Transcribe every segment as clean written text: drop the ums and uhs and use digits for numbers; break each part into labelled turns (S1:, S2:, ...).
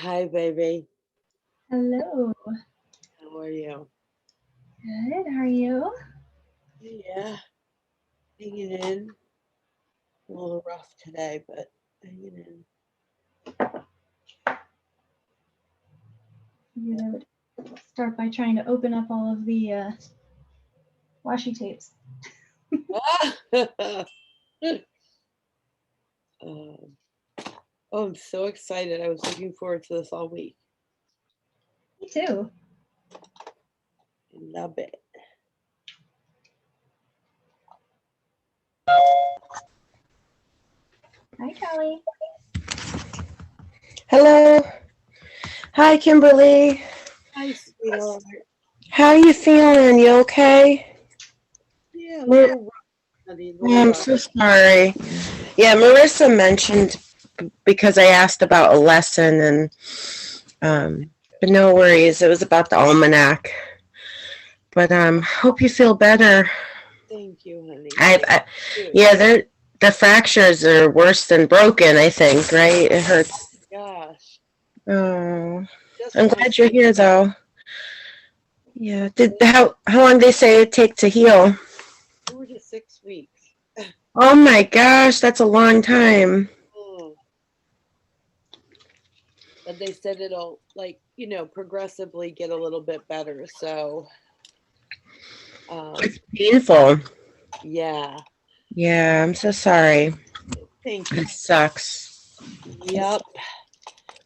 S1: Hi, baby.
S2: Hello.
S1: How are you?
S2: Good. How are you?
S1: Yeah, hanging in. A little rough today, but hanging in.
S2: I'm gonna start by trying to open up all of the washi tapes.
S1: Ah! um, oh, I'm so excited. I was looking forward to this all week.
S2: Me too.
S1: Love it.
S2: Hi, Kelly.
S3: Hello. Hi, Kimberly.
S1: Hi, sweetheart.
S3: How you feeling? You okay?
S1: Yeah, a
S3: Mar-
S1: little rough, honey. A little
S3: I'm
S1: rough.
S3: so sorry. Yeah, Marissa mentioned because I asked about a lesson but no worries. It was about the almanac. But hope you feel better.
S1: Thank you, honey.
S3: I,
S1: Thank
S3: I
S1: you.
S3: yeah, the fractures are worse than broken, I think, right? It hurts.
S1: Gosh,
S3: Oh,
S1: just
S3: I'm
S1: my
S3: glad you're here though. Yeah. Did how long they say it take to heal?
S1: 4 to 6 weeks.
S3: Oh my gosh, that's a long time.
S1: Mm. But they said it'll, progressively get a little bit better. So, um,
S3: It's painful.
S1: yeah.
S3: Yeah, I'm so sorry.
S1: Thank you.
S3: It sucks.
S1: Yep.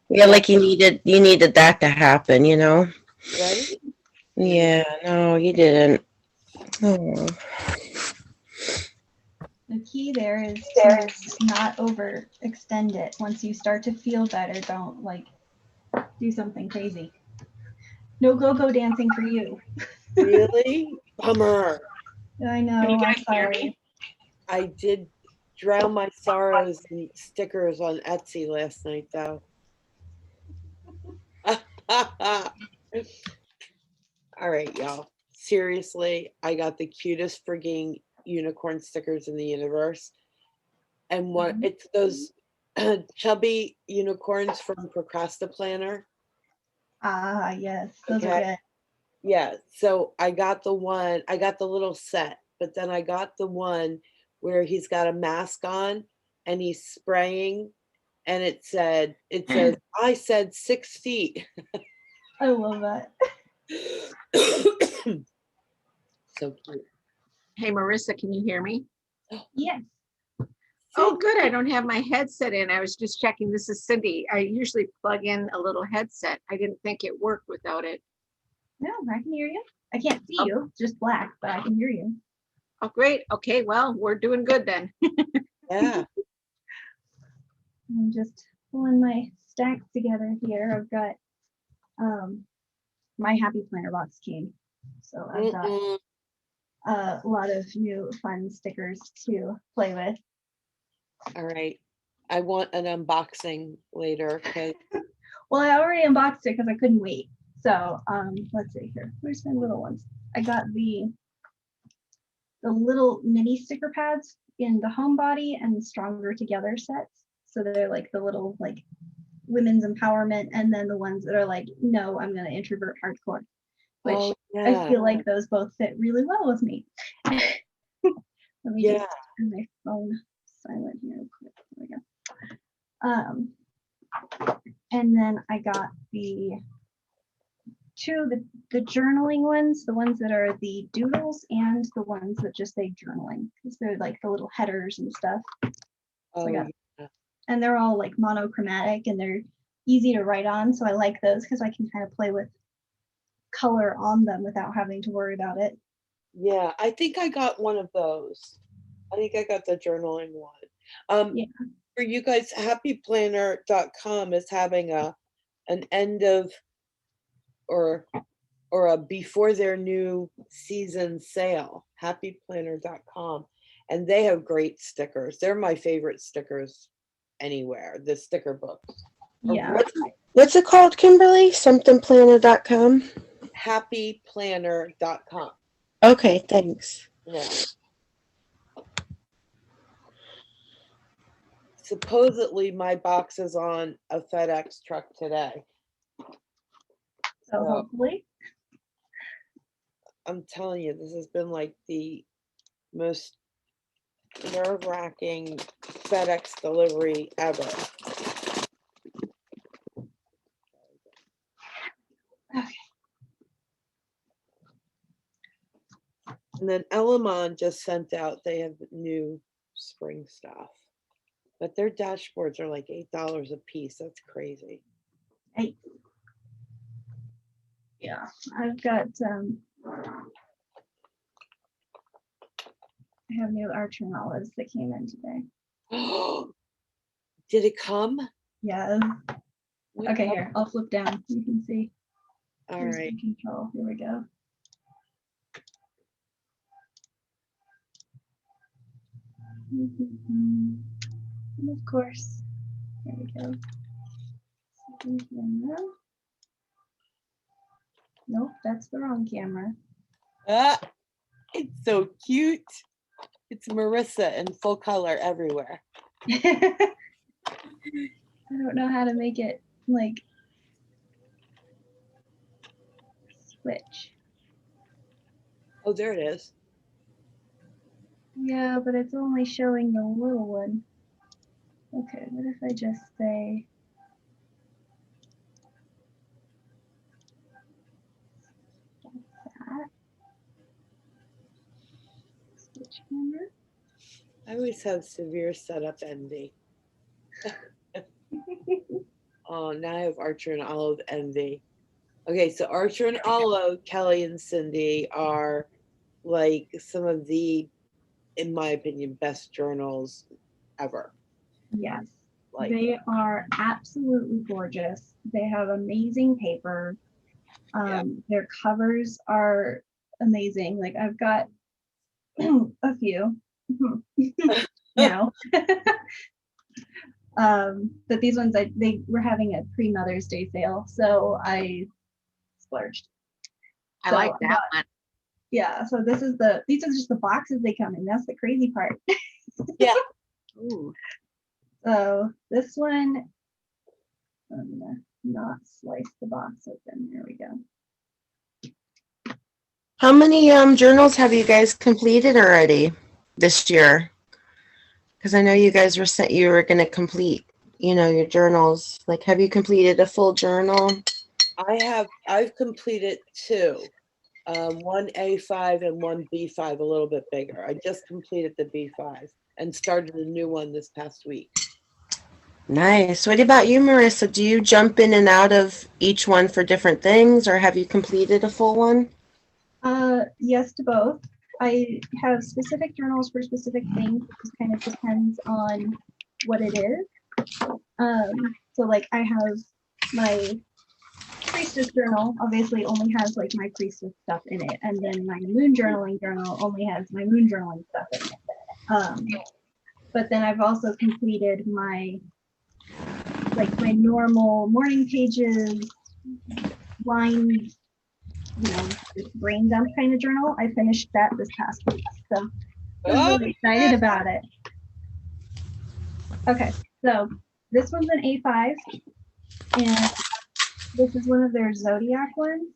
S3: Yeah,
S1: Yep.
S3: like you needed that to happen, you know?
S1: Right? And
S3: Yeah, no, you didn't. Oh.
S2: The key there is to not overextend it. Once you start to feel better, don't do something crazy. No go-go dancing for you.
S1: really? Bummer.
S2: I
S4: Can you
S2: know. I'm
S4: guys hear
S2: sorry.
S4: me?
S1: I did drown my sorrows in stickers on Etsy last night, though. All right, y'all. Seriously, I got the cutest frigging unicorn stickers in the universe. And what it's those chubby unicorns from Procrastiplanner.
S2: Ah, yes. Those are
S1: Okay.
S2: good.
S1: Yeah. So I got the little set, but then I got the one where he's got a mask on and he's spraying and it says, I said 6 feet.
S2: I love that.
S1: So cute.
S4: Hey, Marissa, can you hear me?
S2: Yes.
S4: Oh, good. I don't have my headset in. I was just checking. This is Cindy. I usually plug in a little headset. I didn't think it worked without it.
S2: No, I can hear you. I can't see
S4: Oh,
S2: you, just black, but I can hear you.
S4: oh, great. Okay, well, we're doing good then.
S1: Yeah.
S2: I'm just pulling my stacks together here. I've got um, my Happy Planner box came, so I've got
S1: Mm-mm.
S2: a lot of new fun stickers to play with.
S1: All right. I want an unboxing later because
S2: Well, I already unboxed it because I couldn't wait. So let's see here. Where's my little ones? I got the little mini sticker pads in the home body and Stronger Together sets. So they're like the little women's empowerment, and then the ones that are like, no, I'm gonna introvert hardcore, which
S1: oh
S2: I
S1: yeah.
S2: feel like those both fit really well with me. Let me
S1: Yeah.
S2: just turn my phone silent here real quick. There we go. And then I got the journaling ones, the ones that are the doodles and the ones that just say journaling, because they're like the little headers and stuff. So I
S1: Oh
S2: got,
S1: yeah.
S2: and they're all like monochromatic and they're easy to write on. So I like those because I can kind of play with color on them without having to worry about it.
S1: Yeah. I think I got one of those. I think I got the journaling one. Um,
S2: Yeah.
S1: for you guys, happyplanner.com is having an end of or a before their new season sale. Happyplanner.com, and they have great stickers. They're my favorite stickers anywhere. The sticker books.
S2: Yeah.
S3: What's it called, Kimberly? Somethingplanner.com.
S1: Happyplanner.com.
S3: Okay, thanks.
S1: Yeah. supposedly my box is on a FedEx truck today.
S2: So
S1: Oh.
S2: hopefully,
S1: I'm telling you, this has been like the most nerve-wracking FedEx delivery ever.
S2: Okay.
S1: And then Elamon just sent out, they have new spring stuff. But their dashboards are like $8 a piece. That's crazy.
S2: hey. Yeah, I've got, I have new Archer and Olives that came in today.
S1: Did it come?
S2: Yeah. Okay, here, I'll flip down. You can see.
S1: All
S2: Here's
S1: right.
S2: my control. Here we go. And of course, there we go. Second camera. Nope, that's the wrong camera.
S1: Ah, it's so cute. It's Marissa in full color everywhere.
S2: I don't know how to make it like switch.
S1: Oh, there it is.
S2: Yeah, but it's only showing the little one. Okay, what if I just say that? Switch camera.
S1: I always have severe setup envy. Oh, now I have Archer and Olive envy. Okay, so Archer and Olive, Kelly and Cindy are like some of the, in my opinion, best journals ever.
S2: Yes,
S1: Like,
S2: they are absolutely gorgeous. They have amazing paper.
S1: Yeah.
S2: Their covers are amazing. Like I've got a few now. But these ones, they were having a pre-Mother's Day sale, so I splurged.
S4: I
S2: So
S4: like
S2: I
S4: that
S2: got-
S4: one.
S2: Yeah, so these are just the boxes they come in. That's the crazy part.
S4: Ooh,
S2: So this one, I'm gonna not slice the box open. There we go.
S3: How many journals have you guys completed already this year? Because I know you guys were sent you were going to complete, your journals. Like, have you completed a full journal?
S1: I've completed two. One A5 and one B5, a little bit bigger. I just completed the B5 and started a new one this past week.
S3: Nice. What about you, Marissa? Do you jump in and out of each one for different things, or have you completed a full one?
S2: Yes to both. I have specific journals for specific things. It just kind of depends on what it is. So like I have my priestess journal obviously only has like my priestess stuff in it, and then my moon journaling journal only has my moon journaling stuff in it. But then I've also completed my normal morning pages, line, brain dump kind of journal. I finished that this past week, so I'm really excited about it. Okay, so this one's an A5, and this is one of their Zodiac ones.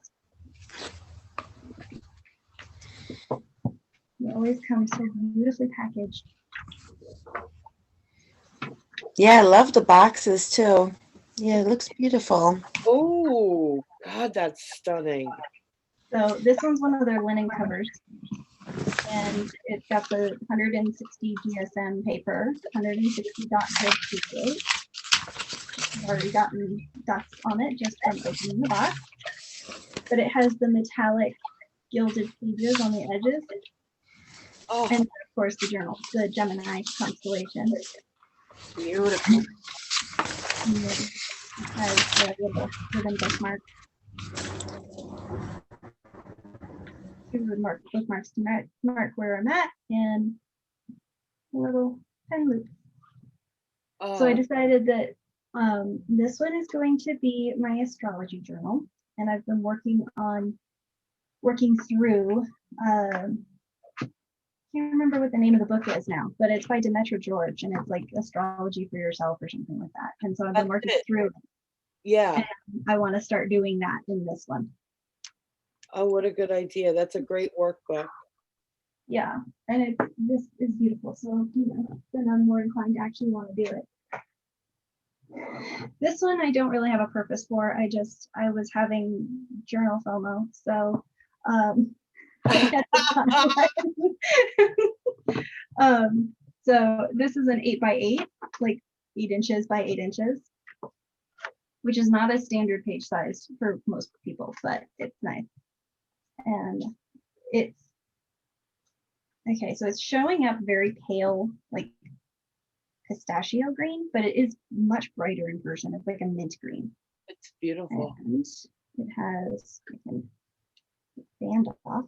S2: It always comes so beautifully packaged.
S3: Yeah, I love the boxes too. Yeah, it looks beautiful.
S1: Oh, God, that's stunning.
S2: So this one's one of their linen covers, and it's got the 160 GSM paper, 160 dot grid paper. I've already gotten dots on it just from opening the box, but it has the metallic gilded pages on the edges,
S1: Oh,
S2: and of course the journal, the Gemini constellation.
S4: beautiful.
S2: And then it has the little ribbon bookmark. Bookmarks to mark where I'm at, and a little pen loop. So I decided that this one is going to be my astrology journal, and I've been working through can't remember what the name of the book is now, but it's by Demetra George, and it's like astrology for yourself or something like that. And so I've been
S1: That's
S2: working
S1: it.
S2: through it.
S1: Yeah.
S2: I want to start doing that in this one.
S1: Oh, what a good idea. That's a great workbook.
S2: Yeah, and this is beautiful. So, you know, then I'm more inclined to actually want to do it. This one I don't really have a purpose for. I was having journal FOMO. So, I had to so this is an 8x8, like 8 inches by 8 inches, which is not a standard page size for most people, but it's nice. And it's okay, so it's showing up very pale, like pistachio green, but it is much brighter in person. It's like a mint green.
S1: It's beautiful.
S2: And it has, I can band off.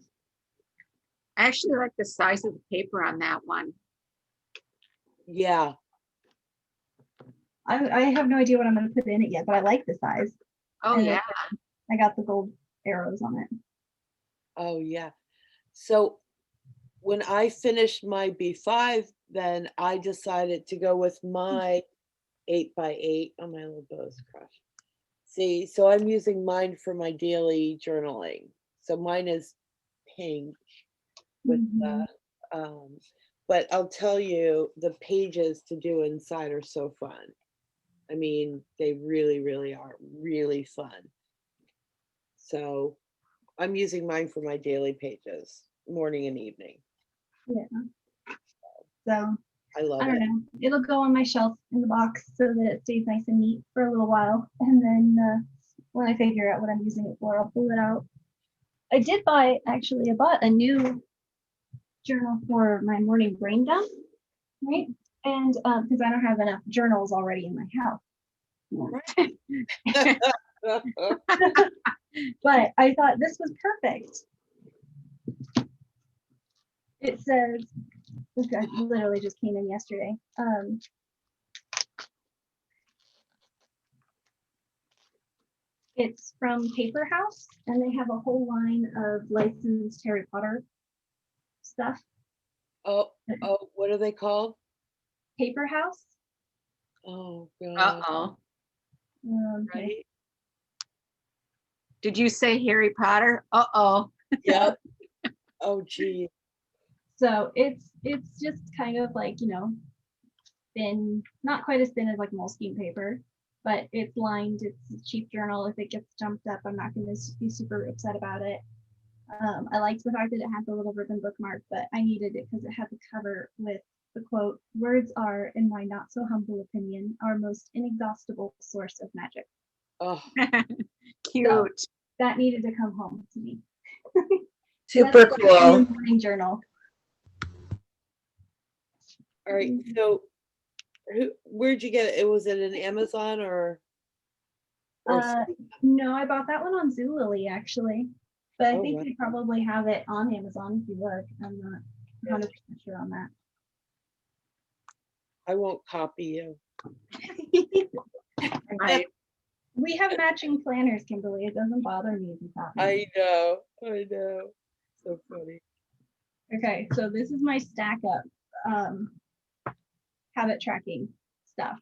S4: I actually like the size of the paper on that one.
S1: Yeah.
S2: I have no idea what I'm going to put in it yet, but I like the size.
S4: Oh,
S2: And
S4: yeah.
S2: I got the gold arrows on it.
S1: Oh, yeah. So when I finished my B5, then I decided to go with my 8x8. Oh, my little bow's crushed. See, so I'm using mine for my daily journaling. So mine is pink with the, but I'll tell you, the pages to do inside are so fun. I mean, they really, really are really fun. So I'm using mine for my daily pages, morning and evening.
S2: Yeah. So
S1: I love
S2: I don't
S1: it.
S2: know. It'll go on my shelf in the box so that it stays nice and neat for a little while. And then when I figure out what I'm using it for, I'll pull it out. I bought a new journal for my morning brain dump, right? And because I don't have enough journals already in my house. But I thought this was perfect. It says, okay, literally just came in yesterday. It's from Paper House, and they have a whole line of licensed Harry Potter stuff.
S1: Oh, what are they called?
S2: Paper House.
S1: Oh, God.
S4: Uh-oh.
S1: Right?
S4: Did you say Harry Potter? Uh-oh.
S1: Yep. Oh, gee.
S2: So it's just kind of like, you know, thin, not quite as thin as like Moleskine paper, but it's lined. It's a cheap journal. If it gets jumped up, I'm not going to be super upset about it. I liked the fact that it had the little ribbon bookmark, but I needed it because it had the cover with the quote, "Words are, in my not so humble opinion, our most inexhaustible source of magic."
S1: Oh,
S4: Cute.
S2: That needed to come home to me.
S3: Super
S2: That's
S3: cool.
S2: my morning journal.
S1: all right. So where'd you get it? Was it an Amazon or
S2: No, I bought that one on Zulily actually, but I
S1: Oh,
S2: think
S1: wow.
S2: they probably have it on Amazon if you look. I'm not 100% sure on that.
S1: I won't copy you.
S4: Right.
S2: We have matching planners, Kimberly. It doesn't bother me if you copy me.
S1: I know. So funny.
S2: Okay, so this is my stack up habit tracking stuff.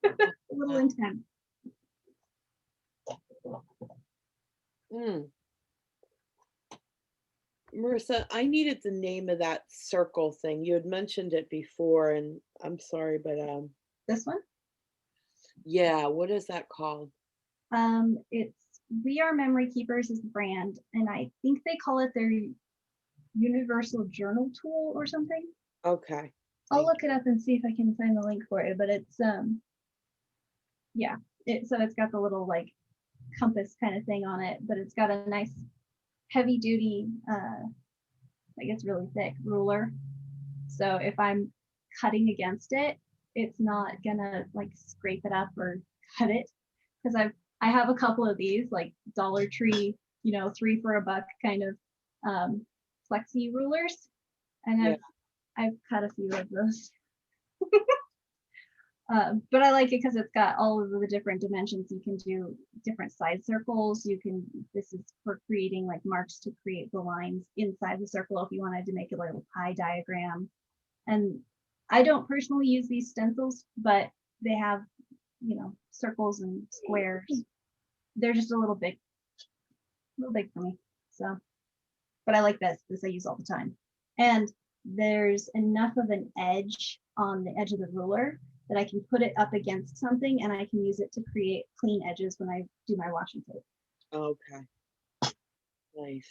S2: A little intense.
S1: Marissa, I needed the name of that circle thing. You had mentioned it before, and I'm sorry, but
S2: This one,
S1: yeah, what is that called?
S2: it's We Are Memory Keepers is the brand, and I think they call it their universal journal tool or something.
S1: Okay.
S2: I'll look it up and see if I can find the link for it, but it's yeah, so it's got the little like compass kind of thing on it, but it's got a nice heavy duty like it's really thick ruler. So if I'm cutting against it, it's not gonna like scrape it up or cut it. Because I have a couple of these like Dollar Tree, you know, 3 for $1 kind of flexi rulers, and I've cut a few of those. But I like it because it's got all of the different dimensions. You can do different side circles. This is for creating like marks to create the lines inside the circle if you wanted to make a little pie diagram. And I don't personally use these stencils, but they have, circles and squares. They're just a little big for me. So, but I like this. This I use all the time. And there's enough of an edge on the edge of the ruler that I can put it up against something and I can use it to create clean edges when I do my washi tape.
S1: Okay. Nice.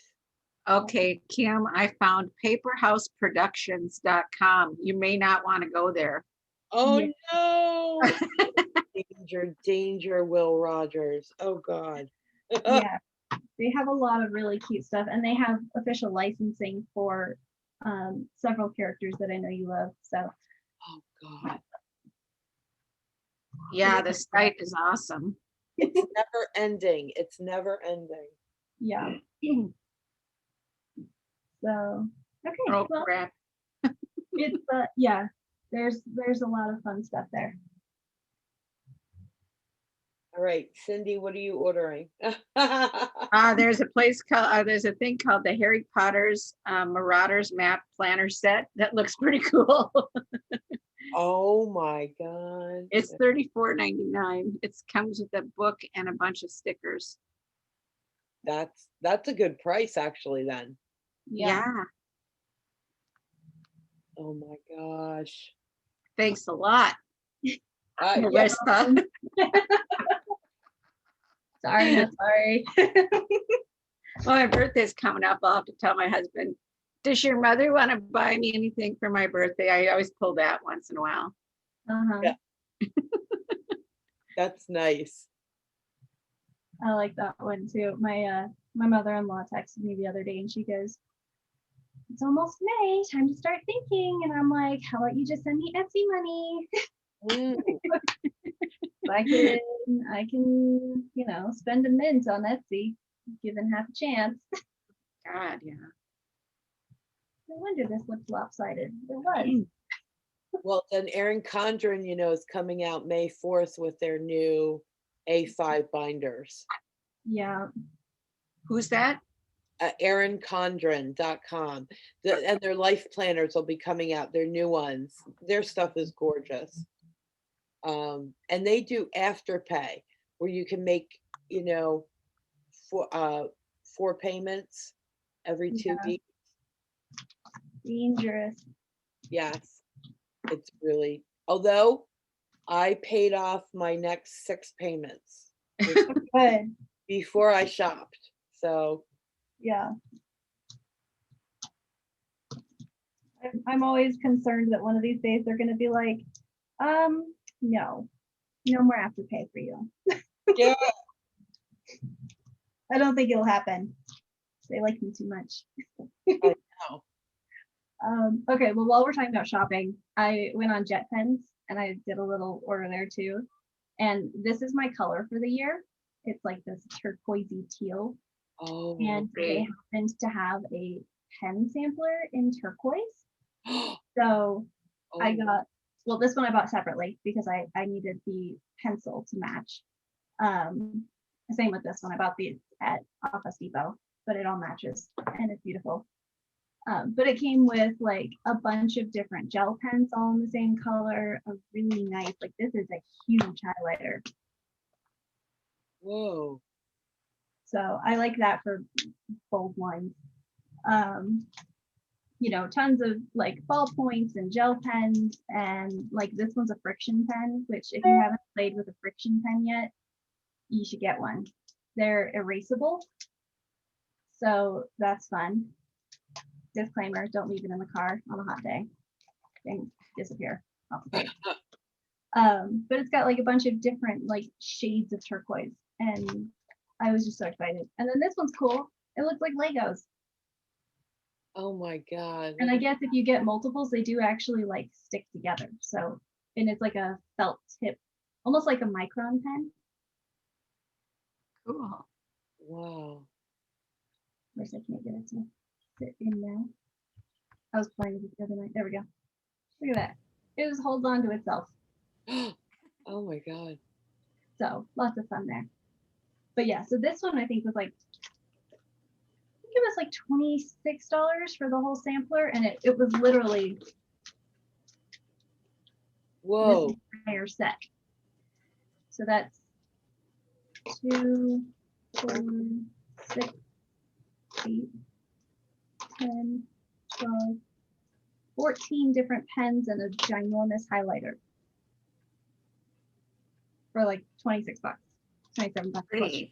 S4: Okay, Kim, I found paperhouseproductions.com. You may not want to go there.
S1: Oh
S2: Yeah.
S1: no. Danger, Will Rogers. Oh God.
S2: Yeah, they have a lot of really cute stuff and they have official licensing for several characters that I know you love. So
S1: Oh God.
S4: Yeah, the site is awesome.
S1: It's never ending. It's never ending.
S2: yeah. So okay,
S4: Oh,
S2: well,
S4: crap.
S2: it's yeah, there's a lot of fun stuff there.
S1: All right, Cindy, what are you ordering?
S4: There's a thing called the Harry Potter's Marauders Map Planner Set. That looks pretty cool.
S1: Oh my God.
S4: It's $34.99. It comes with a book and a bunch of stickers.
S1: That's a good price actually then.
S4: Yeah.
S1: Oh my gosh.
S4: Thanks a lot,
S1: Yeah,
S4: Melissa.
S2: Sorry, not sorry.
S4: Well, my birthday's coming up. I'll have to tell my husband, does your mother want to buy me anything for my birthday? I always pull that once in a while.
S2: Uh-huh.
S1: Yeah. That's nice.
S2: I like that one too. My mother-in-law texted me the other day and she goes, "It's almost May, time to start thinking." And I'm like, "How about you just send me Etsy money?"
S1: Mm,
S2: I can, spend a mint on Etsy, given half a chance.
S4: God, yeah.
S2: No wonder this looks lopsided. It was.
S1: well, then Erin Condren, is coming out May 4th with their new A5 binders.
S2: Yeah.
S4: Who's that?
S1: ErinCondren.com. And their life planners will be coming out, their new ones. Their stuff is gorgeous. And they do Afterpay where you can make, four payments every 2
S2: Yeah.
S1: weeks.
S2: Dangerous.
S1: Yes, it's really, although I paid off my next 6 payments
S2: Good.
S1: before I shopped. So
S2: Yeah. I'm always concerned that one of these days they're going to be like, no more Afterpay for you.
S1: yeah,
S2: I don't think it'll happen. They like me too much.
S1: I know.
S2: Okay, well, while we're talking about shopping, I went on JetPens and I did a little order there too. And this is my color for the year. It's like this turquoisey teal.
S1: Oh,
S2: And they happened to have a pen sampler in turquoise. So I got, well, this one I bought separately because I needed the pencil to match. Same with this one. I bought these at Office Depot, but it all matches and it's beautiful. But it came with like a bunch of different gel pens all in the same color, a really nice, like this is a huge highlighter.
S1: Whoa.
S2: So I like that for bold lines. Tons of like ballpoints and gel pens, and like this one's a friction pen, which if you haven't played with a friction pen yet, you should get one. They're erasable, so that's fun. Disclaimer, don't leave it in the car on a hot day. They disappear. But it's got like a bunch of different like shades of turquoise, and I was just so excited. And then this one's cool. It looks like Legos.
S1: Oh my God.
S2: And I guess if you get multiples, they do actually like stick together. So, and it's like a felt tip, almost like a micron pen.
S4: Cool.
S1: Wow.
S2: Of course, I can't get it to fit in there. I was playing with it the other night. There we go. Look at that. It just holds on to itself.
S1: Oh my God.
S2: So lots of fun there. But yeah, so this one I think was like, I think it was like $26 for the whole sampler, and it was literally
S1: Whoa.
S2: this entire set. So that's 2, 4, 6, 8, 10, 12, 14 different pens and a ginormous highlighter for like 26 bucks, 27 bucks. plus
S4: Pretty.
S2: shipping.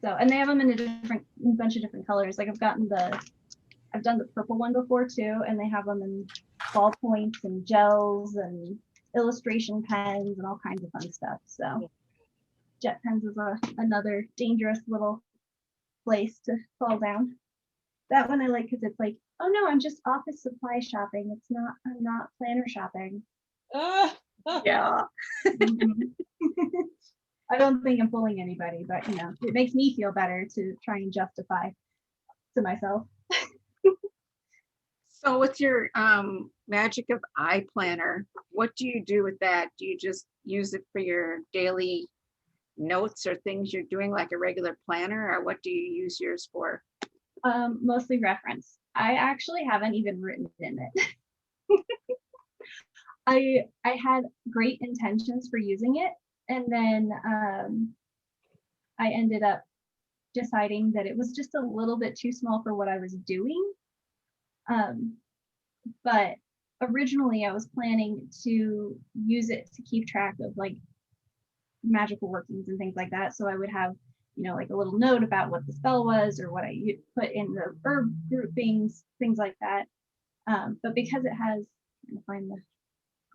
S2: So, and they have them in a bunch of different colors. Like I've done the purple one before too, and they have them in ballpoints and gels and illustration pens and all kinds of fun stuff. So Jet Pens is another dangerous little place to fall down. That one I like because it's like, oh no, I'm just office supply shopping. I'm not planner shopping.
S1: Ah,
S4: Yeah.
S2: I don't think I'm fooling anybody, but you know, it makes me feel better to try and justify to myself.
S4: So with your Magic of Eye Planner, what do you do with that? Do you just use it for your daily notes or things you're doing like a regular planner, or what do you use yours for?
S2: Mostly reference. I actually haven't even written in it. I had great intentions for using it, and then I ended up deciding that it was just a little bit too small for what I was doing. But originally I was planning to use it to keep track of like magical workings and things like that. So I would have, you know, like a little note about what the spell was or what I put in the herb groupings, things like that. But because it has, I'm gonna find the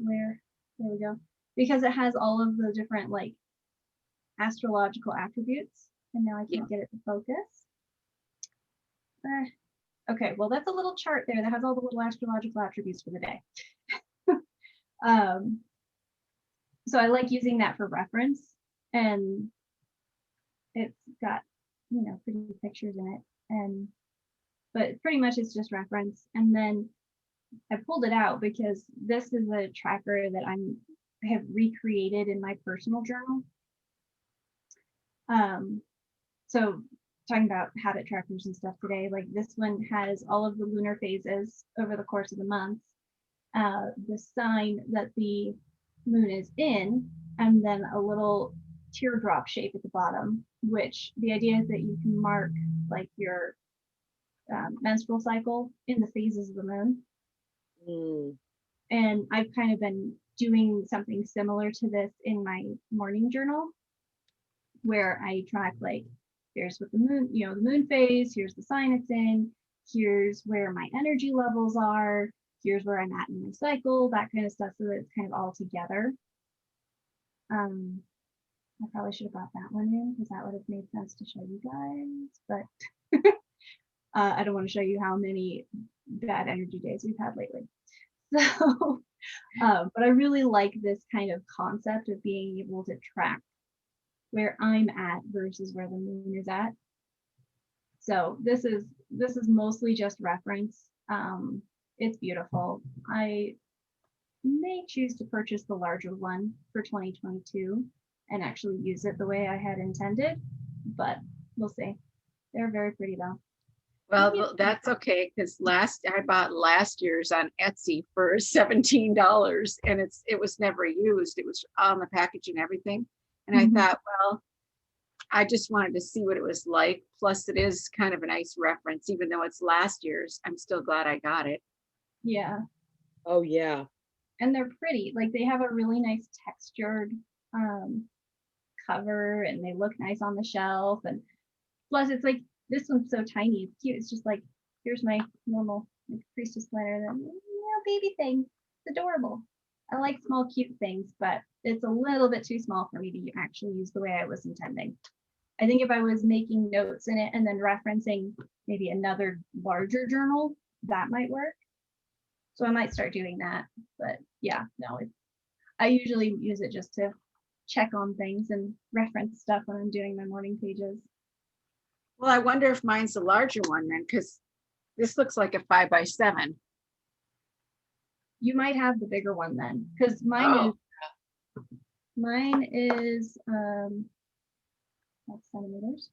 S2: square, there we go. Because it has all of the different like astrological attributes, and now I can't get it to focus. Okay, well that's a little chart there that has all the little astrological attributes for the day. So I like using that for reference, and it's got, you know, pretty pictures in it, and but pretty much it's just reference. And then I pulled it out because this is a tracker that I have recreated in my personal journal. So talking about habit trackers and stuff today, like this one has all of the lunar phases over the course of the month, the sign that the moon is in, and then a little teardrop shape at the bottom, which the idea is that you can mark like your menstrual cycle in the phases of the moon.
S1: mm,
S2: And I've kind of been doing something similar to this in my morning journal, where I track like, here's what the moon, you know, the moon phase, here's the sign it's in, here's where my energy levels are, here's where I'm at in my cycle, that kind of stuff, so that it's kind of all together. I probably should have brought that one in because that would have made sense to show you guys, but I don't want to show you how many bad energy days we've had lately. So, but I really like this kind of concept of being able to track where I'm at versus where the moon is at. So this is mostly just reference. It's beautiful. I may choose to purchase the larger one for 2022 and actually use it the way I had intended, but we'll see. They're very pretty though.
S4: Well, that's okay, because I bought last year's on Etsy for $17, and it was never used. It was on the package and everything. And I thought, well, I just wanted to see what it was like. Plus, it is kind of a nice reference, even though it's last year's. I'm still glad I got it.
S2: Yeah.
S1: oh yeah.
S2: And they're pretty. Like they have a really nice textured cover, and they look nice on the shelf. And plus, it's like this one's so tiny, it's cute. It's just like, here's my normal like, priestess planner, that, you know, baby thing. It's adorable. I like small, cute things, but it's a little bit too small for me to actually use the way I was intending. I think if I was making notes in it and then referencing maybe another larger journal, that might work. So I might start doing that. But yeah, no, I usually use it just to check on things and reference stuff when I'm doing my morning pages.
S4: Well, I wonder if mine's the larger one then, because this looks like a 5x7.
S2: You might have the bigger one then, because mine
S4: Oh.
S2: is Mine is that's centimeters.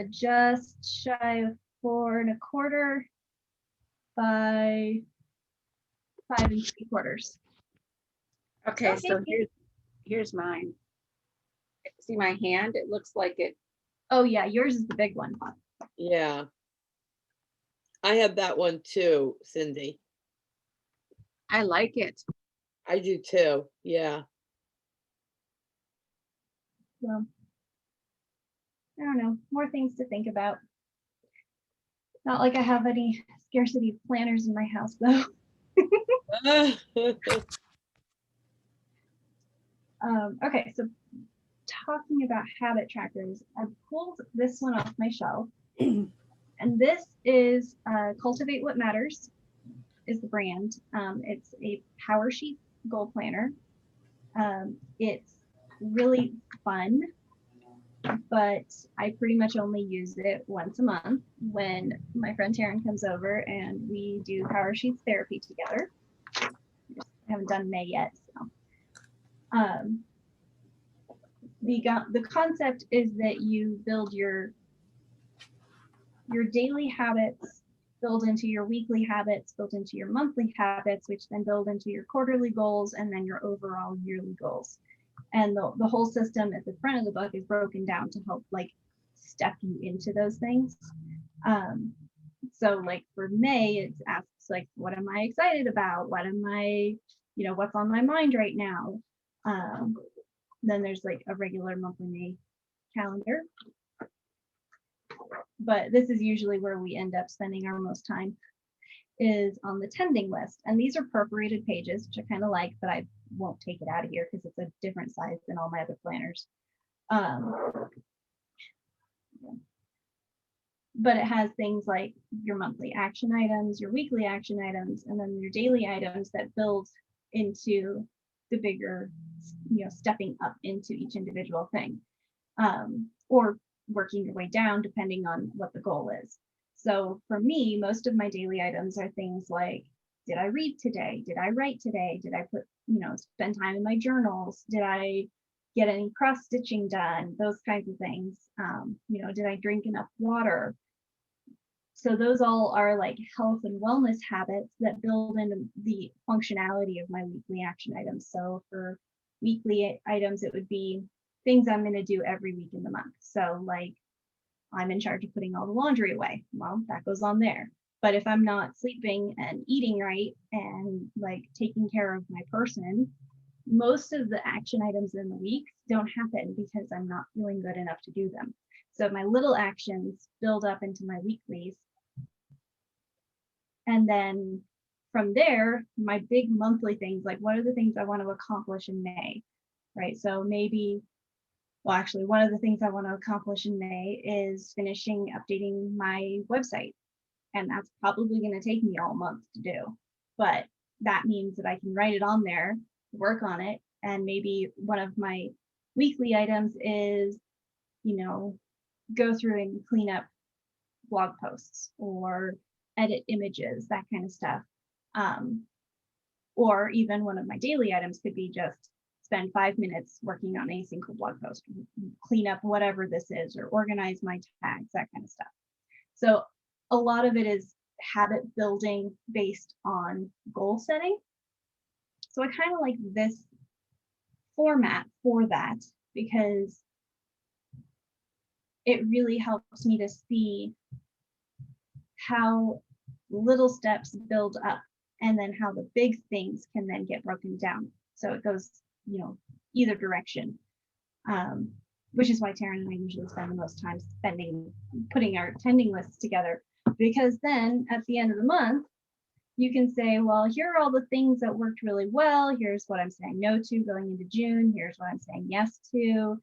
S2: Just shy of 4¼ by 5¾
S4: Okay, so
S2: Okay.
S4: here's mine. See my hand? It looks like it.
S2: Oh yeah, yours is the big one.
S1: Yeah. I have that one too, Cindy.
S4: I like it.
S1: I do too. Yeah.
S2: So I don't know, more things to think about. Not like I have any scarcity of planners in my house though. Okay, so talking about habit trackers, I pulled this one off my shelf. And this is Cultivate What Matters is the brand. It's a Power Sheet goal planner. It's really fun, but I pretty much only use it once a month when my friend Taryn comes over and we do Power Sheets therapy together. I haven't done May yet, so. The concept is that you build your daily habits, build into your weekly habits, build into your monthly habits, which then build into your quarterly goals and then your overall yearly goals. And the whole system at the front of the book is broken down to help like step you into those things. So like for May, it asks like, what am I excited about? What am I, what's on my mind right now? Then there's like a regular monthly May calendar. But this is usually where we end up spending our most time, is on the tending list. And these are perforated pages, which I kind of like, but I won't take it out of here because it's a different size than all my other planners. But it has things like your monthly action items, your weekly action items, and then your daily items that build into the bigger, stepping up into each individual thing, or working your way down depending on what the goal is. So for me, most of my daily items are things like, did I read today? Did I write today? Did I put, spend time in my journals? Did I get any cross stitching done? Those kinds of things. Did I drink enough water? So those all are like health and wellness habits that build into the functionality of my weekly action items. So for weekly items, it would be things I'm going to do every week in the month. So like I'm in charge of putting all the laundry away. Well, that goes on there. But if I'm not sleeping and eating right and like taking care of my person, most of the action items in the week don't happen because I'm not feeling good enough to do them. So my little actions build up into my weeklies. And then from there, my big monthly things, like what are the things I want to accomplish in May, right? So maybe, well, actually, one of the things I want to accomplish in May is finishing updating my website. And that's probably going to take me all month to do. But that means that I can write it on there, work on it. And maybe one of my weekly items is, go through and clean up blog posts or edit images, that kind of stuff. Or even one of my daily items could be just spend 5 minutes working on a single blog post, clean up whatever this is, or organize my tags, that kind of stuff. So a lot of it is habit building based on goal setting. So I kind of like this format for that because it really helps me to see how little steps build up and then how the big things can then get broken down. So it goes, either direction, which is why Taryn and I usually spend the most time putting our tending lists together, because then at the end of the month, you can say, well, here are all the things that worked really well. Here's what I'm saying no to going into June. Here's what I'm saying yes to.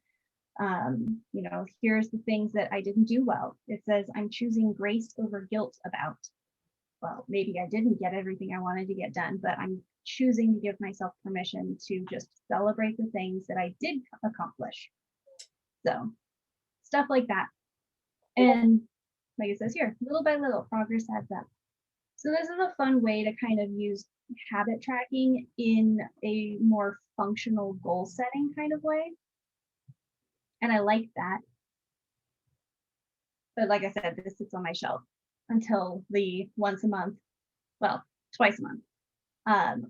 S2: Here's the things that I didn't do well. It says I'm choosing grace over guilt about. Well, maybe I didn't get everything I wanted to get done, but I'm choosing to give myself permission to just celebrate the things that I did accomplish. So stuff like that. And like it says here, little by little, progress adds up. So this is a fun way to kind of use habit tracking in a more functional goal setting kind of way. And I like that. But like I said, this sits on my shelf until the once a month, well, twice a month.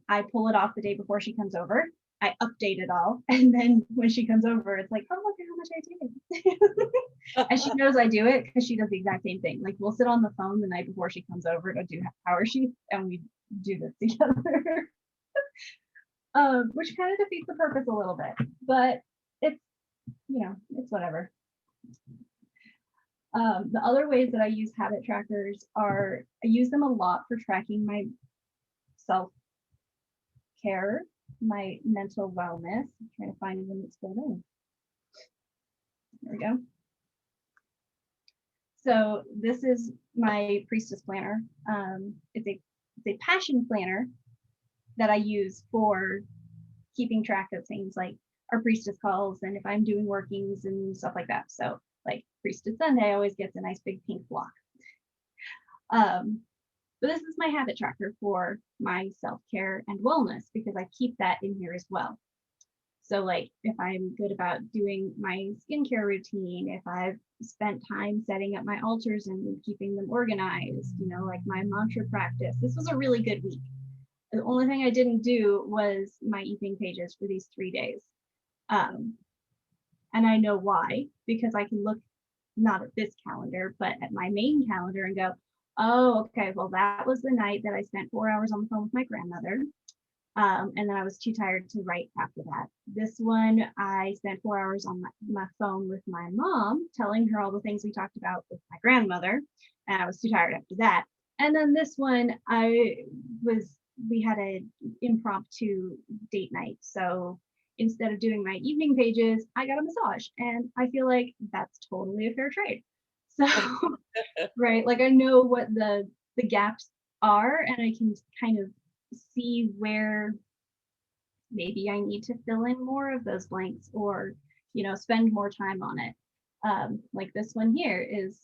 S2: I pull it off the day before she comes over. I update it all. And then when she comes over, it's like, oh, look at how much I did. And she knows I do it because she does the exact same thing. Like we'll sit on the phone the night before she comes over to do power sheets and we do this together. Which kind of defeats the purpose a little bit, but it's, it's whatever. The other ways that I use habit trackers are, I use them a lot for tracking my self-care, my mental wellness. I'm trying to find when it's filled in. There we go. So this is my Priestess Planner. It's a passion planner that I use for keeping track of things like our priestess calls and if I'm doing workings and stuff like that. So like Priestess Sunday always gets a nice big pink block. But this is my habit tracker for my self-care and wellness because I keep that in here as well. So like if I'm good about doing my skincare routine, if I've spent time setting up my altars and keeping them organized, like my mantra practice, this was a really good week. The only thing I didn't do was my evening pages for these 3 days. And I know why, because I can look not at this calendar, but at my main calendar and go, oh, okay, well, that was the night that I spent 4 hours on the phone with my grandmother. And then I was too tired to write after that. This one, I spent 4 hours on my phone with my mom, telling her all the things we talked about with my grandmother. And I was too tired after that. And then this one, we had an impromptu date night. So instead of doing my evening pages, I got a massage. And I feel like that's totally a fair trade. So, right, like I know what the gaps are and I can kind of see where maybe I need to fill in more of those blanks or, spend more time on it. Like this one here is,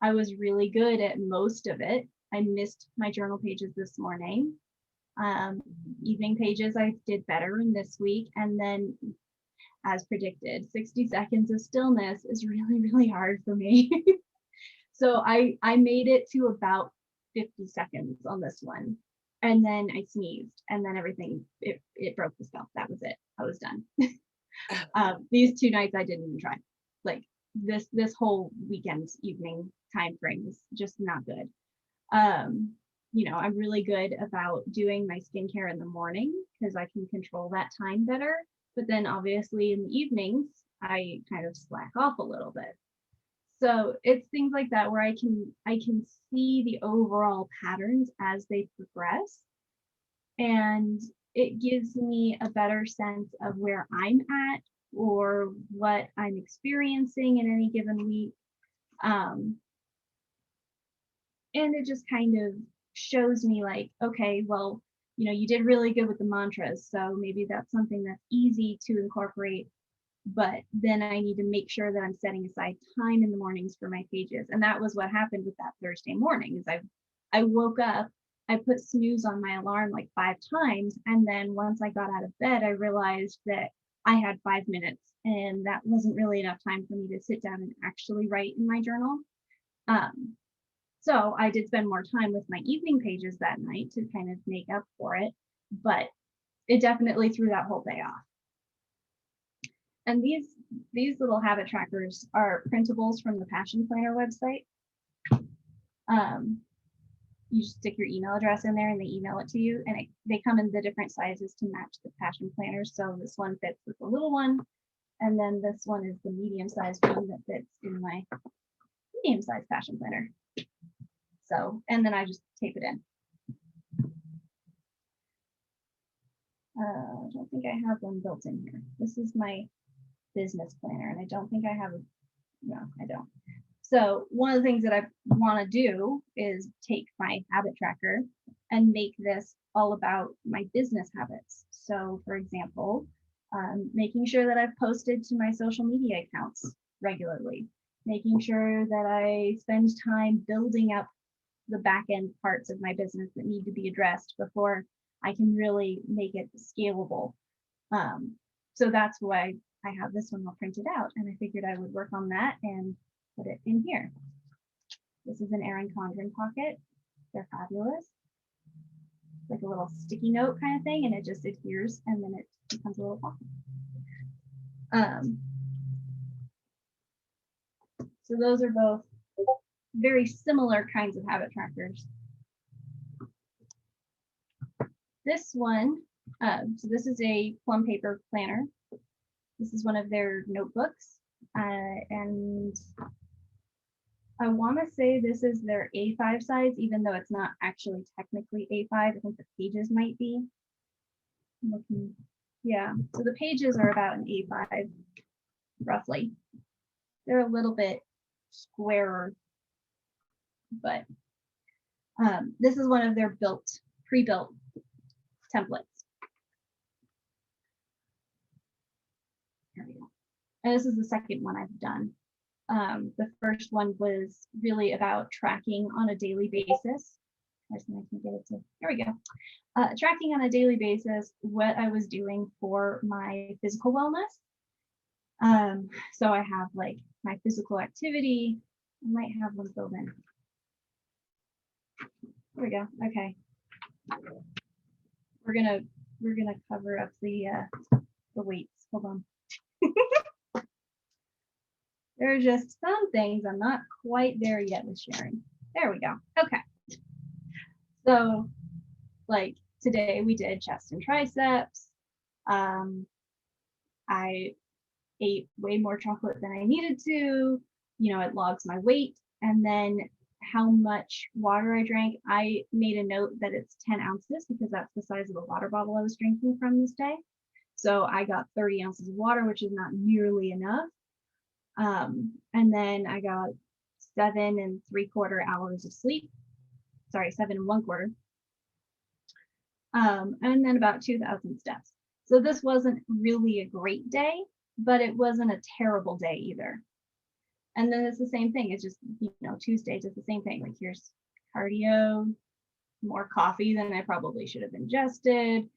S2: I was really good at most of it. I missed my journal pages this morning. Evening pages I did better in this week. And then as predicted, 60 seconds of stillness is really, really hard for me. So I made it to about 50 seconds on this one. And then I sneezed and then everything, it broke the spell. That was it. I was done. These 2 nights I didn't even try. Like this whole weekend's evening time frame is just not good. I'm really good about doing my skincare in the morning because I can control that time better. But then obviously in the evenings, I kind of slack off a little bit. So it's things like that where I can see the overall patterns as they progress. And it gives me a better sense of where I'm at or what I'm experiencing in any given week. And it just kind of shows me like, okay, well, you did really good with the mantras. So maybe that's something that's easy to incorporate. But then I need to make sure that I'm setting aside time in the mornings for my pages. And that was what happened with that Thursday morning is I woke up, I put snooze on my alarm like 5 times. And then once I got out of bed, I realized that I had 5 minutes and that wasn't really enough time for me to sit down and actually write in my journal. So I did spend more time with my evening pages that night to kind of make up for it, but it definitely threw that whole day off. And these little habit trackers are printables from the Passion Planner website. You just stick your email address in there and they email it to you, and they come in the different sizes to match the Passion Planners. So this one fits with the little one, and then this one is the medium-sized one that fits in my medium-sized Passion Planner. So, and then I just tape it in. I don't think I have one built in here. This is my business planner, and I don't think I have no, I don't. So one of the things that I want to do is take my habit tracker and make this all about my business habits. So for example, making sure that I've posted to my social media accounts regularly, making sure that I spend time building up the back end parts of my business that need to be addressed before I can really make it scalable. So that's why I have this one all printed out, and I figured I would work on that and put it in here. This is an Erin Condren pocket. They're fabulous. Like a little sticky note kind of thing, and it just adheres and then it becomes a little pocket. So those are both very similar kinds of habit trackers. This one, so this is a plum paper planner. This is one of their notebooks, and I want to say this is their A5 size, even though it's not actually technically A5. I think the pages might be. I'm looking, yeah, so the pages are about an A5, roughly. They're a little bit squarer, but this is one of their pre-built templates. There we go. And this is the second one I've done. The first one was really about tracking on a daily basis. I can get it to, there we go. Tracking on a daily basis what I was doing for my physical wellness. So I have like my physical activity. I might have one filled in. There we go. Okay. We're gonna cover up the weights. Hold on. There are just some things I'm not quite there yet with sharing. There we go. Okay. So like today we did chest and triceps. I ate way more chocolate than I needed to. You know, it logs my weight and then how much water I drank. I made a note that it's 10 ounces because that's the size of the water bottle I was drinking from this day. So I got 30 ounces of water, which is not nearly enough. And then I got 7 3/4 hours of sleep. Sorry, 7 1/4. And then about 2,000 steps. So this wasn't really a great day, but it wasn't a terrible day either. And then it's the same thing. It's just, you know, Tuesdays it's the same thing. Like here's cardio, more coffee than I probably should have ingested.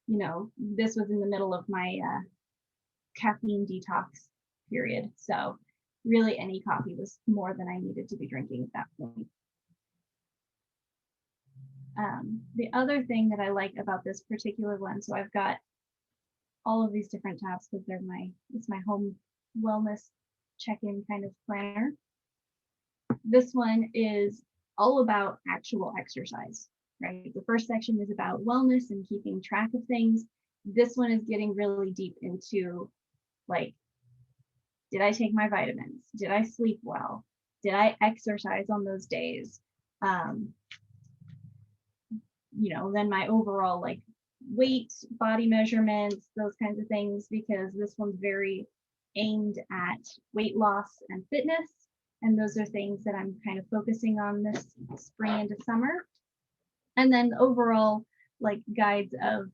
S2: You know, this was in the middle of my caffeine detox period. So really any coffee was more than I needed to be drinking at that point. The other thing that I like about this particular one, so I've got all of these different tabs because they're it's my home wellness check-in kind of planner. This one is all about actual exercise, right? The first section is about wellness and keeping track of things. This one is getting really deep into like, did I take my vitamins? Did I sleep well? Did I exercise on those days? You know, then my overall like weight, body measurements, those kinds of things, because this one's very aimed at weight loss and fitness. And those are things that I'm kind of focusing on this spring into summer. And then overall like guides of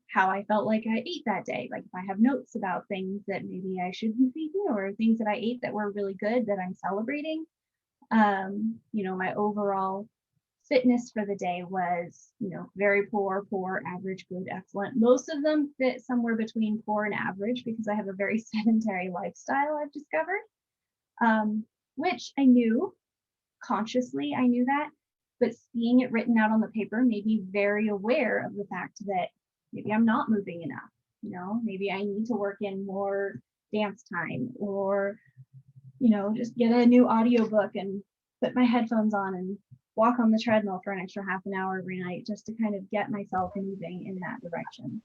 S2: how I felt like I ate that day. Like if I have notes about things that maybe I shouldn't be eating or things that I ate that were really good that I'm celebrating. You know, my overall fitness for the day was, you know, very poor, average, good, excellent. Most of them fit somewhere between poor and average because I have a very sedentary lifestyle, I've discovered, which I knew consciously, I knew that, but seeing it written out on the paper made me very aware of the fact that maybe I'm not moving enough, you know, maybe I need to work in more dance time or, you know, just get a new audiobook and put my headphones on and walk on the treadmill for an extra half an hour every night just to kind of get myself moving in that direction.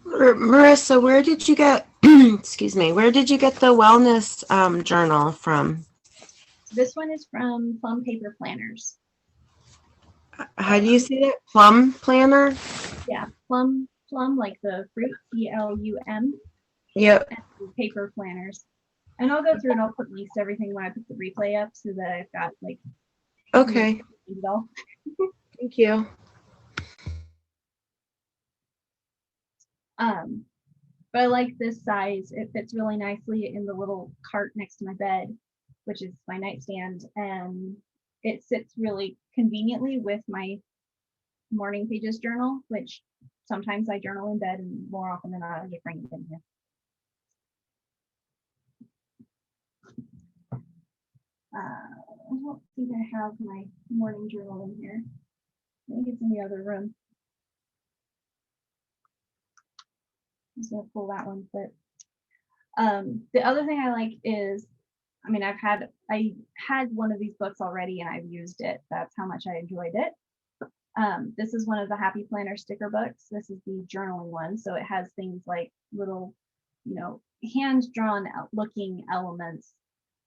S3: Marissa, where did you get, excuse me, where did you get the wellness journal from?
S2: This one is from Plum Paper Planners.
S3: How do you say that? Plum planner?
S2: Yeah, plum like the fruit, Plum.
S3: Yep.
S2: And paper planners. And I'll go through and I'll put links to everything when I put the replay up so that I've got like.
S3: Okay. Thank you.
S2: But I like this size. It fits really nicely in the little cart next to my bed, which is my nightstand. And it sits really conveniently with my morning pages journal, which sometimes I journal in bed and more often than not I just bring it in here. I don't think I have my morning journal in here. Maybe it's in the other room. I'm just gonna pull that one, but the other thing I like is, I mean, I had one of these books already and I've used it. That's how much I enjoyed it. This is one of the Happy Planner sticker books. This is the journaling one. So it has things like little, hand-drawn looking elements.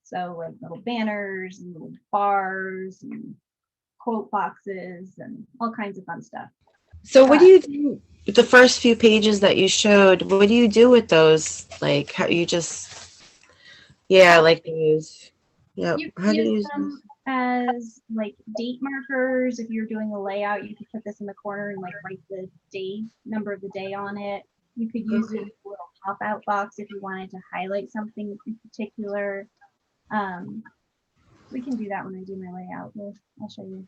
S2: So like little banners and little bars and quote boxes and all kinds of fun stuff.
S3: So what do you do with the first few pages that you showed? What do you do with those? Like how you just, yeah, like those. Yep.
S2: You
S3: How
S2: can
S3: do you
S2: use
S3: use
S2: them
S3: those?
S2: as like date markers. If you're doing a layout, you could put this in the corner and like write the day, number of the day on it. You could use it as a little pop-out box if you wanted to highlight something in particular. We can do that when I do my layout. I'll show you.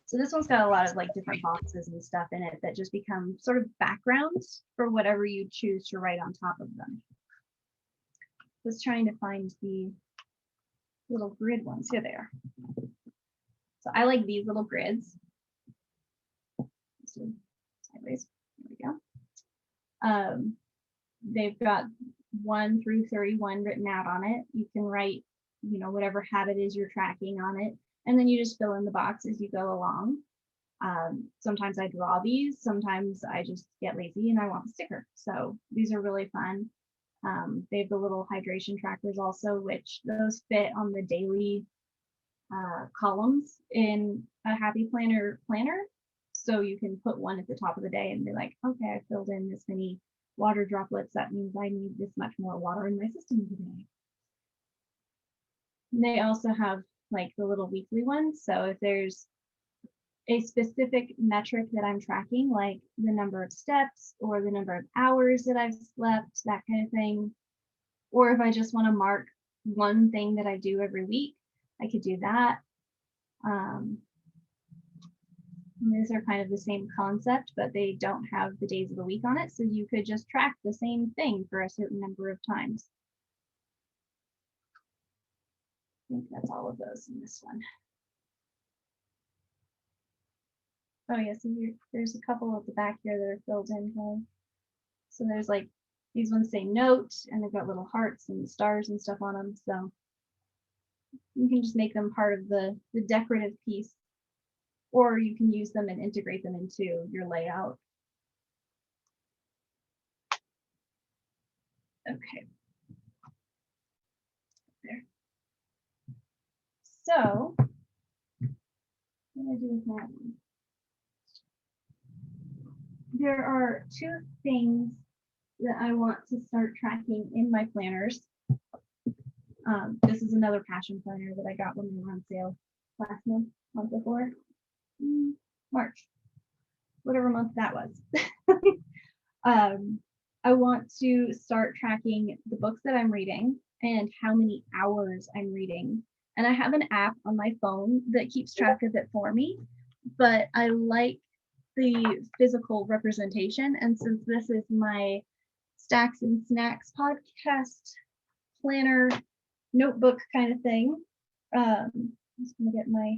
S2: So this one's got a lot of like different boxes and stuff in it that just become sort of backgrounds for whatever you choose to write on top of them. Just trying to find the little grid ones. Here they are. So I like these little grids. So sideways. There we go. They've got 1 through 31 written out on it. You can write, whatever habit is you're tracking on it, and then you just fill in the box as you go along. Sometimes I draw these. Sometimes I just get lazy and I want a sticker. So these are really fun. They have the little hydration trackers also, which those fit on the daily columns in a Happy Planner planner. So you can put one at the top of the day and be like, okay, I filled in this many water droplets. That means I need this much more water in my system today. And they also have like the little weekly ones. So if there's a specific metric that I'm tracking, like the number of steps or the number of hours that I've slept, that kind of thing. Or if I just want to mark one thing that I do every week, I could do that. These are kind of the same concept, but they don't have the days of the week on it. So you could just track the same thing for a certain number of times. I think that's all of those in this one. Oh yeah, so there's a couple at the back here that are filled in. So there's like, these ones say note, and they've got little hearts and stars and stuff on them. So you can just make them part of the decorative piece, or you can use them and integrate them into your layout. Okay. There. So, what do I do with that one? There are 2 things that I want to start tracking in my planners. This is another passion planner that I got when they were on sale last month before. March, whatever month that was. I want to start tracking the books that I'm reading and how many hours I'm reading. And I have an app on my phone that keeps track of it for me, but I like the physical representation. And since this is my Stacks and Snacks podcast planner notebook kind of thing, I'm just gonna get my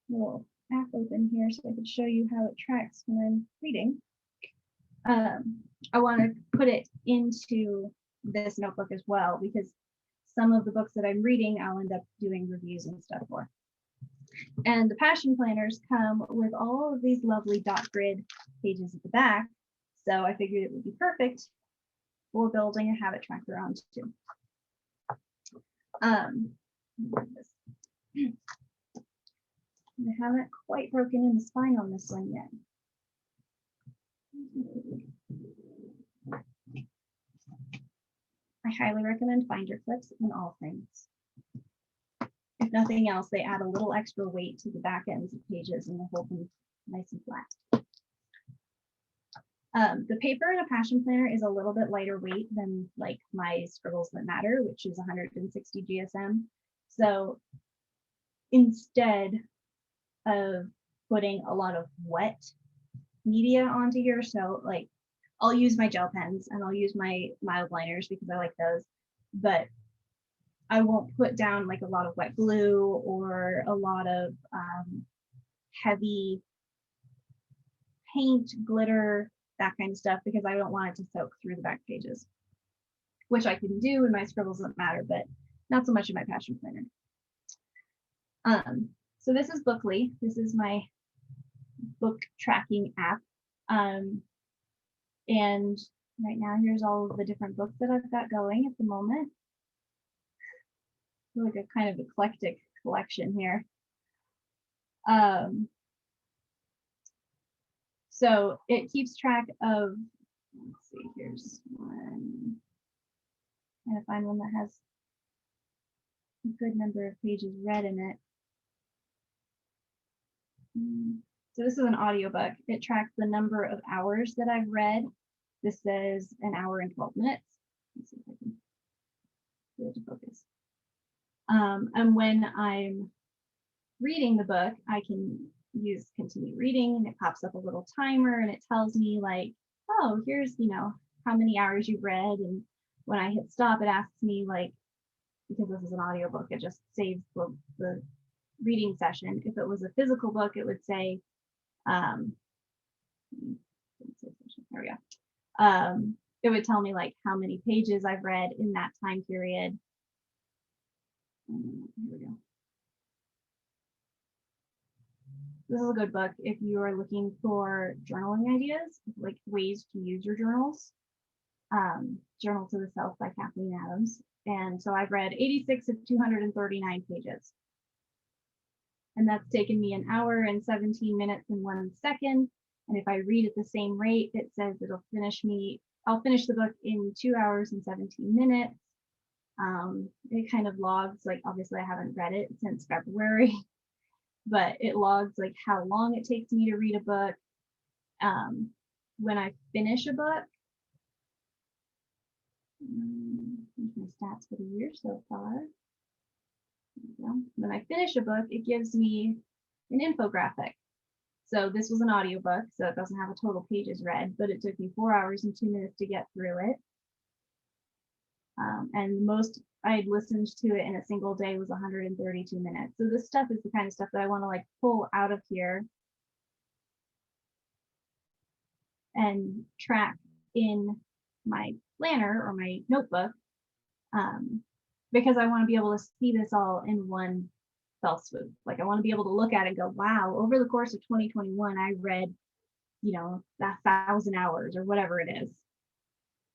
S2: little app open here so I could show you how it tracks when I'm reading. I want to put it into this notebook as well, because some of the books that I'm reading, I'll end up doing reviews and stuff for. And the passion planners come with all of these lovely dot grid pages at the back. So I figured it would be perfect for building a habit tracker onto. I haven't quite broken in the spine on this one yet. I highly recommend binder clips in all things. If nothing else, they add a little extra weight to the back ends of pages and they hold them nice and flat. The paper in a passion planner is a little bit lighter weight than like my Scribbles That Matter, which is 160 GSM. So instead of putting a lot of wet media onto here, so like I'll use my gel pens and I'll use my mild liners because I like those, but I won't put down like a lot of wet glue or a lot of heavy paint, glitter, that kind of stuff, because I don't want it to soak through the back pages, which I can do in my Scribbles That Matter, but not so much in my passion planner. So this is Bookly. This is my book tracking app. And right now, here's all of the different books that I've got going at the moment. Like a kind of eclectic collection here. So it keeps track of, let's see, here's one. Trying to find one that has a good number of pages read in it. So this is an audiobook. It tracks the number of hours that I've read. This says an hour and 12 minutes. Let's see if I can get it to focus. And when I'm reading the book, I can use continue reading and it pops up a little timer and it tells me like, oh, here's, how many hours you've read. And when I hit stop, it asks me like, because this is an audiobook, it just saves the reading session. If it was a physical book, it would say, there we go. It would tell me like how many pages I've read in that time period. Here we go. This is a good book if you are looking for journaling ideas, like ways to use your journals. Journal to the Self by Kathleen Adams. And so I've read 86 of 239 pages. And that's taken me an hour and 17 minutes and 1 second. And if I read at the same rate, it says I'll finish the book in 2 hours and 17 minutes. It kind of logs, like obviously I haven't read it since February, but it logs like how long it takes me to read a book. When I finish a book, here's my stats for the year so far. When I finish a book, it gives me an infographic. So this was an audiobook, so it doesn't have a total pages read, but it took me 4 hours and 2 minutes to get through it. And most I'd listened to it in a single day was 132 minutes. So this stuff is the kind of stuff that I want to like pull out of here and track in my planner or my notebook, because I want to be able to see this all in one fell swoop. Like I want to be able to look at it and go, wow, over the course of 2021, I read, 1,000 hours or whatever it is.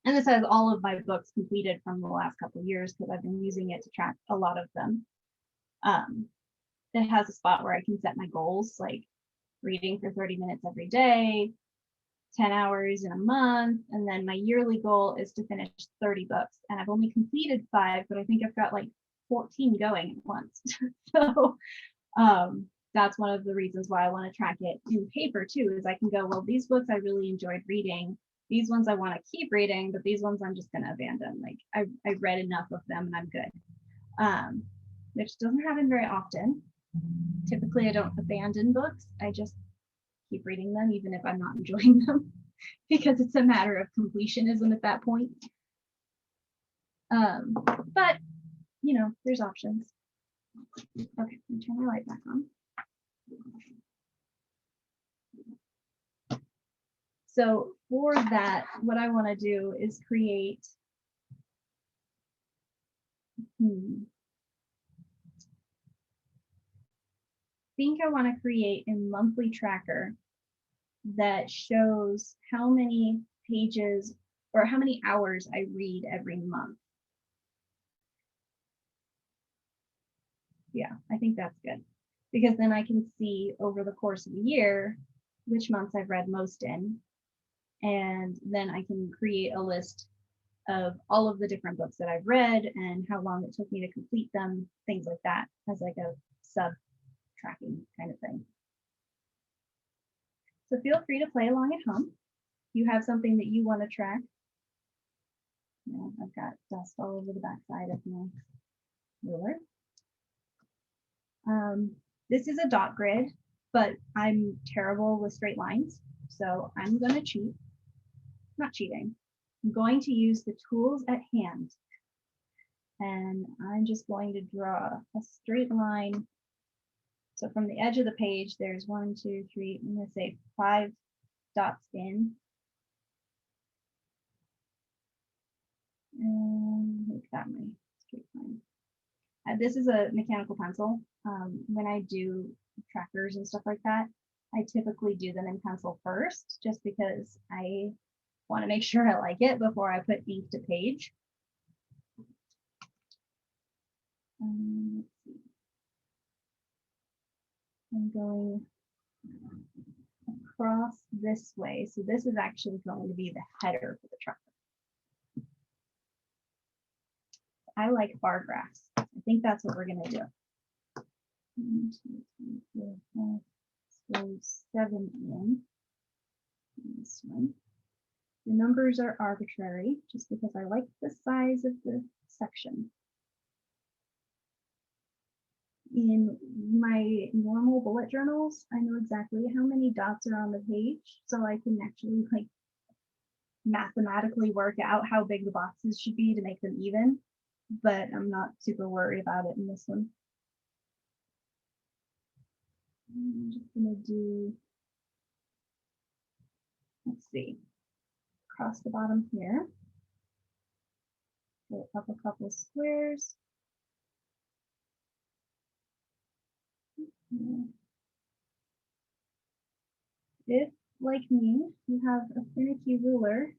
S2: And this has all of my books completed from the last couple of years because I've been using it to track a lot of them. It has a spot where I can set my goals, like reading for 30 minutes every day, 10 hours in a month. And then my yearly goal is to finish 30 books. And I've only completed 5, but I think I've got like 14 going at once. So that's one of the reasons why I want to track it in paper too, is I can go, well, these books I really enjoyed reading. These ones I want to keep reading, but these ones I'm just going to abandon. Like I read enough of them and I'm good. Which doesn't happen very often. Typically I don't abandon books. I just keep reading them even if I'm not enjoying them because it's a matter of completionism at that point. But there's options. Okay, let me turn my light back on. So for that, what I want to do is create I want to create a monthly tracker that shows how many pages or how many hours I read every month. Yeah, I think that's good because then I can see over the course of a year which months I've read most in, and then I can create a list of all of the different books that I've read and how long it took me to complete them, things like that, as like a sub tracking kind of thing. So feel free to play along at home. you have something that you want to track. No, I've got dust all over the backside of my ruler. This is a dot grid, but I'm terrible with straight lines, so I'm going to cheat. Not cheating. I'm going to use the tools at hand, and I'm just going to draw a straight line. So from the edge of the page, there's 1, 2, 3, I'm going to say 5 dots in. And make that my straight line. This is a mechanical pencil. When I do trackers and stuff like that, I typically do them in pencil first, just because I want to make sure I like it before I put ink to page. Let's see. I'm going across this way. So this is actually going to be the header for the tracker. I like bar graphs. I think that's what we're going to do. 1, 2, 3, 4, 5, so 7 in. This one. The numbers are arbitrary just because I like the size of the section. In my normal bullet journals, I know exactly how many dots are on the page, so I can actually like mathematically work out how big the boxes should be to make them even, but I'm not super worried about it in this one. I'm just gonna do, let's see, across the bottom here, fill up a couple squares. If, like me, you have a finicky ruler,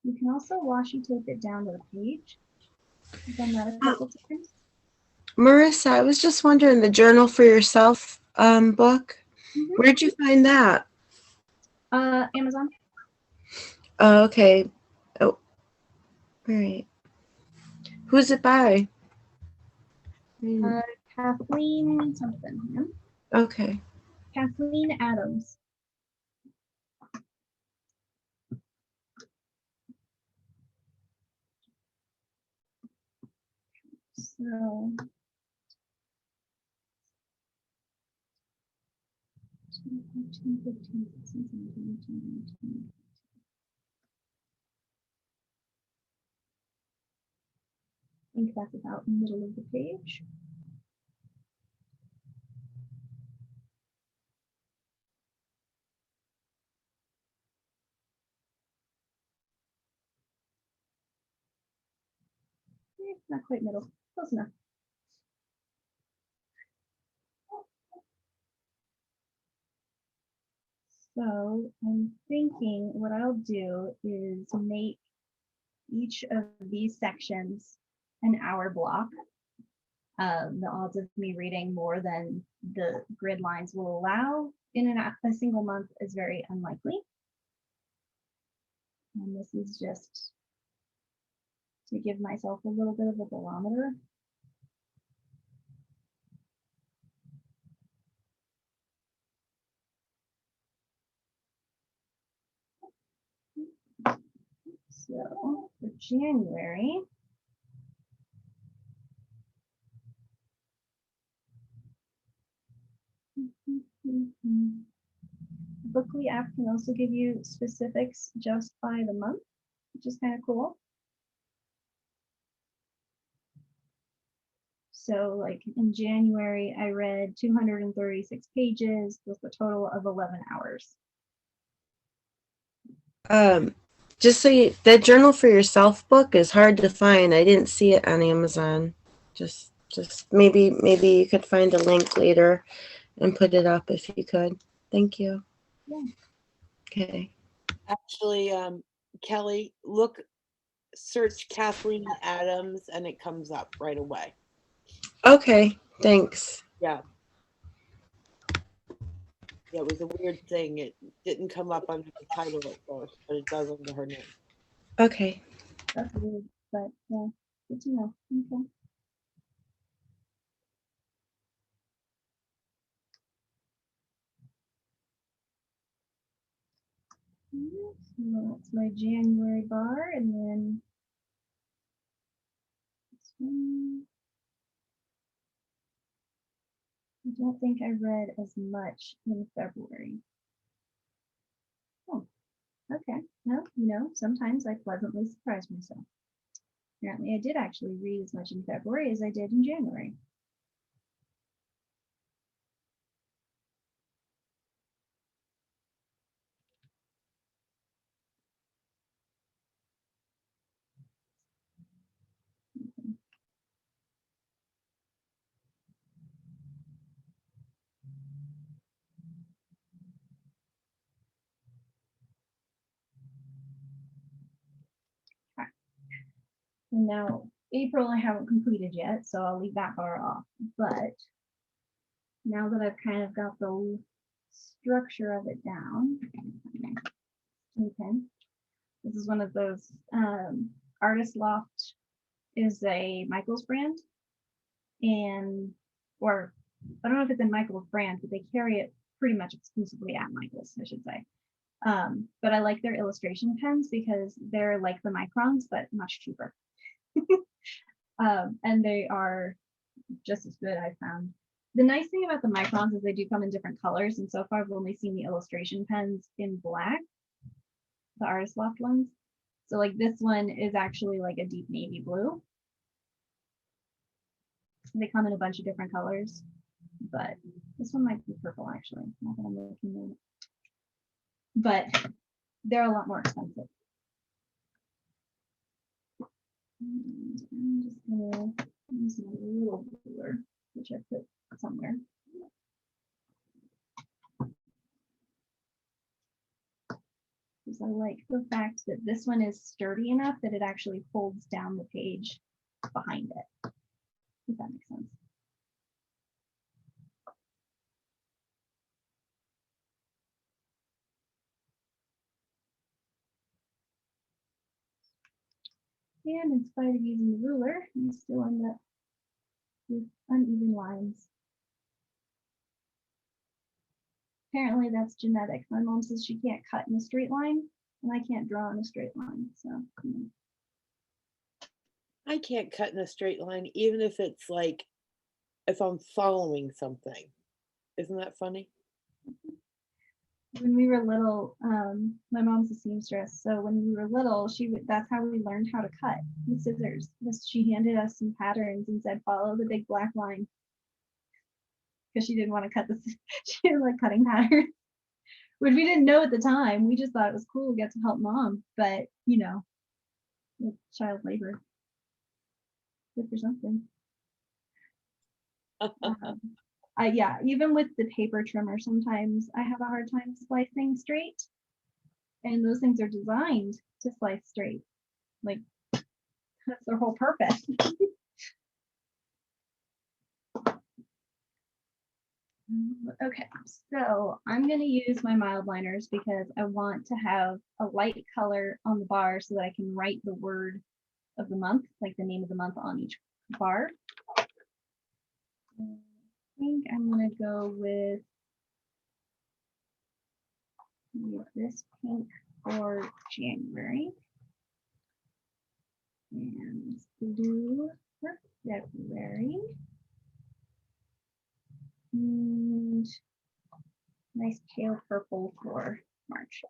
S2: you can also washi tape it down to the page. I've done that a couple times.
S3: Marissa, I was just wondering, the Journal for Yourself book,
S2: Mhm.
S3: where'd you find that?
S2: Amazon.
S3: Oh, okay. Oh, all right. Who's it by?
S2: Kathleen something. Yeah?
S3: Okay.
S2: Kathleen Adams. So 14, 15, 16, 17, 18, 19. I think that's about in the middle of the page. Not quite middle, close enough. So I'm thinking what I'll do is make each of these sections an hour block. The odds of me reading more than the grid lines will allow in a single month is very unlikely. And this is just to give myself a little bit of a barometer. So for January, Bookly app can also give you specifics just by the month, which is kind of cool. So like in January, I read 236 pages with a total of 11 hours.
S3: Just so you, the Journal for Yourself book is hard to find. I didn't see it on Amazon. Just maybe you could find a link later and put it up if you could. Thank you.
S2: Yeah.
S3: Okay.
S1: Actually, Kelly, search Kathleen Adams and it comes up right away.
S3: Okay. Thanks.
S1: Yeah. Yeah, it was a weird thing. It didn't come up under the title at first, but it does under her name.
S3: Okay.
S2: That's weird, but yeah, good to know. Okay. That's my January bar, and then this one. I don't think I read as much in February. Oh, okay. Well, sometimes I pleasantly surprise myself. Apparently, I did actually read as much in February as I did in January. And now April I haven't completed yet, so I'll leave that bar off. But now that I've kind of got the structure of it down, okay, this is one of those Artist Loft is a Michaels brand, and or I don't know if it's a Michaels brand, but they carry it pretty much exclusively at Michaels, I should say. But I like their illustration pens because they're like the microns, but much cheaper. And they are just as good, I found. The nice thing about the microns is they do come in different colors, and so far I've only seen the illustration pens in black, the Artist Loft ones. So like this one is actually like a deep navy blue. They come in a bunch of different colors, but this one might be purple actually, now that I'm looking at it. But they're a lot more expensive. And I'm just gonna use my little ruler, which I put somewhere. Because I like the fact that this one is sturdy enough that it actually holds down the page behind it, if that makes sense. And in spite of using the ruler, you still end up with uneven lines. Apparently that's genetic. My mom says she can't cut in a straight line, and I can't draw in a straight line. So,
S1: I can't cut in a straight line, even if it's like, if I'm following something. Isn't that funny?
S2: when we were little, my mom's a seamstress, so when we were little, that's how we learned how to cut with scissors. She handed us some patterns and said, follow the big black line. Because she didn't want to cut she didn't like cutting patterns. Which we didn't know at the time. We just thought it was cool to get to help mom, but it's child labor. Good for something. Yeah, even with the paper trimmer, sometimes I have a hard time slicing straight. And those things are designed to slice straight. Like, that's their whole purpose. Okay, so I'm going to use my mild liners because I want to have a light color on the bar so that I can write the word of the month, like the name of the month on each bar. I think I'm going to go with this pink for January and blue for February. And nice pale purple for March.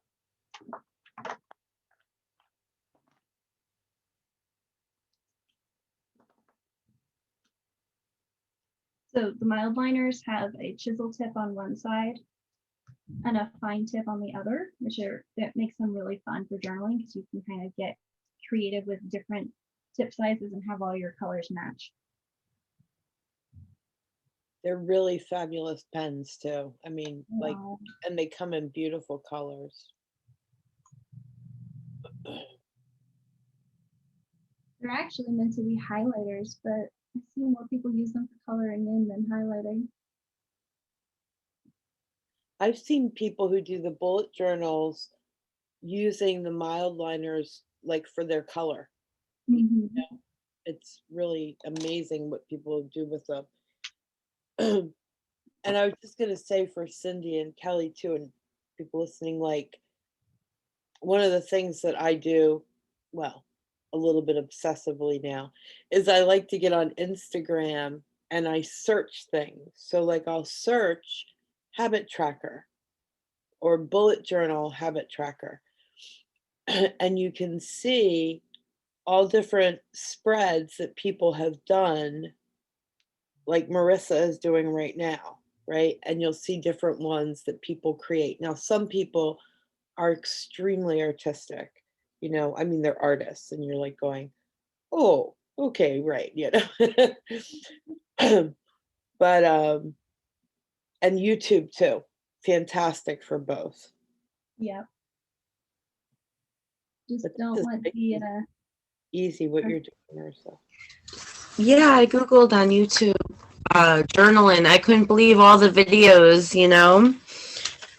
S2: So the mild liners have a chisel tip on one side and a fine tip on the other, that makes them really fun for journaling because you can kind of get creative with different tip sizes and have all your colors match.
S1: They're really fabulous pens too. I mean, like,
S2: Wow.
S1: and they come in beautiful colors.
S2: They're actually meant to be highlighters, but I see more people use them for coloring in than highlighting.
S1: I've seen people who do the bullet journals using the mild liners like for their color.
S2: Mhm.
S1: It's really amazing what people do with them. And I was just gonna say for Cindy and Kelly too, and people listening, like, one of the things that I do, well, a little bit obsessively now, is I like to get on Instagram and I search things. So, like, I'll search habit tracker or bullet journal habit tracker, and you can see all different spreads that people have done, like Marissa is doing right now, right? And you'll see different ones that people create. Now, some people are extremely artistic, I mean, they're artists, and you're like going, oh, okay, right, But and YouTube too, fantastic for both.
S2: Yeah. Just
S1: But
S2: don't
S1: this is
S2: want
S1: making
S2: the
S1: it easy what you're doing, Marissa.
S3: Yeah, I Googled on YouTube journaling. I couldn't believe all the videos,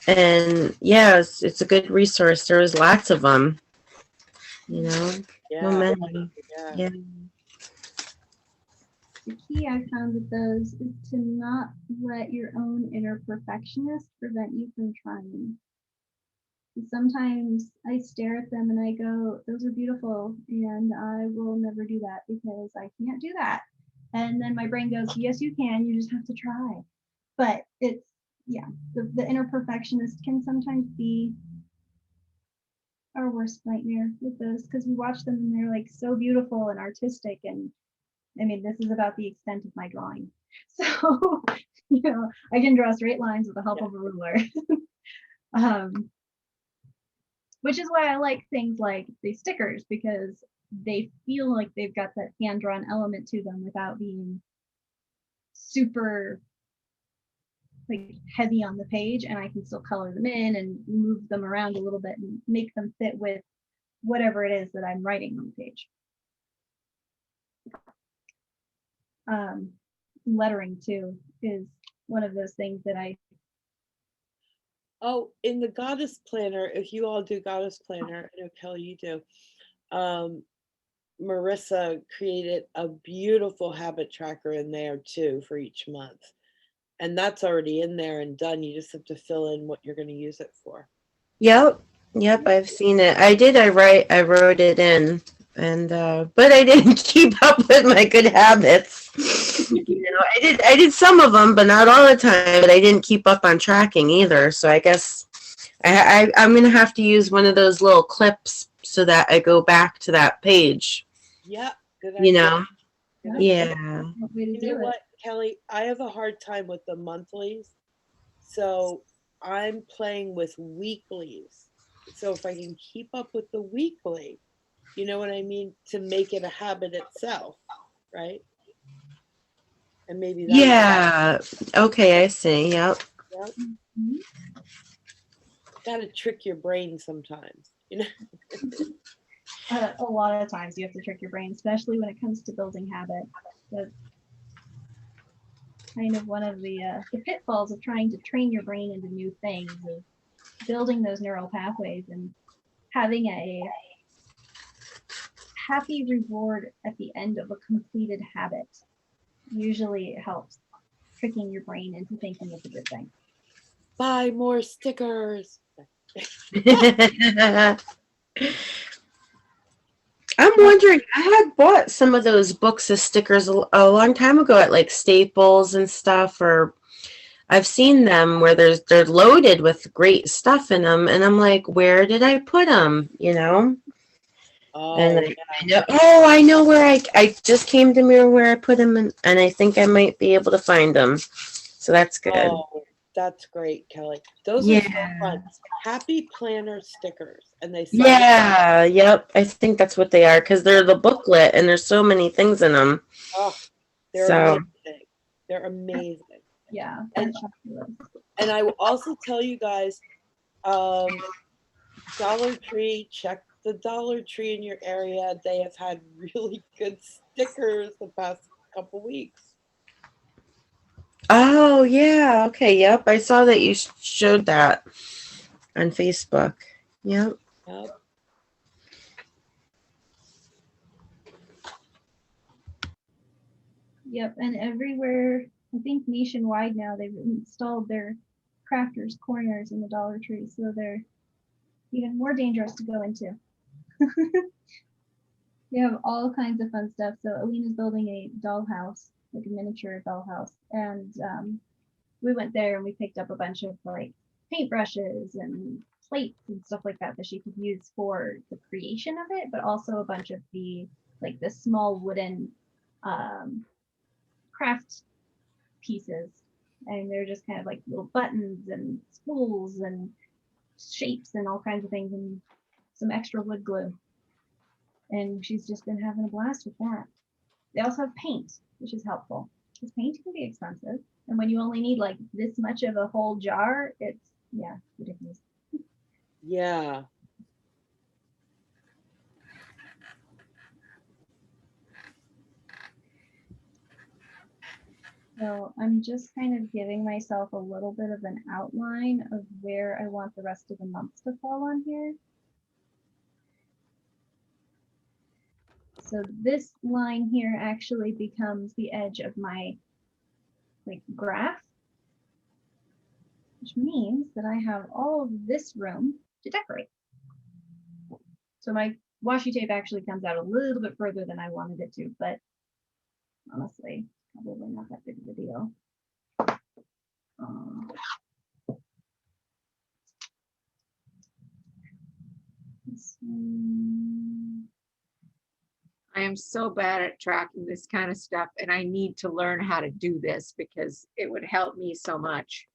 S3: And yeah, it's a good resource. There was lots of them, so
S1: Yeah,
S3: many.
S1: yeah.
S3: Yeah.
S2: the key I found with those is to not let your own inner perfectionist prevent you from trying. Sometimes I stare at them and I go, those are beautiful, and I will never do that because I can't do that. And then my brain goes, yes, you can, you just have to try. But it's, yeah, the inner perfectionist can sometimes be our worst nightmare with those because we watch them and they're like so beautiful and artistic. And I mean, this is about the extent of my drawing. So, I can draw straight lines with the help of a ruler. Which is why I like things like the stickers, because they feel like they've got that hand-drawn element to them without being super like heavy on the page, and I can still color them in and move them around a little bit and make them fit with whatever it is that I'm writing on the page. Lettering too is one of those things that I
S1: Oh, in the Goddess Planner, if you all do Goddess Planner, I know Kelly, you do. Marissa created a beautiful habit tracker in there too for each month. And that's already in there and done. You just have to fill in what you're going to use it for.
S3: Yep. I've seen it. I wrote it in, and but I didn't keep up with my good habits. I did some of them, but not all the time. But I didn't keep up on tracking either. So I guess I'm gonna have to use one of those little clips so that I go back to that page.
S1: Yeah, good
S3: You
S1: idea.
S3: know.
S1: Good idea.
S3: Yeah.
S2: way to
S1: You
S2: do
S1: know
S2: it.
S1: what, Kelly? I have a hard time with the monthlies. So I'm playing with weeklies. So if I can keep up with the weekly, you know what I mean? To make it a habit itself, right? And maybe that.
S3: Yeah. Okay, I see. Yep.
S1: Yep.
S2: Mhm.
S1: Got to trick your brain sometimes,
S2: A lot of times you have to trick your brain, especially when it comes to building habit. That's kind of one of the pitfalls of trying to train your brain into new things, is building those neural pathways and having a happy reward at the end of a completed habit. Usually it helps tricking your brain into thinking it's a good thing.
S1: Buy more stickers.
S3: I'm wondering, I had bought some of those books of stickers a long time ago at like Staples and stuff, or I've seen them where they're loaded with great stuff in them, and I'm like, where did I put them?
S1: Oh,
S3: And I know where I just came to me where I put them, and I think I might be able to find them. So that's good.
S1: oh, that's great, Kelly. Those are so fun. Happy Planner stickers, and they say,
S3: Yeah, yep. I think that's what they are because they're the booklet, and there's so many things in them.
S1: oh, they're
S3: So
S1: amazing. They're amazing.
S2: Yeah.
S1: And I will also tell you guys, Dollar Tree, check the Dollar Tree in your area. They have had really good stickers the past couple weeks.
S3: oh yeah, okay, yep. I saw that you showed that on Facebook. Yep.
S1: Yep.
S2: Yep, and everywhere, I think nationwide now, they've installed their crafters corners in the Dollar Tree, so they're even more dangerous to go into. You have all kinds of fun stuff. So Alina's building a dollhouse, like a miniature dollhouse, and we went there and we picked up a bunch of like paintbrushes and plates and stuff like that that she could use for the creation of it, but also a bunch of the like the small wooden craft pieces, and they're just kind of like little buttons and spools and shapes and all kinds of things, and some extra wood glue. And she's just been having a blast with that. They also have paint, which is helpful because paint can be expensive, and when you only need like this much of a whole jar, it's ridiculous.
S1: Yeah.
S2: So I'm just kind of giving myself a little bit of an outline of where I want the rest of the months to fall on here. So this line here actually becomes the edge of my like graph, which means that I have all of this room to decorate. So my washi tape actually comes out a little bit further than I wanted it to, but honestly, probably not that big of a deal. This one.
S4: I am so bad at tracking this kind of stuff, and I need to learn how to do this because it would help me so much.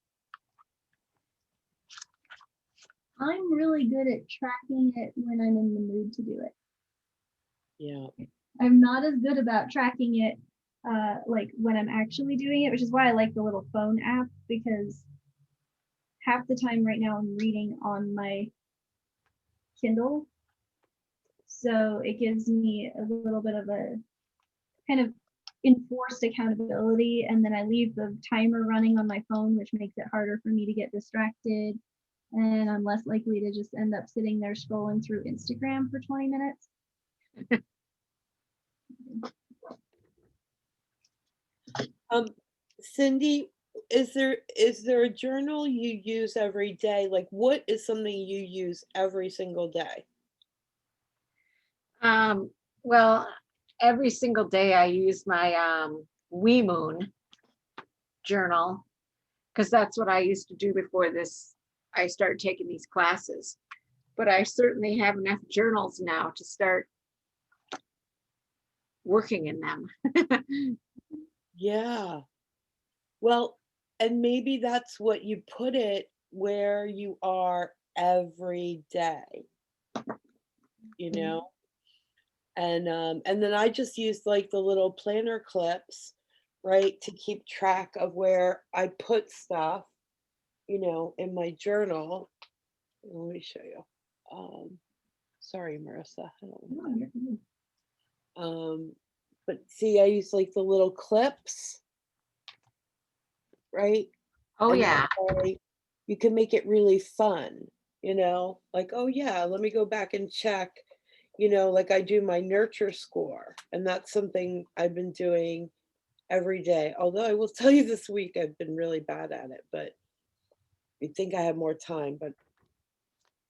S2: I'm really good at tracking it when I'm in the mood to do it.
S1: Yeah.
S2: I'm not as good about tracking it like when I'm actually doing it, which is why I like the little phone app, because half the time right now I'm reading on my Kindle. So it gives me a little bit of a kind of enforced accountability, and then I leave the timer running on my phone, which makes it harder for me to get distracted. And I'm less likely to just end up sitting there scrolling through Instagram for 20 minutes.
S1: Cindy, is there a journal you use every day? Like, what is something you use every single day?
S4: Well, every single day I use my WeMoon journal because that's what I used to do before this. I started taking these classes, but I certainly have enough journals now to start working in them.
S1: Yeah. Well, and maybe that's what you put it where you are every day, you know? And then I just used like the little planner clips, right, to keep track of where I put stuff, in my journal. Let me show you. Sorry, Marissa. I don't
S2: Oh,
S1: know.
S2: you're good.
S1: But see, I use like the little clips, right?
S4: Oh
S1: And that
S4: yeah.
S1: way you can make it really fun, like, oh yeah, let me go back and check, like I do my nurture score. And that's something I've been doing every day. Although I will tell you this week I've been really bad at it, but you'd think I have more time, but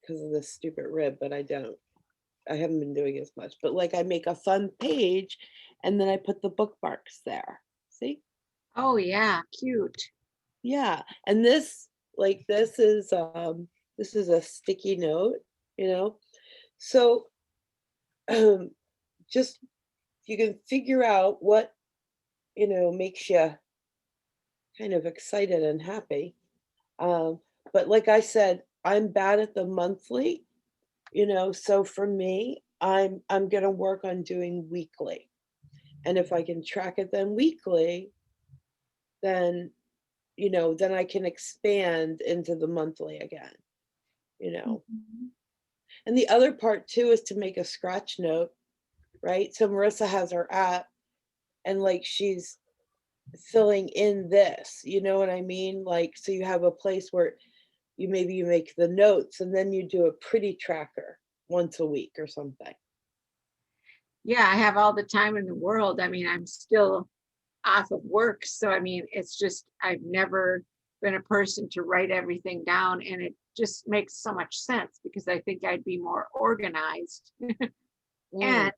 S1: because of this stupid rib, but I don't. I haven't been doing as much. But like I make a fun page and then I put the bookmarks there. See?
S4: Oh yeah, cute.
S1: Yeah. And this is a sticky note, you know. So just you can figure out what, makes you kind of excited and happy. But like I said, I'm bad at the monthly, so for me, I'm gonna work on doing weekly. And if I can track it then weekly, then then I can expand into the monthly again, you know.
S2: Mhm.
S1: And the other part too is to make a scratch note, right? So Marissa has her app and like she's filling in this, you know what I mean? Like, so you have a place where you make the notes and then you do a pretty tracker once a week or something.
S4: Yeah, I have all the time in the world. I mean, I'm still off of work. So, I mean, it's just, I've never been a person to write everything down, and it just makes so much sense because I think I'd be more organized.
S1: Mm.
S4: And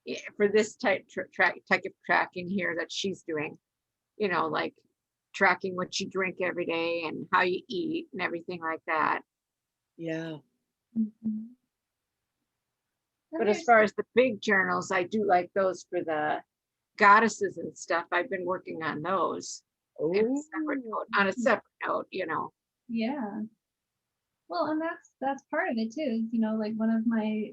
S4: yeah, for this type of tracking here that she's doing, you know, like tracking what you drink every day and how you eat and everything like that.
S1: Yeah.
S2: Mhm.
S4: But as far as the big journals, I do like those for the goddesses and stuff. I've been working on those in a separate
S1: Oh,
S4: note, on a separate note, you know.
S2: Yeah. Well, and that's part of it too. Is, you know, like one of my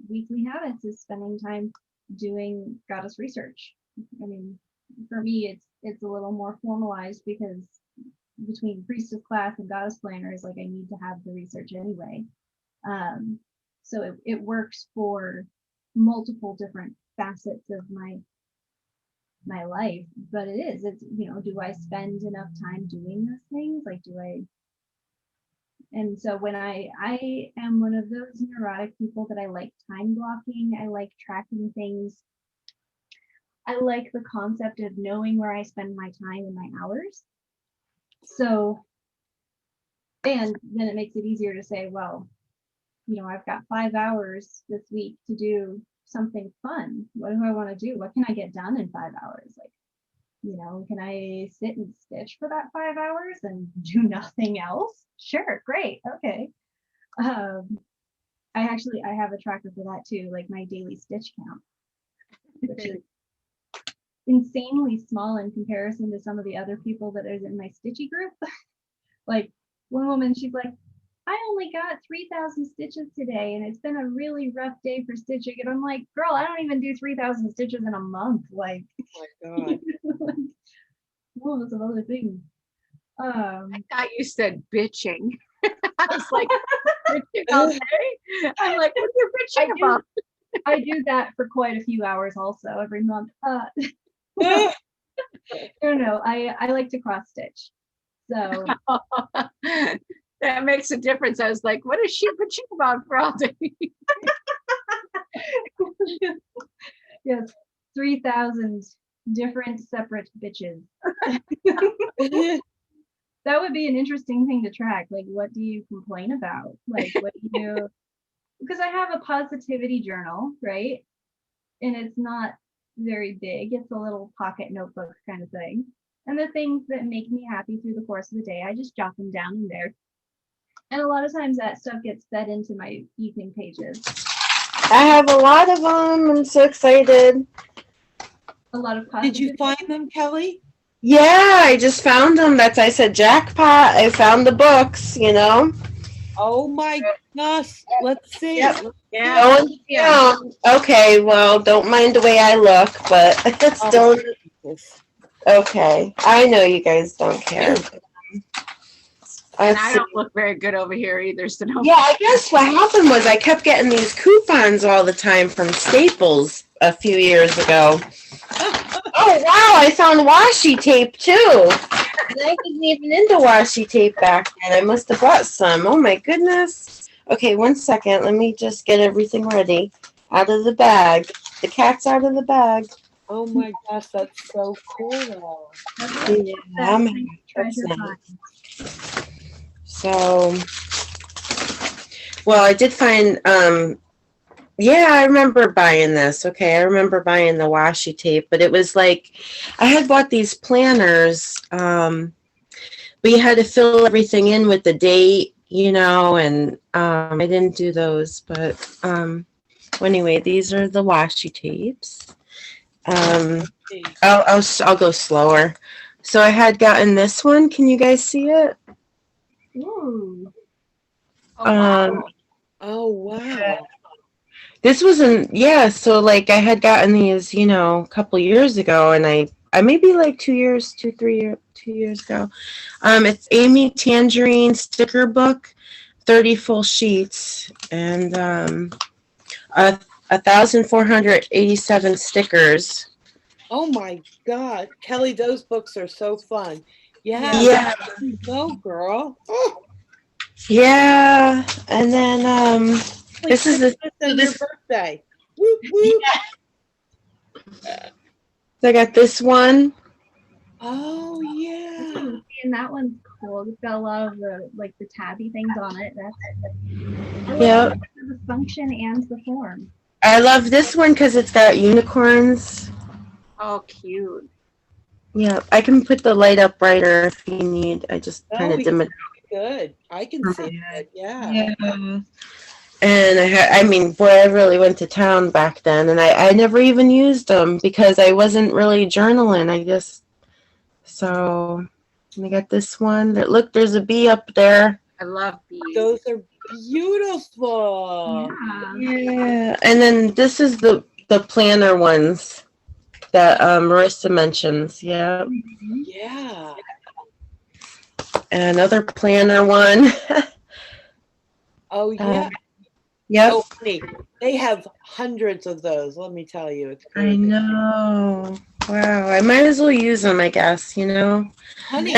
S2: weekly habits is spending time doing goddess research. I mean, for me, it's a little more formalized because between priestess class and goddess planners, like I need to have the research anyway. So it works for multiple different facets of my life, but it's, you know, do I spend enough time doing those things? Like, do I? And so when I am one of those neurotic people that I like time blocking, I like tracking things. I like the concept of knowing where I spend my time and my hours. So, and then it makes it easier to say, well, you know, I've got 5 hours this week to do something fun. What do I want to do? What can I get done in 5 hours? Like, you know, can I sit and stitch for that 5 hours and do nothing else? Sure, great, okay. I have a tracker for that too, like my daily stitch count, which is insanely small in comparison to some of the other people that is in my stitchy group. Like one woman, she's like, I only got 3,000 stitches today, and it's been a really rough day for stitching. And I'm like, girl, I don't even do 3,000 stitches in a month. Like,
S1: my God.
S2: like, whoa, some other things.
S4: I thought you said bitching. I was like, bitching all day? I'm like, what are you
S2: I
S4: bitching
S2: do,
S4: about?
S2: I do that for quite a few hours also every month. No, I like to cross stitch. So
S4: That makes a difference. I was like, what is she bitching about for all day?
S2: yes, 3,000 different separate bitches. That would be an interesting thing to track. Like, what do you complain about? Like, what do you, because I have a positivity journal, right? And it's not very big, it's a little pocket notebook kind of thing. And the things that make me happy through the course of the day, I just jot them down in there. And a lot of times that stuff gets fed into my evening pages.
S3: I have a lot of them. I'm so excited.
S2: A lot of
S1: Did you
S2: positivity.
S1: find them, Kelly?
S3: Yeah, I just found them. That's I said jackpot. I found the books, you know.
S1: Oh my gosh. Let's see.
S3: Yep.
S4: Yeah.
S3: Going down. Okay, well, don't mind the way I look, but it's
S1: Oh,
S3: still
S1: Jesus.
S3: okay. I know you guys don't care.
S4: And
S3: Let's
S4: I
S3: see.
S4: don't look very good over here either. So no.
S3: Yeah, I guess what happened was I kept getting these coupons all the time from Staples a few years ago. Oh, wow, I found washi tape too. And I wasn't even into washi tape back then. I must have bought some. Oh my goodness. Okay, 1 second. Let me just get everything ready. Out of the bag. The cat's out of the bag.
S1: Oh my gosh, that's so cool.
S3: Yeah, I'm having
S2: treasure
S3: now.
S2: hunt.
S3: So, well, I did find, yeah, I remember buying this. Okay, I remember buying the washi tape, but it was like, I had bought these planners, but you had to fill everything in with the date, you know, and I didn't do those, but well, anyway, these are the washi tapes. I'll go slower. So I had gotten this one. Can you guys see it?
S2: Ooh.
S4: Oh, wow.
S1: Oh wow.
S3: This wasn't, yeah, so like I had gotten these, you know, a couple years ago, and I maybe like 2 years ago. It's Amy Tangerine sticker book, 30 full sheets, and 1,487 stickers.
S1: Oh my God. Kelly, those books are so fun. Yeah.
S3: Yeah,
S1: Go, girl. Oh,
S3: yeah, and then
S1: like
S3: this is the,
S1: Christmas and
S3: this-
S1: your birthday. Whoop, whoop.
S3: I got this one.
S1: Oh yeah.
S2: And that one's cool. It's got a lot of the like the tabby things on it. I love
S3: Yeah.
S2: the function and the form.
S3: I love this one because it's got unicorns.
S4: Oh, cute.
S3: Yeah, I can put the light up brighter if you need. I just
S1: No,
S3: kind of
S1: we
S3: dim it.
S1: good. I can see it. Yeah.
S3: Yeah. And I mean, boy, I really went to town back then, and I never even used them because I wasn't really journaling. I just, so I got this one. That look, there's a bee up there.
S4: I love bees.
S1: Those are beautiful.
S2: Yeah.
S3: Yeah, and then this is the planner ones that Marissa mentions. Yeah,
S2: Mhm.
S1: Yeah.
S3: and another planner one.
S1: Oh, yeah.
S3: Yep.
S1: Oh, honey, they have hundreds of those. Let me tell you, it's
S3: I
S1: crazy.
S3: know. Wow, I might as well use them, I guess, you know?
S1: Honey,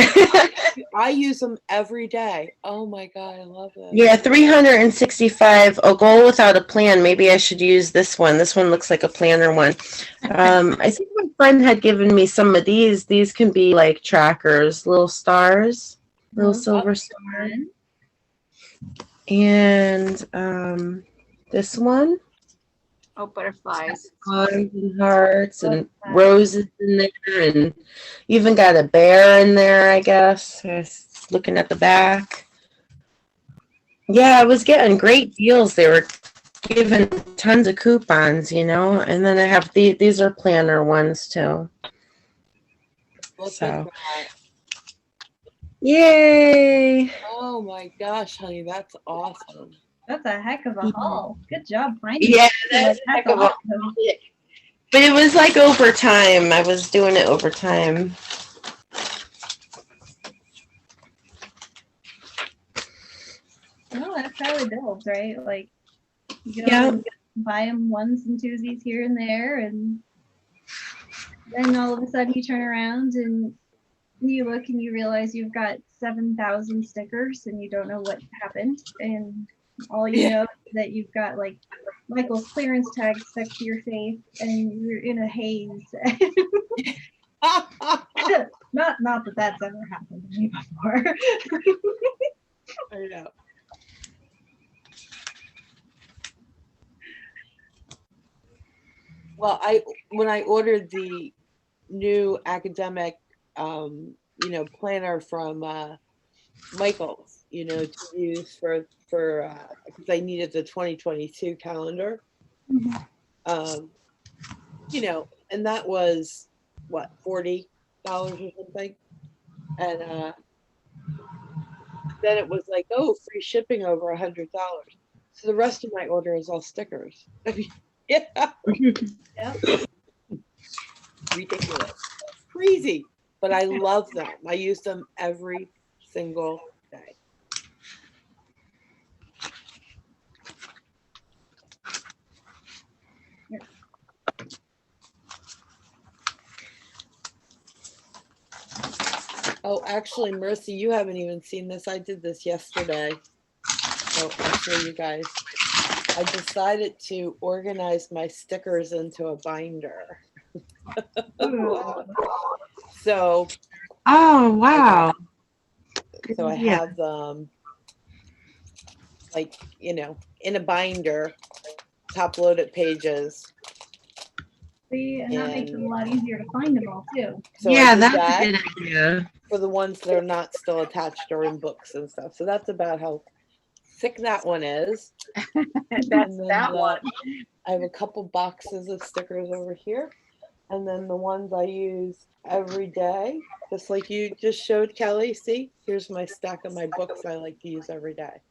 S1: I use them every day. Oh my God, I love it.
S3: Yeah, 365, a goal without a plan. Maybe I should use this one. This one looks like a planner one. I think my friend had given me some of these. These can be like trackers, little stars, little
S2: Those
S3: silver
S2: are
S3: star.
S2: fun.
S3: And this one,
S4: Oh, butterflies.
S3: stars and hearts and roses in there, and even got a bear in there, I guess. I was looking at the back. Yeah, I was getting great deals. They were giving tons of coupons, you know. And then I have these are planner ones too.
S1: Look
S3: So.
S1: at that.
S3: Yay!
S1: Oh my gosh, honey, that's awesome.
S2: That's a heck of a haul. Good job finding
S3: Yeah,
S2: it.
S3: that's
S2: That's
S3: heck of a-
S2: awesome.
S3: But it was like overtime. I was doing it overtime.
S2: No, that's how it builds, right? Like you
S3: Yeah.
S2: go and buy them ones and twosies here and there, and then all of a sudden you turn around and you look and you realize you've got 7,000 stickers and you don't know what happened, and all you know is that you've got like Michael's clearance tag stuck to your face and you're in a haze. not that that's ever happened to me before.
S1: I know. Well, when I ordered the new academic, planner from Michael's, to use for because I needed the 2022 calendar, and that was what, $40 or something, and then it was like, oh, free shipping over $100. So the rest of my order is all stickers. Yeah.
S2: Yep.
S1: Ridiculous, crazy, but I love them. I use them every single day. Oh, actually, Mercy, you haven't even seen this. I did this yesterday. So I'll show you guys. I decided to organize my stickers into a binder. So
S3: Oh, wow.
S1: I
S3: Yeah.
S1: have them like, in a binder, top loaded pages.
S2: See, and that makes it a lot easier to find them all too.
S1: So I
S3: Yeah,
S1: did
S3: that's
S1: that
S3: a good idea.
S1: for the ones that are not still attached or in books and stuff. So that's about how thick that one is.
S4: That's
S1: And then
S4: that one.
S1: I have a couple boxes of stickers over here. And then the ones I use every day, just like you just showed, Kelly. See, here's my stack of my books I like to use every day.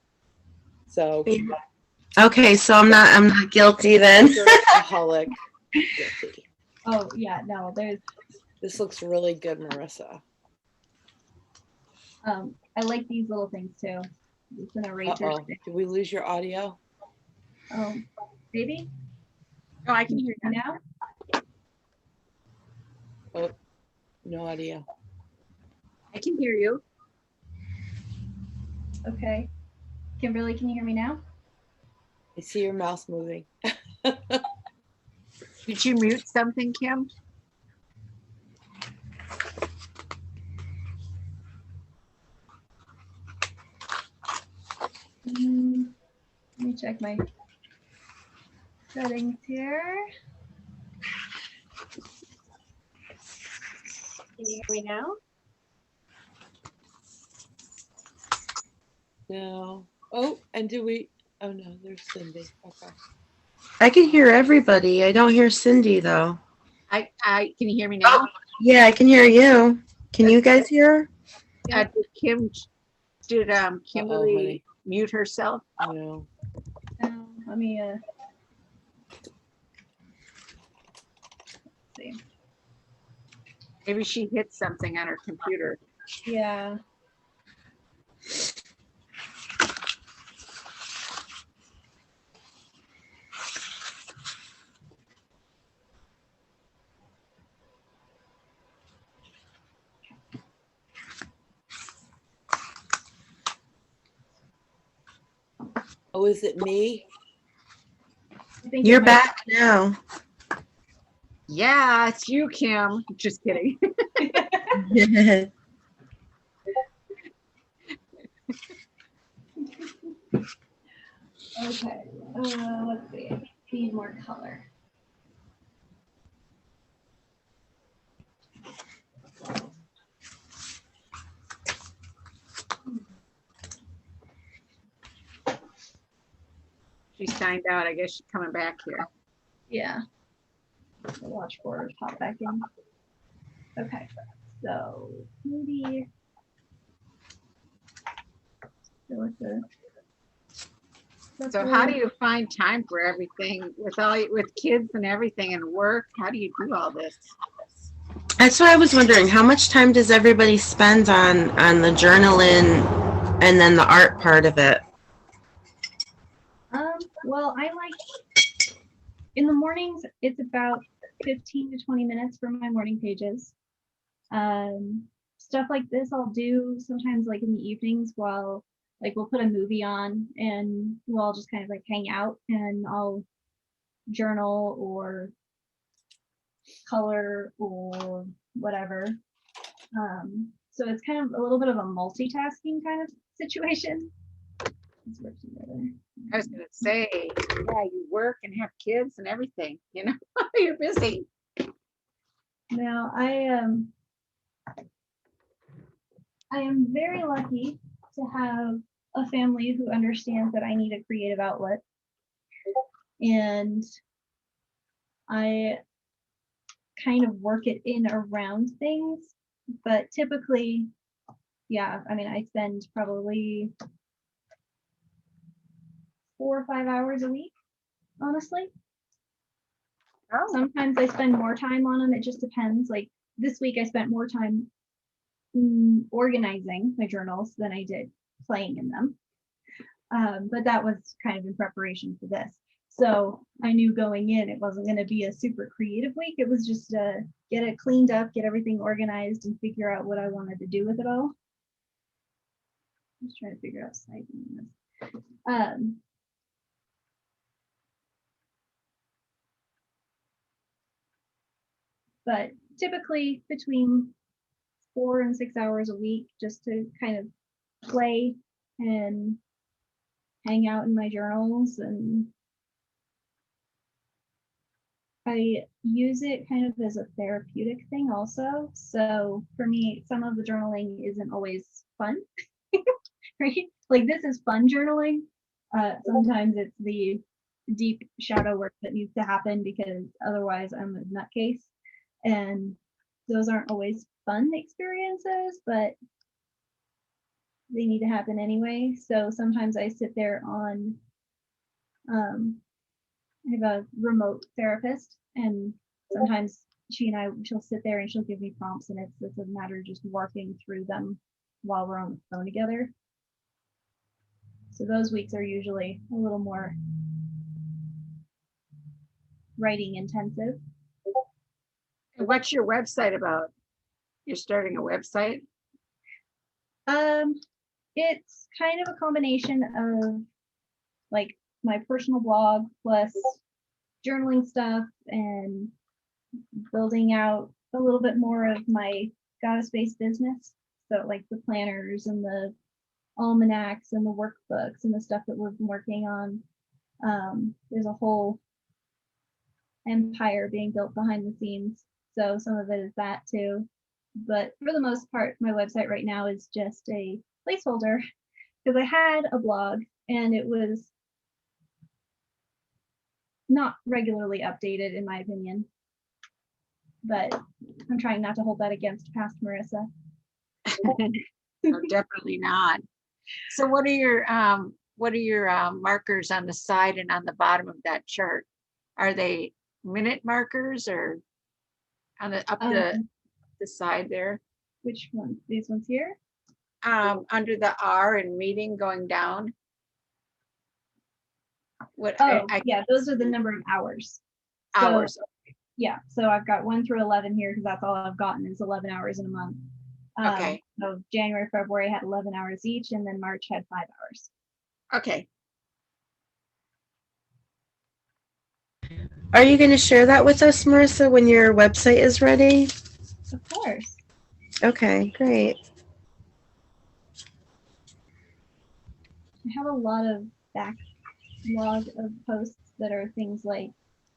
S1: So
S3: Okay, so I'm not guilty then.
S1: workaholic guilty.
S2: Oh yeah, no, there's
S1: This looks really good, Marissa.
S2: I like these little things too. It's an eraser
S1: Uh-oh,
S2: stick.
S1: did we lose your audio?
S2: Maybe
S4: Oh, I can hear you now.
S2: now.
S1: No audio.
S4: I can hear you.
S2: Okay. Kimberly, can you hear me now?
S1: I see your mouse moving.
S4: Did you mute something, Kim?
S2: Let me check my settings here. Can you hear me now?
S1: No. Oh, and do we? Oh no, there's Cindy. Okay.
S3: I can hear everybody. I don't hear Cindy though.
S4: I can you hear me now?
S3: Yeah, I can hear you. Can you guys hear?
S4: Did did Kimberly
S1: honey.
S4: mute herself?
S1: No.
S2: Let me see.
S4: Maybe she hit something on her computer.
S2: Yeah.
S1: Oh, is it me?
S2: I think
S3: You're
S2: it might-
S3: back now.
S4: Yeah, it's you, Kim. Just kidding.
S2: Okay. Let's see. Need more color.
S4: She signed out. I guess she's coming back here.
S2: Yeah. The watch for pop back in. Okay. So maybe. So with the.
S4: So how do you find time for everything with kids and everything and work? How do you do all this?
S3: That's what I was wondering. How much time does everybody spend on the journaling and then the art part of it?
S2: Well, I like in the mornings, it's about 15 to 20 minutes for my morning pages. Stuff like this I'll do sometimes like in the evenings while like we'll put a movie on and we'll all just kind of like hang out and I'll journal or color or whatever. So it's kind of a little bit of a multitasking kind of situation. Let's work together.
S4: I was gonna say, yeah, you work and have kids and everything, you know, you're busy.
S2: Now I am very lucky to have a family who understands that I need a creative outlet. And I kind of work it in around things, but typically, yeah, I mean, I spend probably 4 or 5 hours a week, honestly.
S4: Oh,
S2: Sometimes I spend more time on them. It just depends. Like this week, I spent more time organizing my journals than I did playing in them. But that was kind of in preparation for this. So I knew going in, it wasn't going to be a super creative week. It was just get it cleaned up, get everything organized, and figure out what I wanted to do with it all. I'm just trying to figure out sizing this. But typically between 4 and 6 hours a week just to kind of play and hang out in my journals. And I use it kind of as a therapeutic thing also. So for me, some of the journaling isn't always fun, right? Like this is fun journaling. Sometimes it's the deep shadow work that needs to happen because otherwise I'm a nutcase. And those aren't always fun experiences, but they need to happen anyway. So sometimes I sit there on, I have a remote therapist, and sometimes she'll sit there and she'll give me prompts, and it's a matter of just working through them while we're on the phone together. So those weeks are usually a little more writing intensive.
S4: what's your website about? You're starting a website?
S2: It's kind of a combination of like my personal blog plus journaling stuff and building out a little bit more of my goddess-based business. So like the planners and the almanacs and the workbooks and the stuff that we've been working on. There's a whole empire being built behind the scenes. So some of it is that too. But for the most part, my website right now is just a placeholder because I had a blog and it was not regularly updated, in my opinion. But I'm trying not to hold that against past Marissa.
S4: No, definitely not. So what are your markers on the side and on the bottom of that chart? Are they minute markers or on the up the side there?
S2: Which one? These ones here?
S4: Under the R and meeting going down? What
S2: Oh,
S4: I
S2: yeah, those are the number of hours. So,
S4: hours.
S2: yeah, so I've got 1 through 11 here because that's all I've gotten is 11 hours in a month.
S4: Okay.
S2: So January, February had 11 hours each, and then March had 5 hours.
S4: Okay.
S3: Are you going to share that with us, Marissa, when your website is ready?
S2: Of course.
S3: Okay, great.
S2: I have a lot of backlog of posts that are things like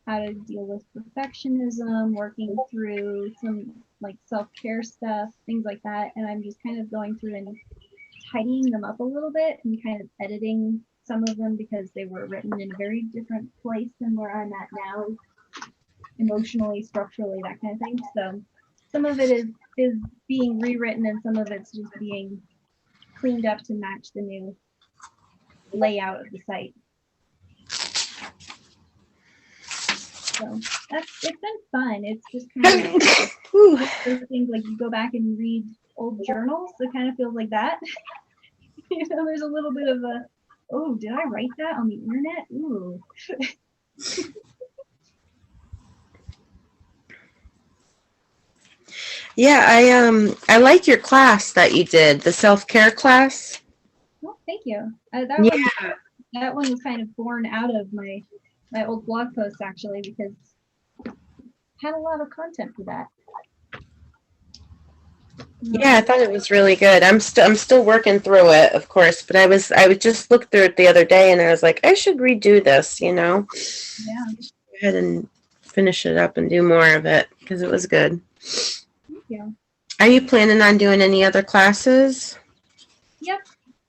S2: how to deal with perfectionism, working through some like self-care stuff, things like that. And I'm just kind of going through and tidying them up a little bit and kind of editing some of them because they were written in a very different place than where I'm at now, emotionally, structurally, that kind of thing. So some of it is being rewritten and some of it's just being cleaned up to match the new layout of the site. So it's been fun. It's just kind of those things like you go back and read old journals. It kind of feels like that. You know, there's a little bit of a, oh, did I write that on the internet? Ooh.
S3: Yeah, I like your class that you did, the self-care class.
S2: Well, thank you.
S3: Yeah.
S2: That one was kind of born out of my old blog post actually because I had a lot of content for that.
S3: Yeah, I thought it was really good. I'm still working through it, of course, but I would just look through it the other day and I was like, I should redo this, you know.
S2: Yeah.
S3: Go ahead and finish it up and do more of it because it was good.
S2: Thank you.
S3: Are you planning on doing any other classes?
S2: Yep.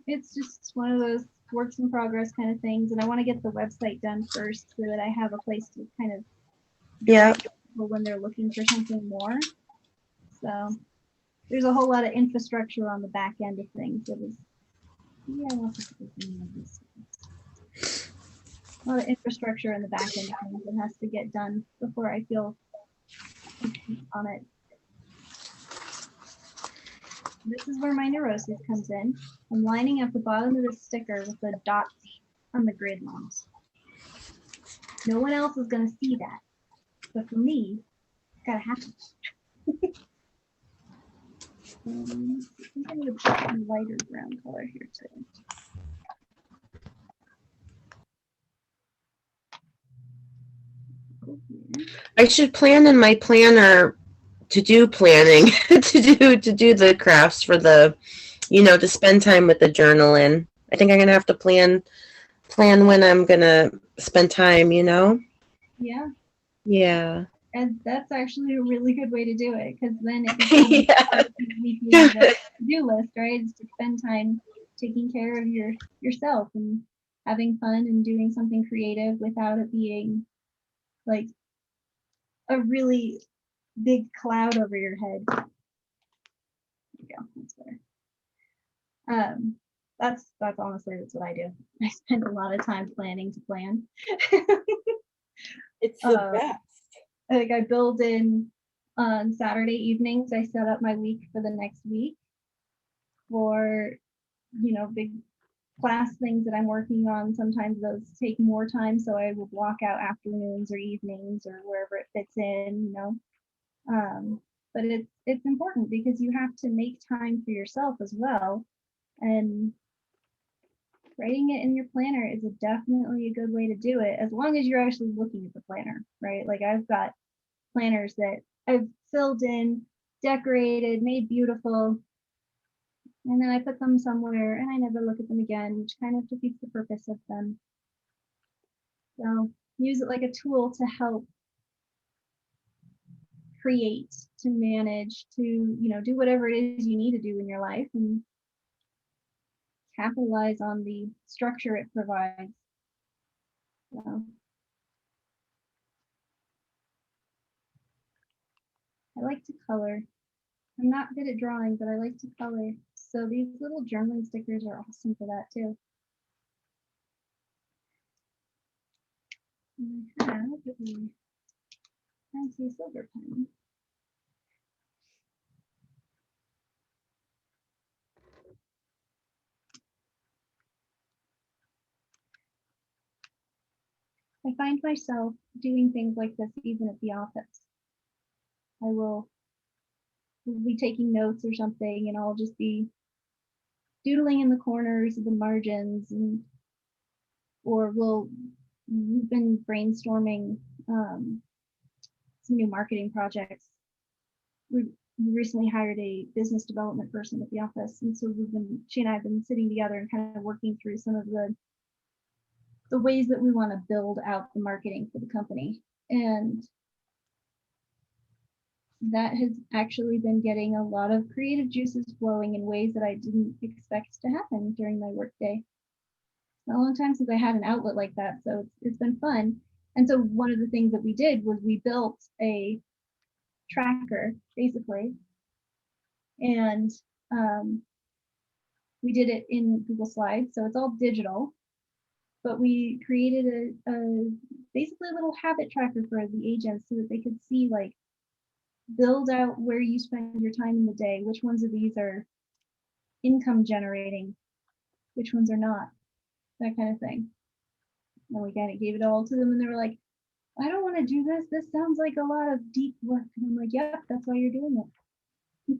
S2: It's just one of those works in progress kind of things. And I want to get the website done first so that I have a place to kind of
S3: Yeah.
S2: people when they're looking for something more. So there's a whole lot of infrastructure on the back end of things. That is, yeah, I also put this in this. A lot of infrastructure in the back end of things that has to get done before I feel on it. This is where my neurosis comes in. I'm lining up the bottom of the sticker with the dots on the grid lines. No one else is going to see that. But for me, it's got to happen. I think I'm going to put a lighter brown color here too.
S3: I should plan in my planner to do planning to do the crafts for the, you know, to spend time with the journal in. I think I'm gonna have to plan when I'm gonna spend time, you know?
S2: Yeah.
S3: Yeah.
S2: And that's actually a really good way to do it because then it becomes
S3: Yeah.
S2: the to-do list, right? Is to spend time taking care of yourself and having fun and doing something creative without it being like a really big cloud over your head. There you go. That's better. That's honestly that's what I do. I spend a lot of time planning to plan.
S1: It's the best.
S2: Like I build in on Saturday evenings, I set up my week for the next week for, you know, big class things that I'm working on. Sometimes those take more time, so I will block out afternoons or evenings or wherever it fits in, you know. But it's important because you have to make time for yourself as well. And writing it in your planner is definitely a good way to do it, as long as you're actually looking at the planner, right? Like I've got planners that I've filled in, decorated, made beautiful. And then I put them somewhere and I never look at them again, which kind of defeats the purpose of them. So use it like a tool to help create, to manage, to, you know, do whatever it is you need to do in your life and capitalize on the structure it provides. So I like to color. I'm not good at drawing, but I like to color. So these little journaling stickers are awesome for that too. And I have a fancy silver pen. I find myself doing things like this even at the office. I will be taking notes or something and I'll just be doodling in the corners of the margins, and or we've been brainstorming some new marketing projects. We recently hired a business development person at the office, and so she and I have been sitting together and kind of working through some of the ways that we want to build out the marketing for the company. And that has actually been getting a lot of creative juices flowing in ways that I didn't expect to happen during my workday. A long time since I had an outlet like that, so it's been fun. And so one of the things that we did was we built a tracker, basically, and we did it in Google Slides, so it's all digital. But we created a basically a little habit tracker for the agents so that they could see, like, build out where you spend your time in the day, which ones of these are income generating, which ones are not, that kind of thing. And we kind of gave it all to them and they were like, I don't want to do this. This sounds like a lot of deep work. And I'm like, yep, that's why you're doing it.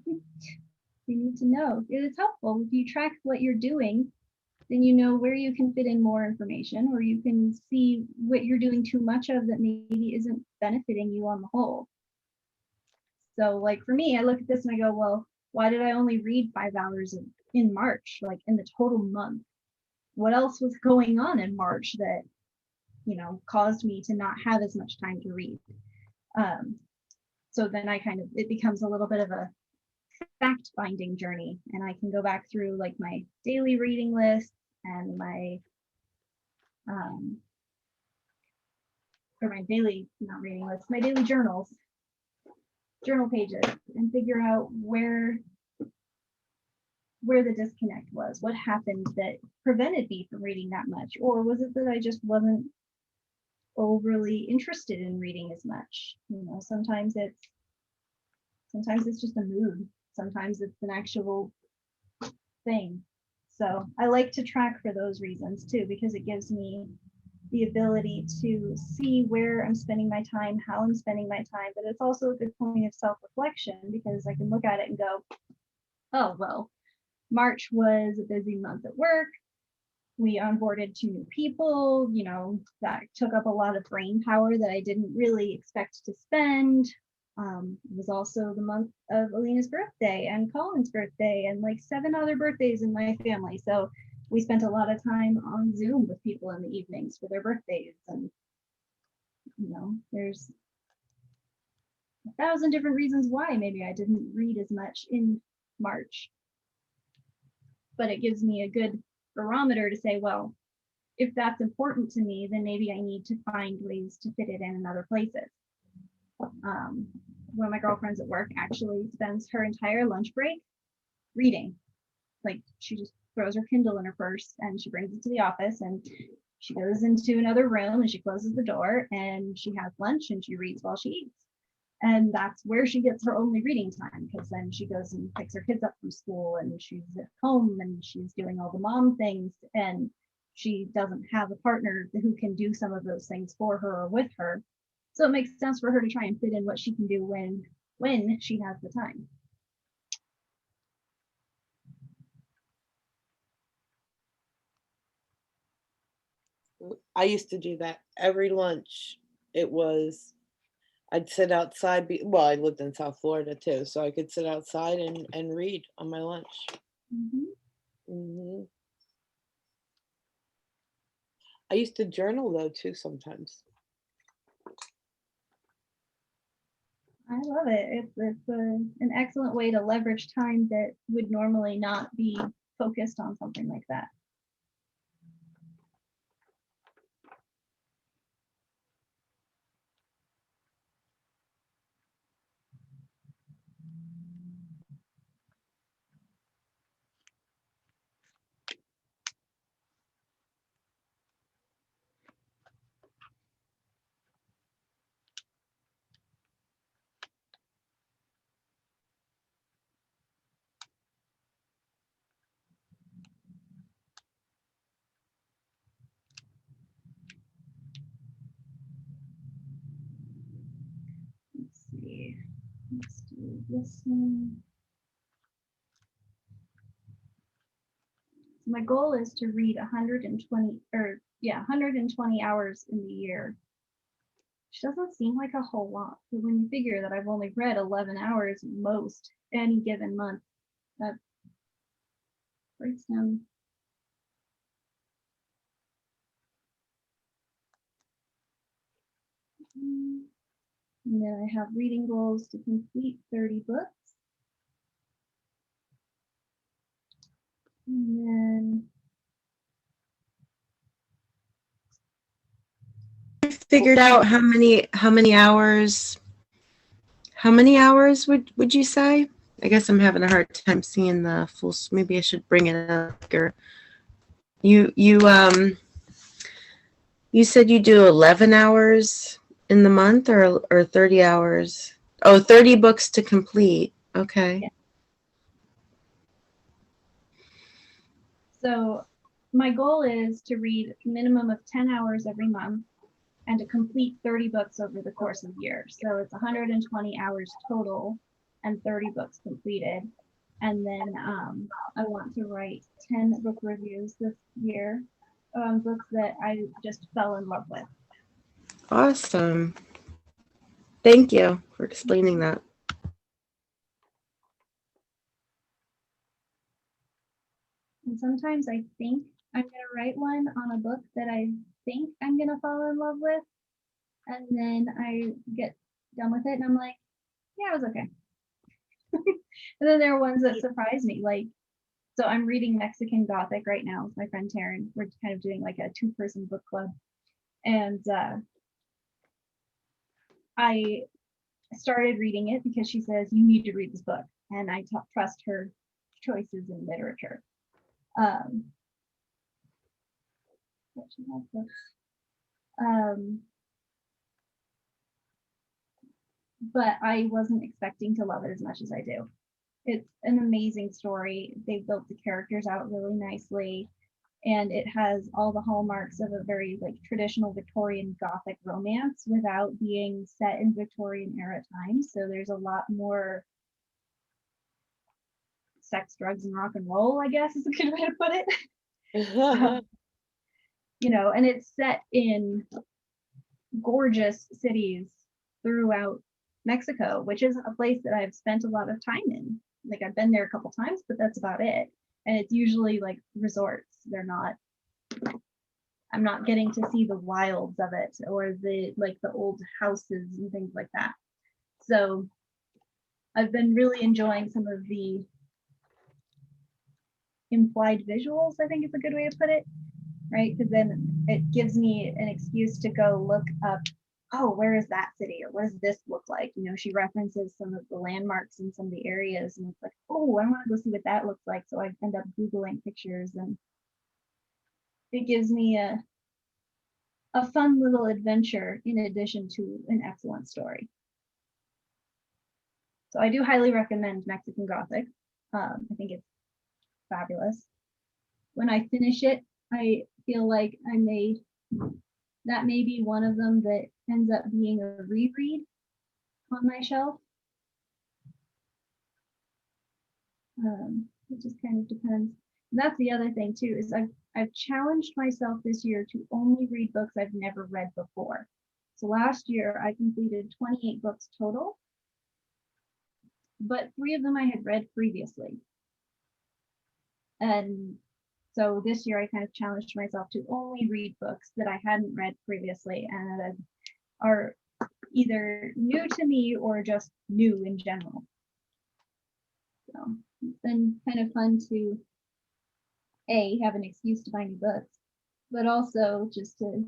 S2: You need to know. It's helpful. If you track what you're doing, then you know where you can fit in more information, or you can see what you're doing too much of that maybe isn't benefiting you on the whole. So like for me, I look at this and I go, well, why did I only read 5 hours in March, like in the total month? What else was going on in March that, you know, caused me to not have as much time to read? So then it becomes a little bit of a fact finding journey, and I can go back through like my daily reading list and my not reading list, my daily journal pages, and figure out where the disconnect was, what happened that prevented me from reading that much, or was it that I just wasn't overly interested in reading as much? You know, sometimes it's just a mood, sometimes it's an actual thing. So I like to track for those reasons too, because it gives me the ability to see where I'm spending my time, how I'm spending my time, but it's also a good point of self-reflection, because I can look at it and go, oh, well, March was a busy month at work. We onboarded 2 new people, you know, that took up a lot of brain power that I didn't really expect to spend. It was also the month of Alina's birthday and Colin's birthday and like 7 other birthdays in my family. So we spent a lot of time on Zoom with people in the evenings for their birthdays. And, you know, there's 1,000 different reasons why maybe I didn't read as much in March. But it gives me a good barometer to say, well, if that's important to me, then maybe I need to find ways to fit it in other places. One of my girlfriends at work actually spends her entire lunch break reading. Like, she just throws her Kindle in her purse and she brings it to the office, and she goes into another room and she closes the door and she has lunch and she reads while she eats. And that's where she gets her only reading time, because then she goes and picks her kids up from school and she's at home and she's doing all the mom things, and she doesn't have a partner who can do some of those things for her or with her. So it makes sense for her to try and fit in what she can do when she has the time.
S1: I used to do that every lunch. I'd sit outside. Well, I lived in South Florida too, so I could sit outside and read on my lunch.
S2: Mhm.
S1: Mhm. I used to journal though too sometimes.
S2: I love it. It's an excellent way to leverage time that would normally not be focused on something like that. Let's see. Let's do this one. My goal is to read 120 or yeah, 120 hours in the year. Which doesn't seem like a whole lot, but when you figure that I've only read 11 hours most any given month, that breaks down. And then I have reading goals to complete 30 books. And then
S3: Figured out how many hours would you say? I guess I'm having a hard time seeing the full, maybe I should bring it up here. You said you do 11 hours in the month or 30 hours? Oh, 30 books to complete. Okay.
S2: Yeah. So my goal is to read a minimum of 10 hours every month and to complete 30 books over the course of the year. So it's 120 hours total and 30 books completed. And then I want to write 10 book reviews this year, books that I just fell in love with.
S3: Awesome. Thank you for explaining that.
S2: And sometimes I think I'm going to write one on a book that I think I'm going to fall in love with. And then I get done with it and I'm like, yeah, it was okay. And then there are ones that surprise me. Like, so I'm reading Mexican Gothic right now with my friend Taryn. We're kind of doing like a 2-person book club. And I started reading it because she says, you need to read this book. And I trust her choices in literature. What she has books. But I wasn't expecting to love it as much as I do. It's an amazing story. They built the characters out really nicely, and it has all the hallmarks of a very like traditional Victorian Gothic romance without being set in Victorian era times. So there's a lot more sex, drugs, and rock and roll, I guess is a good way to put it. You know, and it's set in gorgeous cities throughout Mexico, which isn't a place that I've spent a lot of time in. Like I've been there a couple times, but that's about it. And it's usually like resorts. I'm not getting to see the wilds of it or the old houses and things like that. So I've been really enjoying some of the implied visuals, I think is a good way to put it, right? Because then it gives me an excuse to go look up, oh, where is that city? Or what does this look like? You know, she references some of the landmarks in some of the areas, and it's like, oh, I want to go see what that looks like. So I end up Googling pictures, and it gives me a fun little adventure in addition to an excellent story. So I do highly recommend Mexican Gothic. I think it's fabulous. When I finish it, I feel like that may be one of them that ends up being a reread on my shelf. It just kind of depends. And that's the other thing too, is I've challenged myself this year to only read books I've never read before. So last year I completed 28 books total, but 3 of them I had read previously. And so this year I kind of challenged myself to only read books that I hadn't read previously and that are either new to me or just new in general. So it's been kind of fun to have an excuse to buy new books, but also just to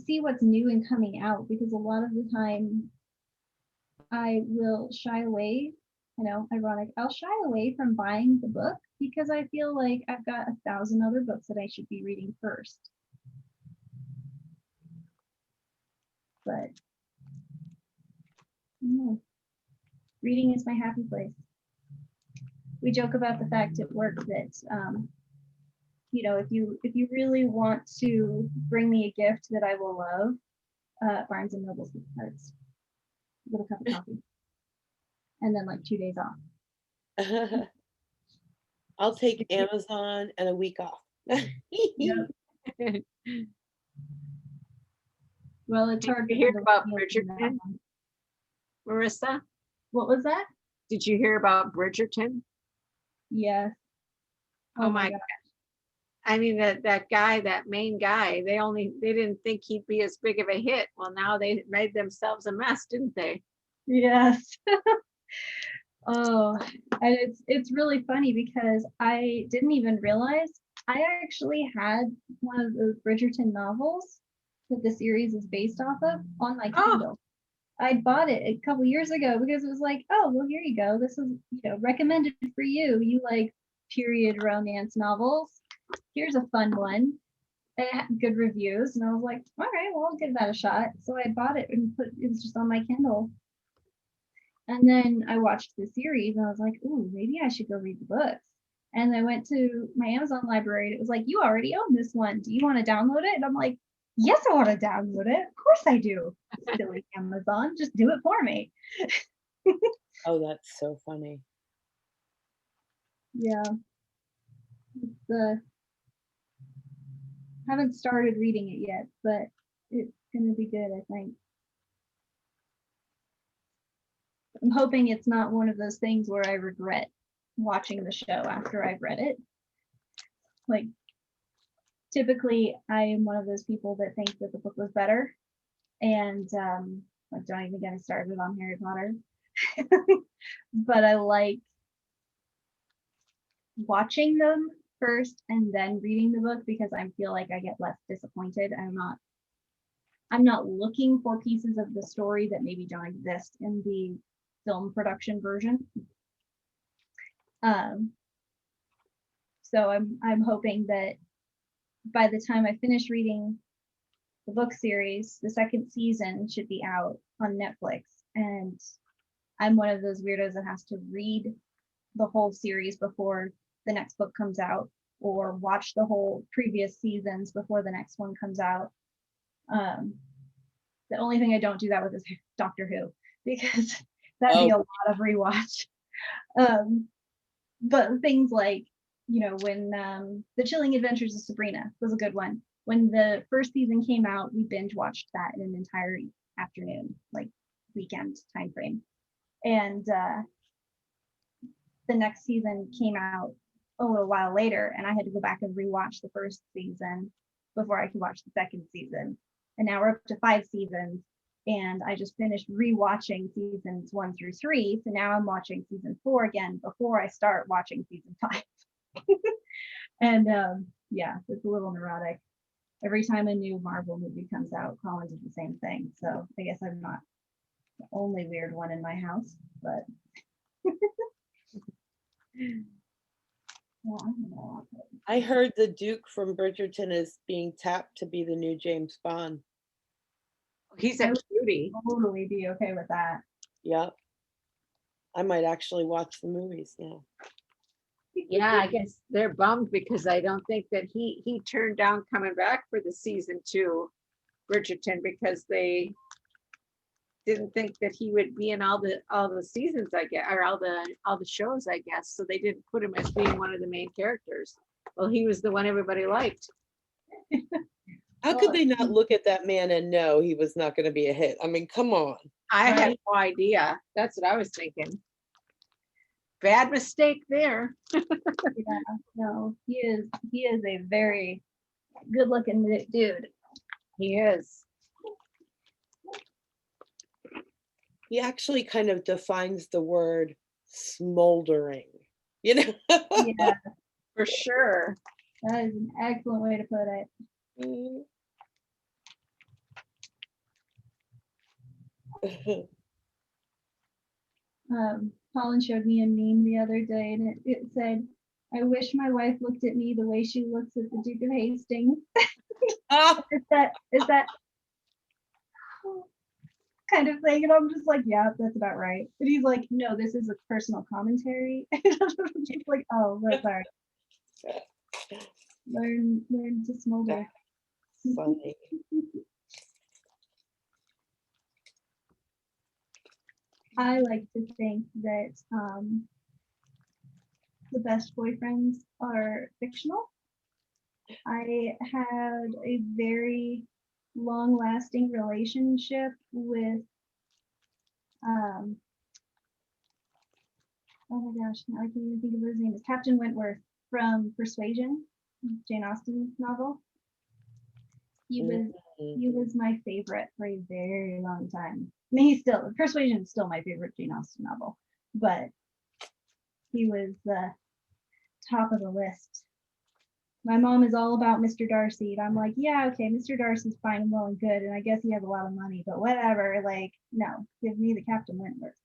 S2: see what's new and coming out, because a lot of the time I will shy away, ironic, I'll shy away from buying the book because I feel like I've got 1,000 other books that I should be reading first. But no, reading is my happy place. We joke about the fact at work that if you really want to bring me a gift that I will love, Barnes and Noble's gift cards with a cup of coffee, and then like 2 days off.
S1: I'll take Amazon and a week off.
S2: Yeah. Well, it's hard
S4: Did you hear
S2: to
S4: about
S2: feel
S4: Bridgerton, Marissa?
S2: What was that?
S4: Did you hear about Bridgerton?
S2: Yes.
S4: Oh my
S2: God.
S4: I mean, that guy, that main guy, they didn't think he'd be as big of a hit. Well, now they made themselves a mess, didn't they?
S2: Yes. Oh, and it's really funny because I didn't even realize I actually had one of those Bridgerton novels that the series is based off of on my Kindle. I bought it a couple years ago because it was like, oh, well, here you go. This is, recommended for you. You like period romance novels. Here's a fun one. It had good reviews, and I was like, all right, well, I'll give that a shot. So I bought it and it was just on my Kindle. And then I watched the series and I was like, ooh, maybe I should go read the books. And I went to my Amazon library and it was like, you already own this one. Do you want to download it? And I'm like, yes, I want to download it. Of course I do. Silly Amazon, just do it for me.
S1: Oh, that's so funny.
S2: Yeah. Haven't started reading it yet, but it's gonna be good, I think. I'm hoping it's not one of those things where I regret watching the show after I've read it. Like, typically, I am one of those people that think that the book was better, and like, don't even get me started on Harry Potter. But I like watching them first and then reading the book because I feel like I get less disappointed. I'm not looking for pieces of the story that maybe don't exist in the film production version. So I'm hoping that by the time I finish reading the book series, the second season should be out on Netflix. And I'm one of those weirdos that has to read the whole series before the next book comes out, or watch the whole previous seasons before the next one comes out. The only thing I don't do that with is Doctor Who, because that'd be a lot of rewatch. But things like, when The Chilling Adventures of Sabrina was a good one. When the first season came out, we binge watched that in an entire afternoon, like weekend time frame. And the next season came out a little while later, and I had to go back and rewatch the first season before I could watch the second season. And now we're up to 5 seasons, and I just finished rewatching seasons 1 through 3. So now I'm watching season 4 again before I start watching season 5. And yeah, it's a little neurotic. Every time a new Marvel movie comes out, Colin did the same thing. So I guess I'm not the only weird one in my house, but well, I don't know.
S1: I heard the Duke from Bridgerton is being tapped to be the new James Bond.
S4: He's a cutie.
S2: Totally be okay with that.
S1: Yep. I might actually watch the movies now.
S4: Yeah, I guess they're bummed because I don't think that he turned down coming back for the season 2 Bridgerton because they didn't think that he would be in all the seasons, I guess, or all the shows, I guess. So they didn't put him as being one of the main characters. Well, he was the one everybody liked.
S1: How could they not look at that man and know he was not going to be a hit? I mean, come on.
S4: I had
S2: Right.
S4: no idea. That's what I was thinking. bad mistake there.
S2: Yeah, no, he is a very good looking dude.
S4: He is.
S1: He actually kind of defines the word smoldering, you know?
S2: Yeah,
S4: For sure.
S2: that is an excellent way to put it. Colin showed me a meme the other day, and it said, "I wish my wife looked at me the way she looks at the Duke of Hastings."
S1: Ah,
S2: Is that kind of thing? And I'm just like, yeah, that's about right. And he's like, no, this is a personal commentary. And I'm just like, oh, that's all right. Learn to smolder.
S1: funny.
S2: I like to think that the best boyfriends are fictional. I had a very long-lasting relationship with oh my gosh, now I can't even think of what his name is. Captain Wentworth from Persuasion, Jane Austen novel. He was my favorite for a very long time. I mean, Persuasion is still my favorite Jane Austen novel, but he was the top of the list. My mom is all about Mr. Darcy, and I'm like, yeah, okay, Mr. Darcy's fine and well and good, and I guess he has a lot of money, but whatever. Like, no, give me the Captain Wentworth.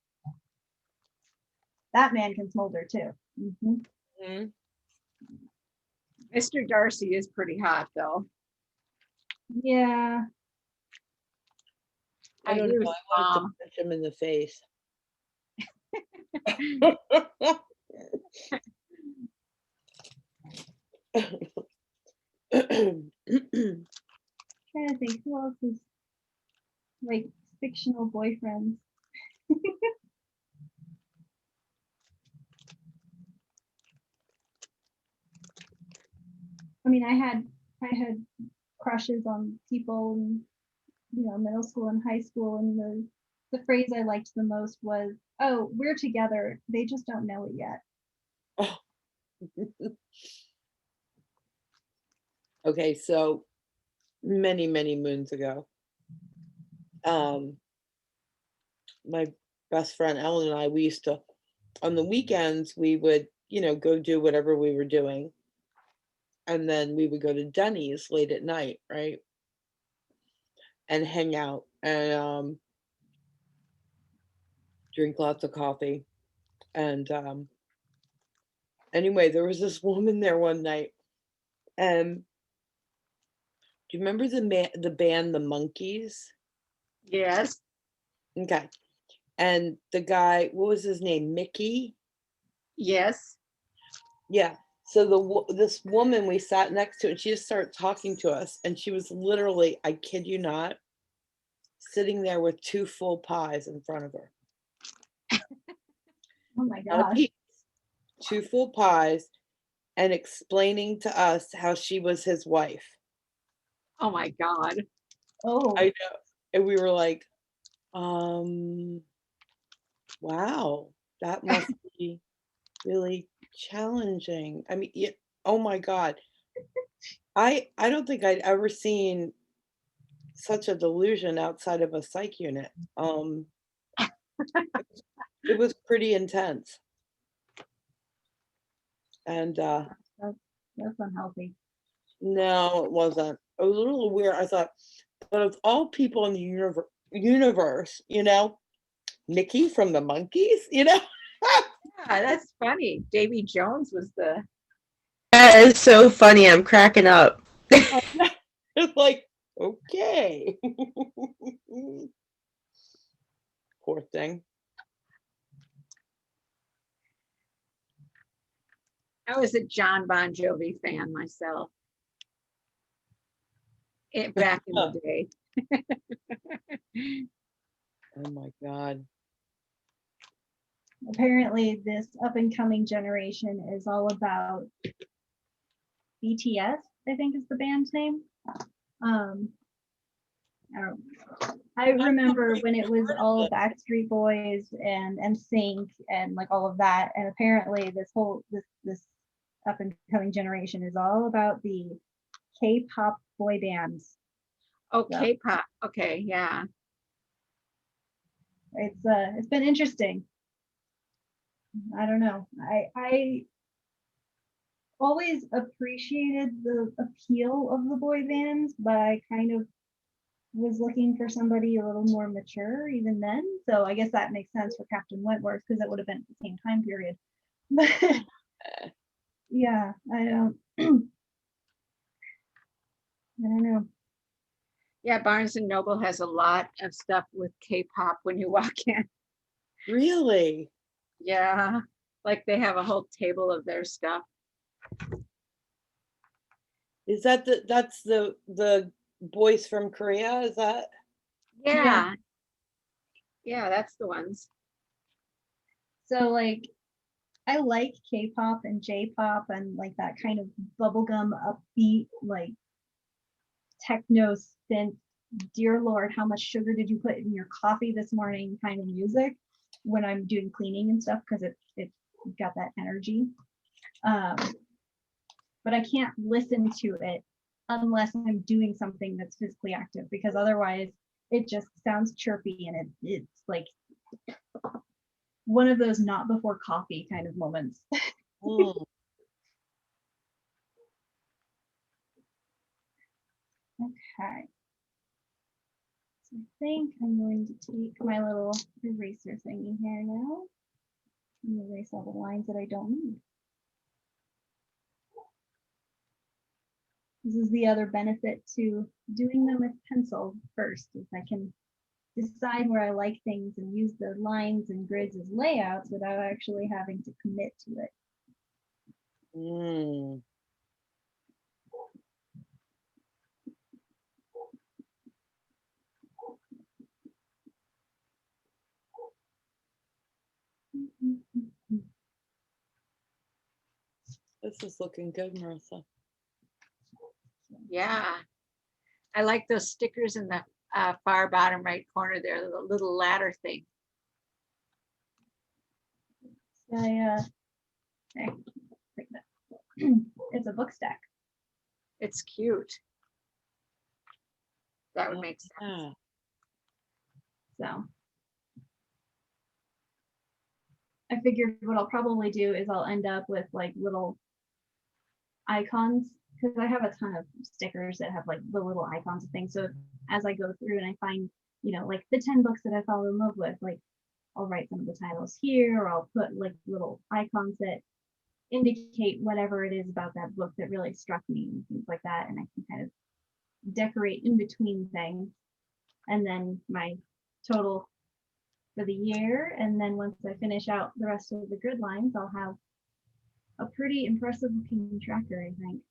S2: That man can smolder too. Mhm.
S1: Mhm.
S4: Mr. Darcy is pretty hot though.
S2: Yeah,
S1: I don't
S4: agree
S1: know.
S4: with
S1: I wanted to
S4: Mom.
S1: punch him in the face.
S2: trying to think who else is like fictional boyfriends. I mean, I had crushes on people in middle school and high school, and the phrase I liked the most was, "Oh, we're together. They just don't know it yet."
S1: Okay, so many, many moons ago, um, my best friend Ellen and I, we used to, on the weekends, we would, go do whatever we were doing. And then we would go to Denny's late at night, right? And hang out and drink lots of coffee. And anyway, there was this woman there one night. And do you remember the band The Monkees?
S4: Yes.
S1: Okay. And the guy, what was his name? Mickey?
S4: Yes.
S1: Yeah. So this woman we sat next to, and she just started talking to us, and she was literally, I kid you not, sitting there with 2 full pies in front of her.
S2: Oh my
S1: Not a
S2: gosh.
S1: piece, 2 full pies, and explaining to us how she was his wife.
S4: Oh my God.
S2: Oh,
S1: I know. And we were like, wow, that must be really challenging. I mean, oh my God. I don't think I'd ever seen such a delusion outside of a psych unit. It was pretty intense. And
S2: that's unhealthy.
S1: no, it wasn't. It was a little weird. I thought, but of all people in the universe, Nikki from the Monkees,
S4: Yeah, that's funny. Davy Jones was the
S3: That is so funny. I'm cracking up.
S1: It's like, okay. Poor thing.
S4: I was a John Bon Jovi fan myself. Back in the day.
S1: Oh my God.
S2: Apparently, this up and coming generation is all about BTS, I think is the band's name. I don't I remember when it was all
S1: it.
S2: Backstreet Boys and NSYNC and like all of that. And apparently this up and coming generation is all about the K-pop boy bands.
S4: Oh,
S2: Yeah.
S4: K-pop. Okay, yeah.
S2: It's been interesting. I don't know. I always appreciated the appeal of the boy bands, but I kind of was looking for somebody a little more mature even then. So I guess that makes sense for Captain Wentworth because it would have been the same time period. But yeah, I don't I don't know.
S4: Yeah, Barnes and Noble has a lot of stuff with K-pop when you walk in.
S1: Really?
S4: Yeah, like they have a whole table of their stuff.
S1: Is that that's the boys from Korea? Is that?
S4: Yeah. Yeah, that's the ones.
S2: So like I like K-pop and J-pop and like that kind of bubblegum upbeat like techno synth, dear Lord, how much sugar did you put in your coffee this morning kind of music when I'm doing cleaning and stuff because it got that energy. But I can't listen to it unless I'm doing something that's physically active because otherwise it just sounds chirpy and it's like one of those not before coffee kind of moments.
S1: Mm.
S2: Okay. So I think I'm going to take my little eraser thingy here now and erase all the lines that I don't need. This is the other benefit to doing them with pencil first, is I can decide where I like things and use the lines and grids as layouts without actually having to commit to it.
S1: Mm. This is looking good, Marissa.
S4: Yeah. I like those stickers in the far bottom right corner there, the little ladder thing.
S2: Okay, like that. It's a book stack.
S4: It's cute. That would make sense.
S1: Yeah.
S2: So I figured what I'll probably do is I'll end up with like little icons because I have a ton of stickers that have like the little icons of things. So as I go through and I find, you know, like the 10 books that I fall in love with, like I'll write some of the titles here or I'll put like little icons that indicate whatever it is about that book that really struck me and things like that. And I can kind of decorate in between things. And then my total for the year. And then once I finish out the rest of the grid lines, I'll have a pretty impressive looking tracker, I think.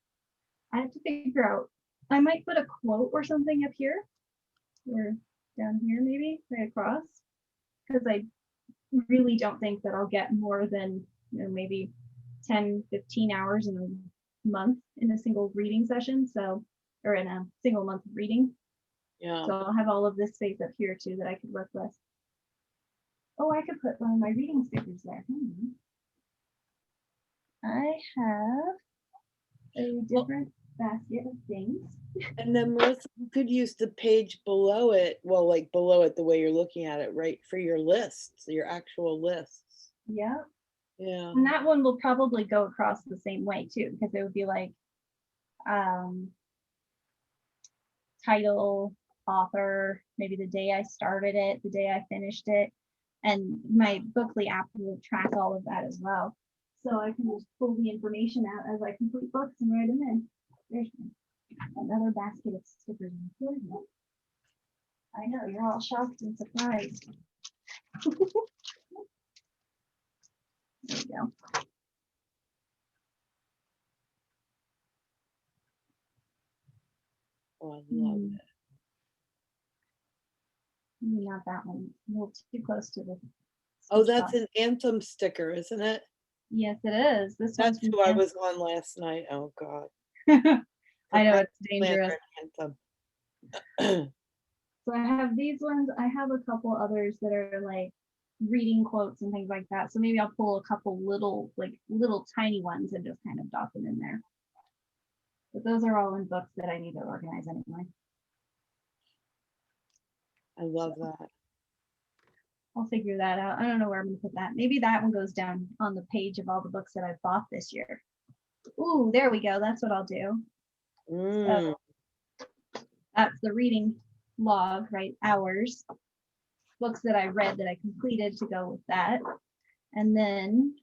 S2: I have to figure out, I might put a quote or something up here or down here maybe right across because I really don't think that I'll get more than, you know, maybe 10, 15 hours in a month in a single reading session. So, or in a single month of reading.
S1: Yeah.
S2: So I'll have all of this space up here too that I could work with. Oh, I could put one of my reading stickers there. I have a different basket of things.
S1: And then Marissa, you could use the page below it, well, like below it, the way you're looking at it, right, for your lists, your actual lists.
S2: Yeah.
S1: Yeah.
S2: And that one will probably go across the same way too, because it would be like title, author, maybe the day I started it, the day I finished it. And my Bookly app will track all of that as well. So I can just pull the information out as I complete books and write them in. There's another basket of stickers. I know, you're all shocked and surprised. There we go.
S1: Oh, I love it.
S2: Maybe not that one. A little too close to the.
S1: Oh,
S2: stitch
S1: that's
S2: box.
S1: an Anthem sticker, isn't it?
S2: Yes, it is. This one's
S1: That's
S2: from
S1: who I
S2: Anthem.
S1: was on last night. Oh, God.
S2: I know it's dangerous.
S1: Anthem.
S2: So So I have these ones. I have a couple others that are like reading quotes and things like that. So maybe I'll pull a couple little, like little tiny ones and just kind of dot them in there. But those are all in books that I need to organize anyway.
S1: I love that.
S2: I'll figure that out. I don't know where I'm gonna put that. Maybe that one goes down on the page of all the books that I've bought this year. Ooh, there we go. That's what I'll do.
S1: Mm,
S2: That's the reading log, right? Hours. Books that I read that I completed to go with that. And then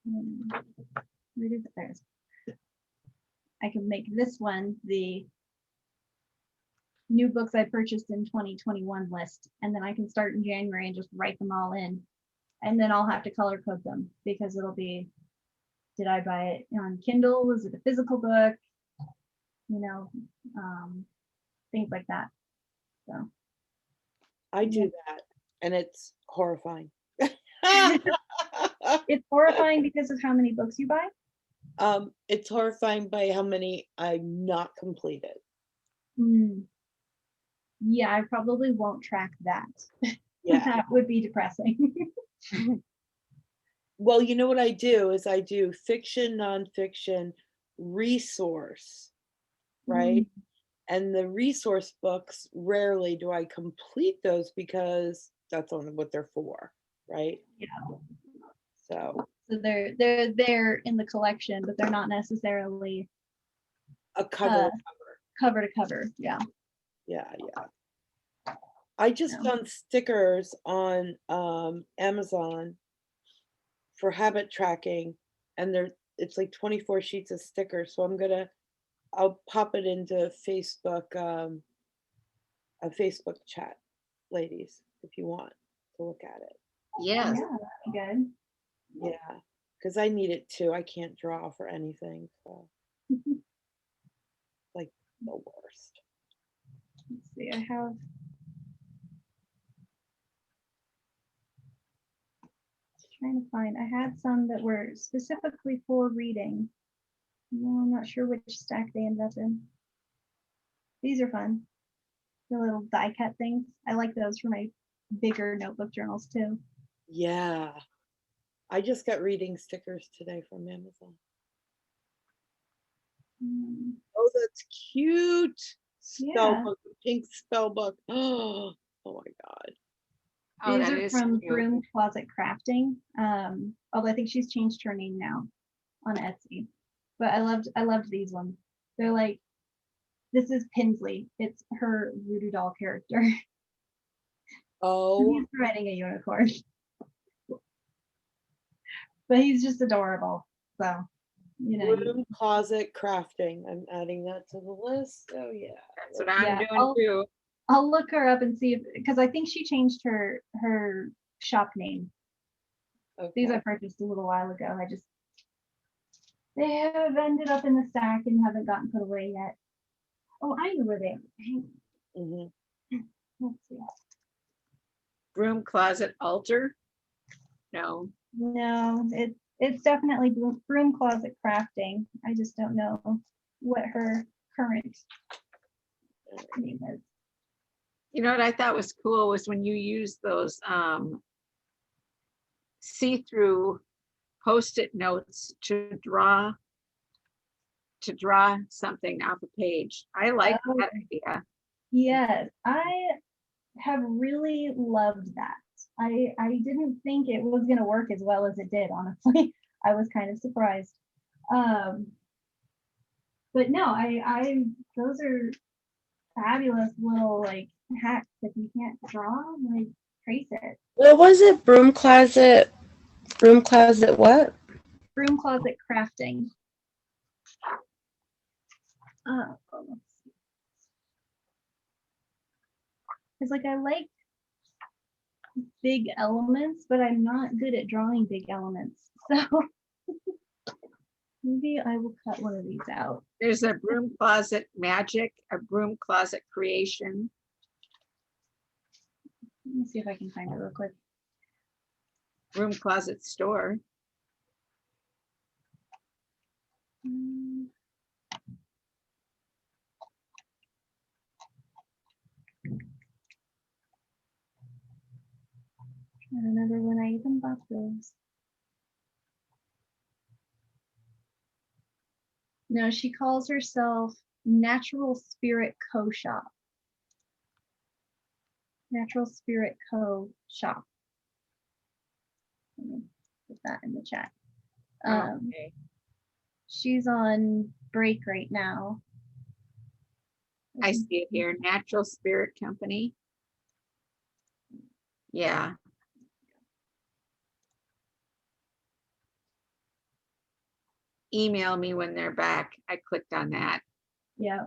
S2: where did it, there's I can make this one the new books I purchased in 2021 list. And then I can start in January and just write them all in. And then I'll have to color code them because it'll be, did I buy it on Kindle? Was it a physical book? You know, things like that. So
S1: I do that, and it's horrifying.
S2: it's horrifying because of how many books you buy.
S1: It's horrifying by how many I've not completed.
S2: Yeah, I probably won't track that.
S1: Yeah.
S2: That would be depressing.
S1: Well, you know what I do is I do fiction, nonfiction, resource, right? And the resource books, rarely do I complete those because that's only what they're for, right?
S2: Yeah.
S1: So
S2: So they're there in the collection, but they're not necessarily
S1: a cover,
S2: cover to cover. Yeah.
S1: yeah. I just
S2: Yeah.
S1: found stickers on Amazon for habit tracking, and it's like 24 sheets of stickers. So I'll pop it into Facebook, a Facebook chat, ladies, if you want to look at it.
S4: Yes.
S2: Yeah, that'd be good.
S1: Yeah, because I need it too. I can't draw for anything, so like the worst.
S2: Let's see, I have trying to find, I had some that were specifically for reading. No, I'm not sure which stack they ended up in. These are fun. The little die cut things. I like those for my bigger notebook journals too.
S1: Yeah, I just got reading stickers today from Amazon. Oh, that's cute. Spell
S2: Yeah.
S1: book, pink spell book. Oh my God.
S4: Oh,
S2: These
S4: that
S2: are
S4: is
S2: from
S4: cute.
S2: Broom Closet Crafting. Although I think she's changed her name now on Etsy. But I loved these ones. They're like, this is Pinsley. It's her voodoo doll character.
S1: Oh,
S2: He's riding a unicorn. But he's just adorable. So, you know,
S1: Broom Closet Crafting. I'm adding that to the list. Oh yeah.
S4: That's what I'm
S2: Yeah,
S4: doing too.
S2: I'll look her up and see if, because I think she changed her shop name. These
S1: Okay.
S2: I purchased a little while ago. They have ended up in the stack and haven't gotten put away yet. Oh, I know where they are. Hang on.
S1: Mhm.
S2: Let's see.
S4: Broom closet altar? No.
S2: No, it's definitely Broom Closet Crafting. I just don't know what her current name is.
S4: You know what I thought was cool was when you use those see-through Post-it notes to draw something off a page. I like
S2: Oh.
S4: that idea.
S2: Yes, I have really loved that. I didn't think it was gonna work as well as it did, honestly. I was kind of surprised. But no, I those are fabulous little like hacks if you can't draw, like trace it.
S3: What was it? Broom closet? Broom closet what?
S2: Broom Closet Crafting. It's like I like big elements, but I'm not good at drawing big elements. So maybe I will cut one of these out.
S4: There's a broom closet magic, a broom closet creation.
S2: Let me see if I can find it real quick.
S4: Broom closet store.
S2: I remember when I even bought those. No, she calls herself Natural Spirit Co. Shop. Natural Spirit Co. Shop. Let me put that in the chat.
S4: Okay.
S2: She's on break right now.
S4: I see it here, Natural Spirit Company. Yeah, email me when they're back. I clicked on that.
S2: Yeah.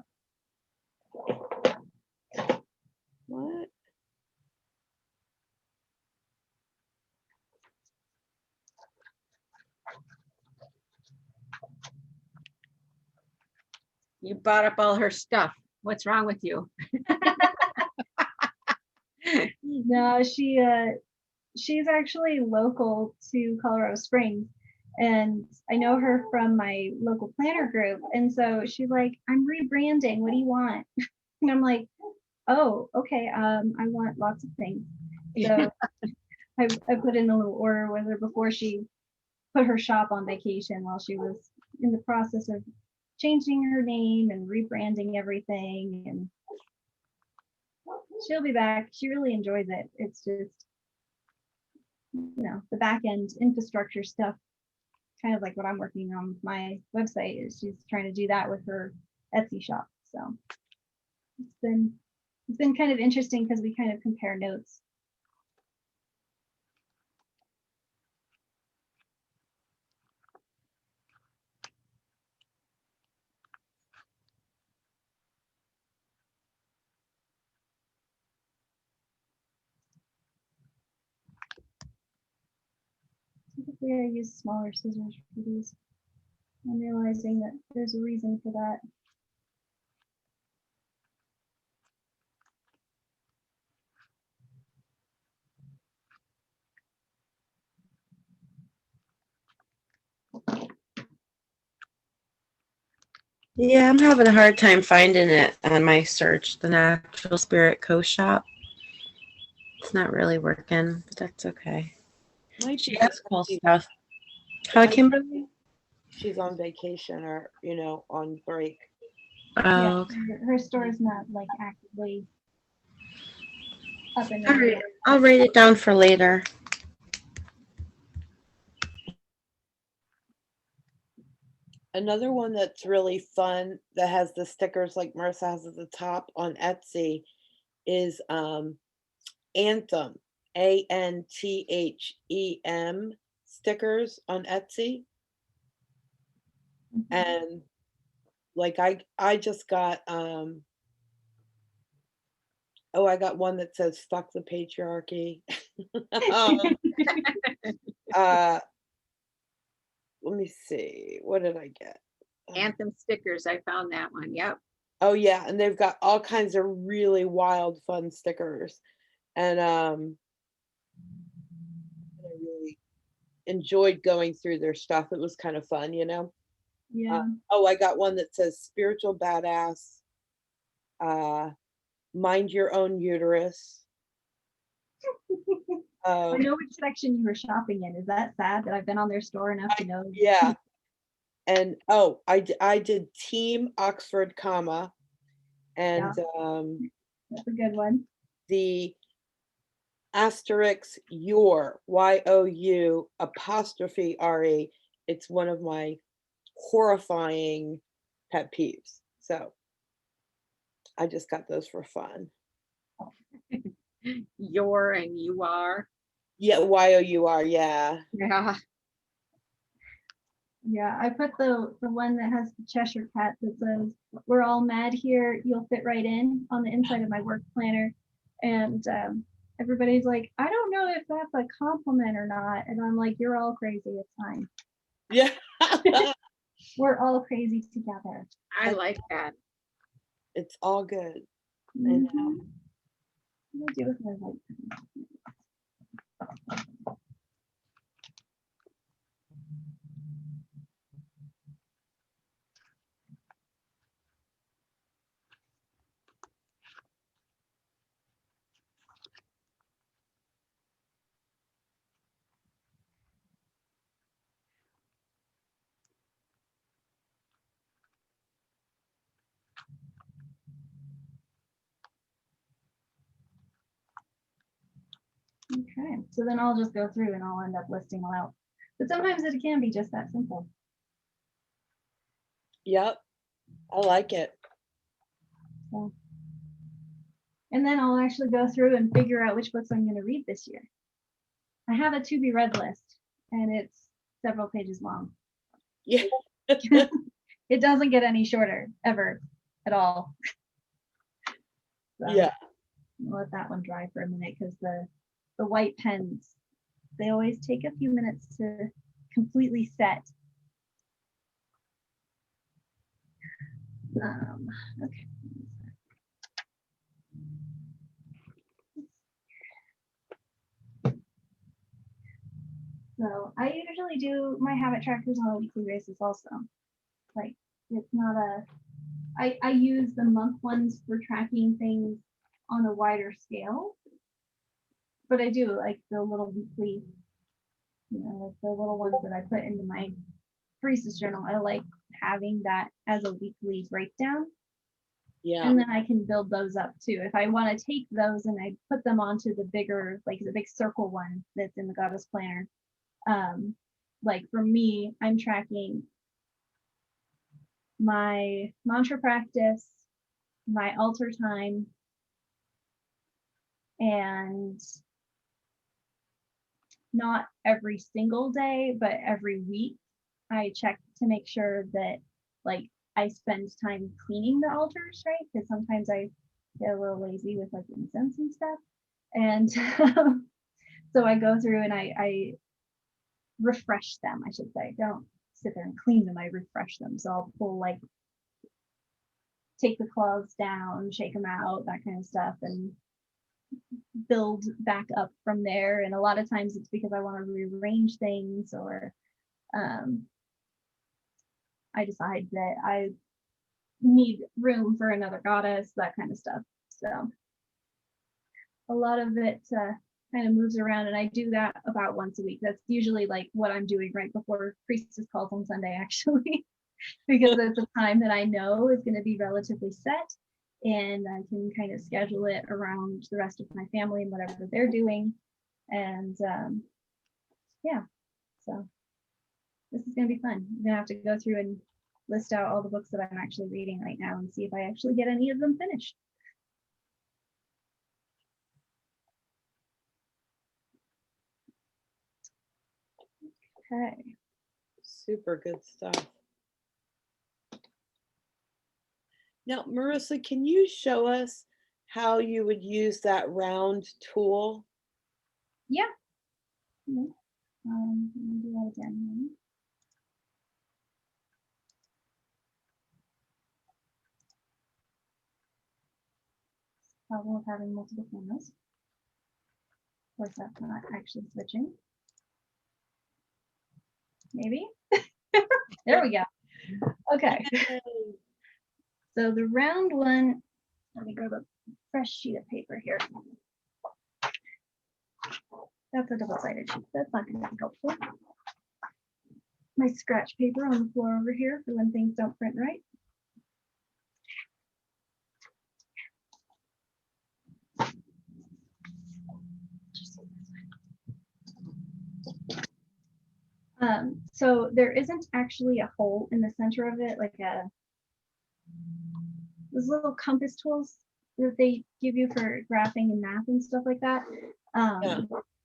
S1: What?
S4: You bought up all her stuff. What's wrong with you?
S2: No, she's actually local to Colorado Springs, and I know her from my local planner group. And so she's like, "I'm rebranding. What do you want?" And I'm like, "Oh, okay. I want lots of things." So I put in a little order with her before she put her shop on vacation while she was in the process of changing her name and rebranding everything. And she'll be back. She really enjoys it. It's just, the back end infrastructure stuff, kind of like what I'm working on with my website, is she's trying to do that with her Etsy shop. So it's been kind of interesting because we kind of compare notes. Typically I use smaller scissors for these. I'm realizing that there's a reason for that.
S3: Yeah, I'm having a hard time finding it on my search, the Natural Spirit Co. Shop. It's not really working, but that's okay.
S1: Might
S3: She
S1: be
S3: has
S1: because
S3: cool
S1: she-
S3: stuff. Hi, Kimberly.
S1: she's on vacation or, on break.
S2: Yeah,
S3: Oh, okay.
S2: her store is not like actively up and
S3: All
S2: running.
S3: right. I'll write it down for later.
S1: Another one that's really fun that has the stickers like Marissa has at the top on Etsy is Anthem, ANTHEM stickers on Etsy. And like I just got I got one that says fuck the patriarchy. uh let me see, what did I get?
S4: Anthem stickers, I found that one. Yep.
S1: Oh yeah, and they've got all kinds of really wild fun stickers. And I really enjoyed going through their stuff. It was kind of fun.
S2: Yeah.
S1: I got one that says spiritual badass, mind your own uterus.
S2: I know which section you were shopping in. Is that sad that I've been on their store enough to know?
S1: Yeah. And I did Team Oxford, comma, and
S2: That's a good one.
S1: the asterisk your YOU apostrophe RE. It's one of my horrifying pet peeves. So I just got those for fun.
S4: Your and you are.
S1: Yeah, YOUR, yeah.
S4: Yeah.
S2: Yeah, I put the one that has the Cheshire cat that says, "We're all mad here. You'll fit right in," on the inside of my work planner. And everybody's like, "I don't know if that's a compliment or not." And I'm like, "You're all crazy. It's fine.
S1: Yeah.
S2: We're all crazy together."
S4: I like that.
S1: It's all good.
S2: Mhm. What do I do with my white pen? Okay, so then I'll just go through and I'll end up listing all out. But sometimes it can be just that simple.
S1: Yep. I like it.
S2: So. And then I'll actually go through and figure out which books I'm going to read this year. I have a to be read list and it's several pages long.
S1: Yeah.
S2: It doesn't get any shorter ever at all. So
S1: Yeah.
S2: I'll let that one dry for a minute because the white pens, they always take a few minutes to completely set. Okay. So I usually do my habit trackers on a weekly basis also. Like it's not I use the month ones for tracking things on a wider scale. But I do like the little weekly, like the little ones that I put into my Priestess journal. I like having that as a weekly breakdown.
S1: Yeah.
S2: And then I can build those up too. If I want to take those and I put them onto the bigger, like the big circle one that's in the Goddess Planner. Like for me, I'm tracking my mantra practice, my altar time, and not every single day, but every week I check to make sure that like I spend time cleaning the altars, right? Because sometimes I get a little lazy with like incense and stuff. And so I go through and I refresh them, I should say. Don't sit there and clean them, I refresh them. So I'll pull like, take the cloths down, shake them out, that kind of stuff, and build back up from there. And a lot of times it's because I want to rearrange things or I decide that I need room for another goddess, that kind of stuff. So a lot of it kind of moves around and I do that about once a week. That's usually like what I'm doing right before Priestess calls on Sunday, actually, because it's a time that I know is going to be relatively set and I can kind of schedule it around the rest of my family and whatever they're doing. And yeah, so this is going to be fun. I'm going to have to go through and list out all the books that I'm actually reading right now and see if I actually get any of them finished. Okay.
S1: Super good stuff. Now, Marissa, can you show us how you would use that round tool?
S2: Yeah. Let me do that again. Problem of having multiple cameras. Of course, that's not actually switching. Maybe. There we go. Okay. So the round one, let me grab a fresh sheet of paper here. That's a double-sided sheet. That's not going to be helpful. My scratch paper on the floor over here for when things don't print right. So there isn't actually a hole in the center of it, like those little compass tools that they give you for graphing and math and stuff like that.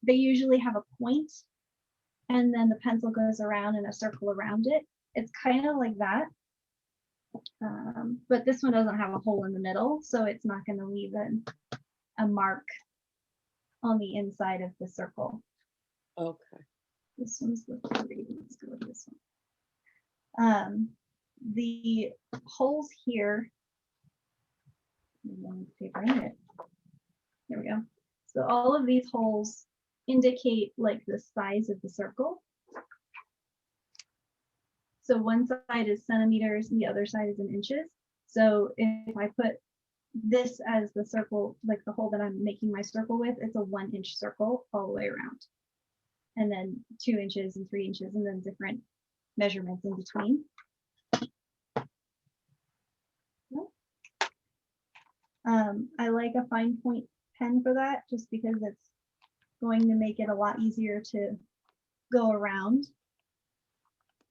S2: They usually have a point and then the pencil goes around in a circle around it. It's kind of like that. But this one doesn't have a hole in the middle, so it's not going to leave a mark on the inside of the circle.
S1: Okay.
S2: This one's the 3. Let's go with this one. The holes here, paper in it. There we go. So all of these holes indicate like the size of the circle. So one side is centimeters and the other side is in inches. So if I put this as the circle, like the hole that I'm making my circle with, it's a 1-inch circle all the way around. And then 2 inches and 3 inches and then different measurements in between. I like a fine point pen for that just because it's going to make it a lot easier to go around.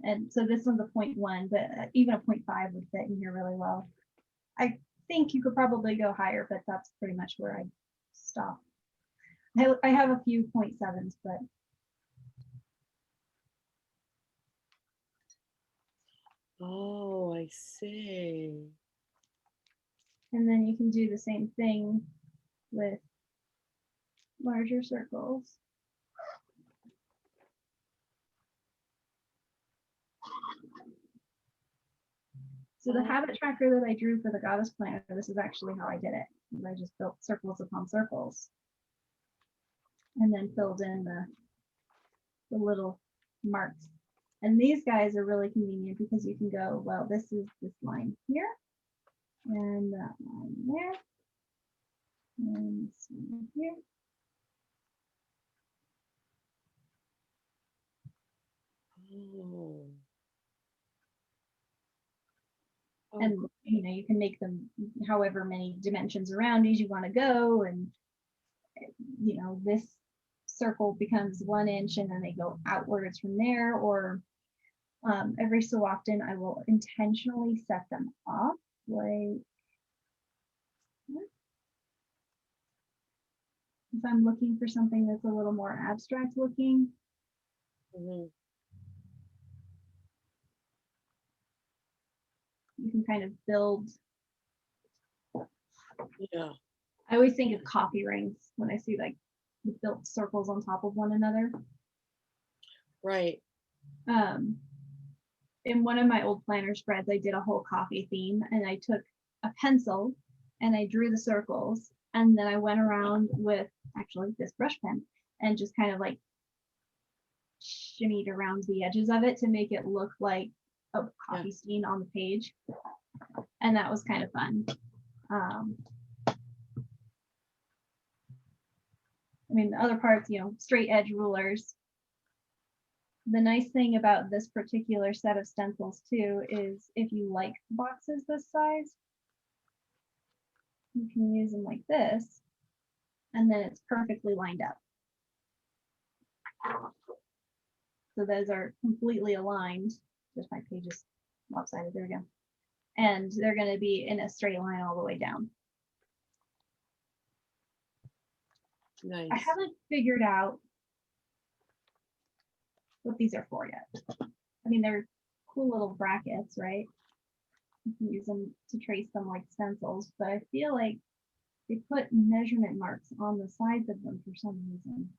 S2: And so this one's a 0.1, but even a 0.5 would fit in here really well. I think you could probably go higher, but that's pretty much where I stop. I have a few 0.7s, but
S1: Oh, I see.
S2: and then you can do the same thing with larger circles. So the habit tracker that I drew for the goddess planner, this is actually how I did it. I just built circles upon circles and then filled in the little marks. And these guys are really convenient because you can go, well, this is this line here and that line there and this one here.
S1: Oh. Oh,
S2: And you know, you can make them however many dimensions around as you want to go, and you know, this circle becomes 1 inch and then they go outwards from there, or every so often I will intentionally set them off, like if I'm looking for something that's a little more abstract looking.
S1: mhm.
S2: You can kind of build.
S1: Yeah,
S2: I always think of coffee rings when I see like the built circles on top of one another.
S1: right.
S2: In one of my old planner spreads, I did a whole coffee theme, and I took a pencil and I drew the circles, and then I went around with actually this brush pen and just kind of like shimmied around the edges of it to make it look like a coffee stain on the page. And that was kind of fun. I mean, the other parts, you know, straight edge rulers. The nice thing about this particular set of stencils too is if you like boxes this size, you can use them like this, and then it's perfectly lined up. So those are completely aligned. Just my page is lopsided, there we go. And they're going to be in a straight line all the way down.
S1: Nice.
S2: I haven't figured out what these are for yet. I mean, they're cool little brackets, right? You can use them to trace them like stencils, but I feel like they put measurement marks on the sides of them for some reason.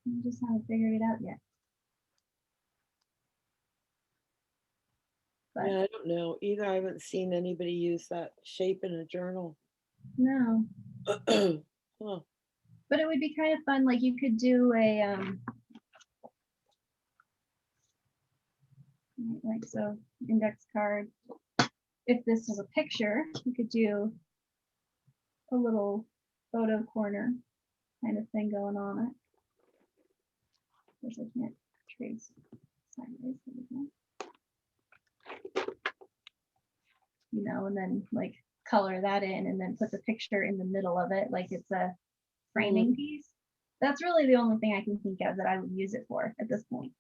S2: I just haven't figured it out yet. But
S1: Yeah, I don't know either. I haven't seen anybody use that shape in a journal.
S2: no,
S1: Huh.
S2: but it would be kind of fun. Like you could do a like so index card. If this was a picture, you could do a little photo corner kind of thing going on it. Of course, I can't trace sideways. You know, and then like color that in and then put the picture in the middle of it like it's a framing piece. That's really the only thing I can think of that I would use it for at this point.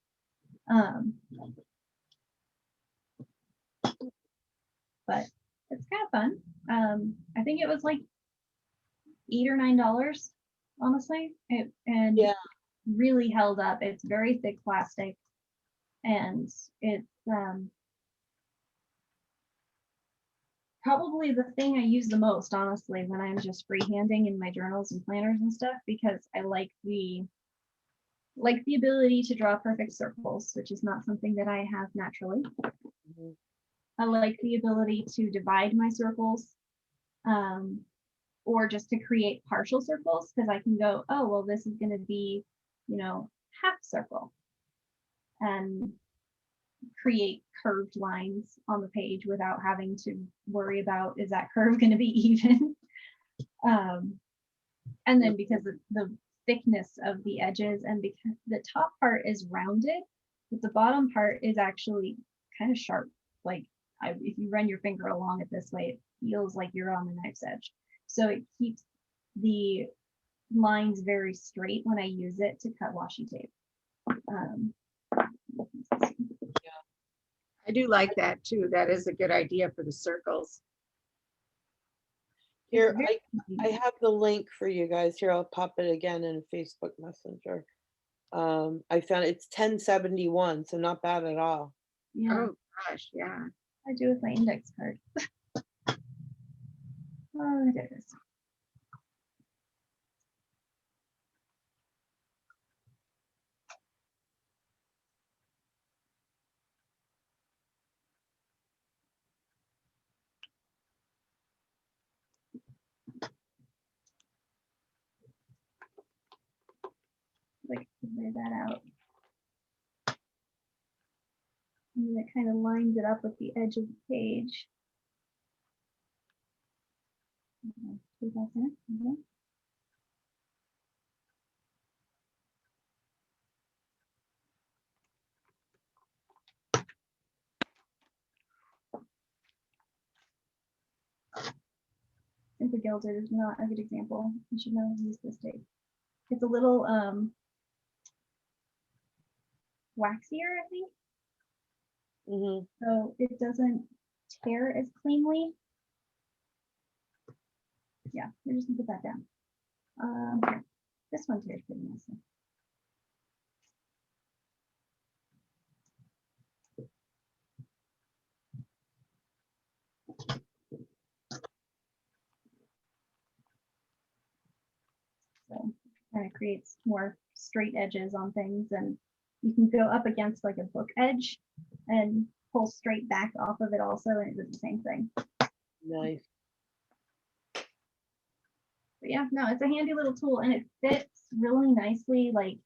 S2: But it's kind of fun. I think it was like $8 or $9, honestly. And
S1: Yeah.
S2: really held up. It's very thick plastic, and it's probably the thing I use the most, honestly, when I'm just freehanding in my journals and planners and stuff, because I like the ability to draw perfect circles, which is not something that I have naturally.
S1: Mhm.
S2: I like the ability to divide my circles, or just to create partial circles, because I can go, oh, well, this is going to be, you know, half circle, and create curved lines on the page without having to worry about, is that curve going to be even? And then because of the thickness of the edges, and because the top part is rounded, but the bottom part is actually kind of sharp. Like if you run your finger along it this way, it feels like you're on the knife's edge. So it keeps the lines very straight when I use it to cut washi tape.
S4: I do like that too. That is a good idea for the circles.
S1: Here,
S2: very
S1: I have the link for you guys. Here, I'll pop it again in Facebook Messenger. I found it's 1071, so not bad at all.
S2: Yeah,
S4: Oh, gosh, yeah.
S2: I do with my index card. Oh, there it is. Like lay that out. And then it kind of lines it up with the edge of the page. See that there? Mhm. Simple Gilded is not a good example. You should know how to use this tape. It's a little waxier, I think.
S1: Mhm.
S2: So it doesn't tear as cleanly. Yeah, we're just gonna put that down. Here. This one tears pretty nicely. So kind of creates more straight edges on things, and you can go up against like a book edge and pull straight back off of it also, and it does the same thing.
S1: Nice.
S2: But yeah, no, it's a handy little tool, and it fits really nicely like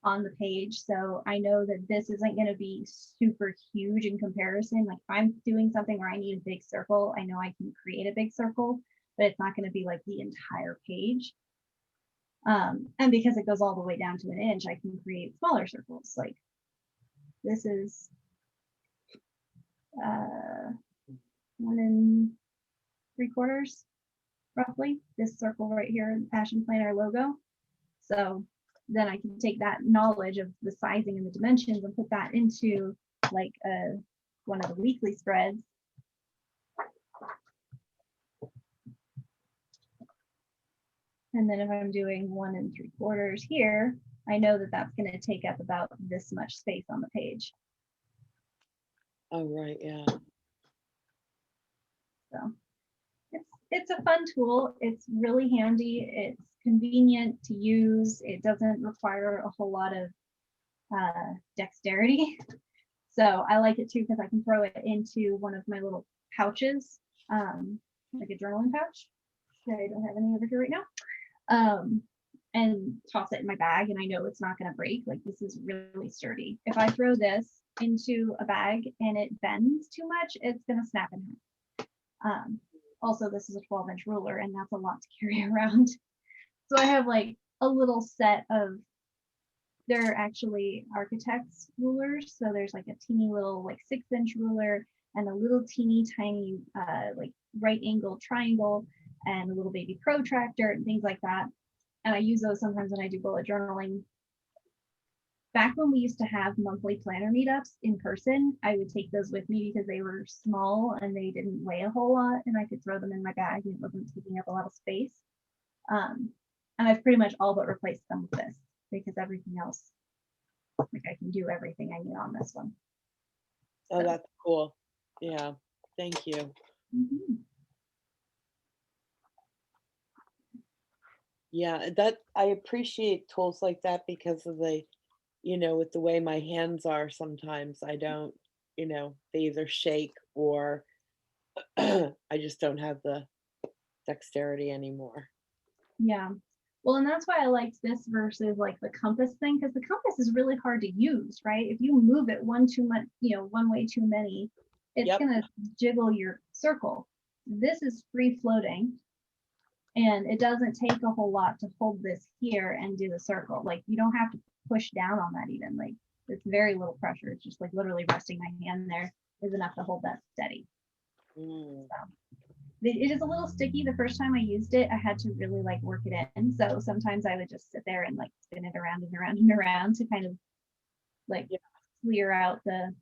S2: on the page. So I know that this isn't going to be super huge in comparison. Like if I'm doing something where I need a big circle, I know I can create a big circle, but it's not going to be like the entire page. And because it goes all the way down to an inch, I can create smaller circles. Like this is 1 3/4 roughly, this circle right here, the Passion Planner logo. So then I can take that knowledge of the sizing and the dimensions and put that into like one of the weekly spreads. And then if I'm doing 1 3/4 here, I know that that's going to take up about this much space on the page.
S1: Oh, right, yeah.
S2: So it's a fun tool. It's really handy. It's convenient to use. It doesn't require a whole lot of dexterity. So I like it too because I can throw it into one of my little pouches, like a journaling pouch. I don't have any over here right now. And toss it in my bag, and I know it's not going to break. Like this is really sturdy. If I throw this into a bag and it bends too much, it's going to snap in half. Also, this is a 12-inch ruler, and that's a lot to carry around. So I have like a little set of, they're actually architect's rulers. So there's like a teeny little like 6-inch ruler and a little teeny tiny like right angle triangle and a little baby protractor and things like that. And I use those sometimes when I do bullet journaling. Back when we used to have monthly planner meetups in person, I would take those with me because they were small and they didn't weigh a whole lot, and I could throw them in my bag and it wasn't taking up a lot of space. And I've pretty much all but replaced them with this because everything else, like I can do everything I need on this one.
S1: Oh, that's cool. Yeah, thank you.
S2: Mhm.
S1: Yeah, that I appreciate tools like that because of the, with the way my hands are sometimes I don't, they either shake or I just don't have the dexterity anymore.
S2: Yeah. Well, and that's why I liked this versus like the compass thing, because the compass is really hard to use, right? If you move it one too much, one way too many, it's
S1: Yep.
S2: gonna jiggle your circle. This is free floating, and it doesn't take a whole lot to hold this here and do the circle. Like you don't have to push down on that even. Like it's very little pressure. It's just like literally resting my hand there is enough to hold that steady.
S1: Mm.
S2: So it is a little sticky. The first time I used it, I had to really like work it in. So sometimes I would just sit there and like spin it around and around and around to kind of like
S1: Yeah.
S2: clear out the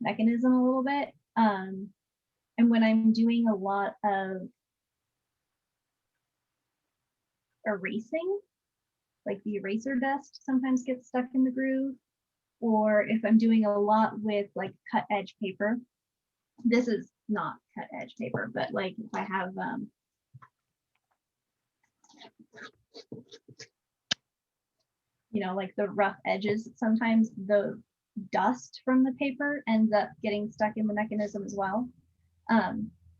S2: mechanism a little bit. And when I'm doing a lot of erasing, like the eraser dust sometimes gets stuck in the groove. Or if I'm doing a lot with like cut edge paper, this is not cut edge paper, but like if I have like the rough edges, sometimes the dust from the paper ends up getting stuck in the mechanism as well.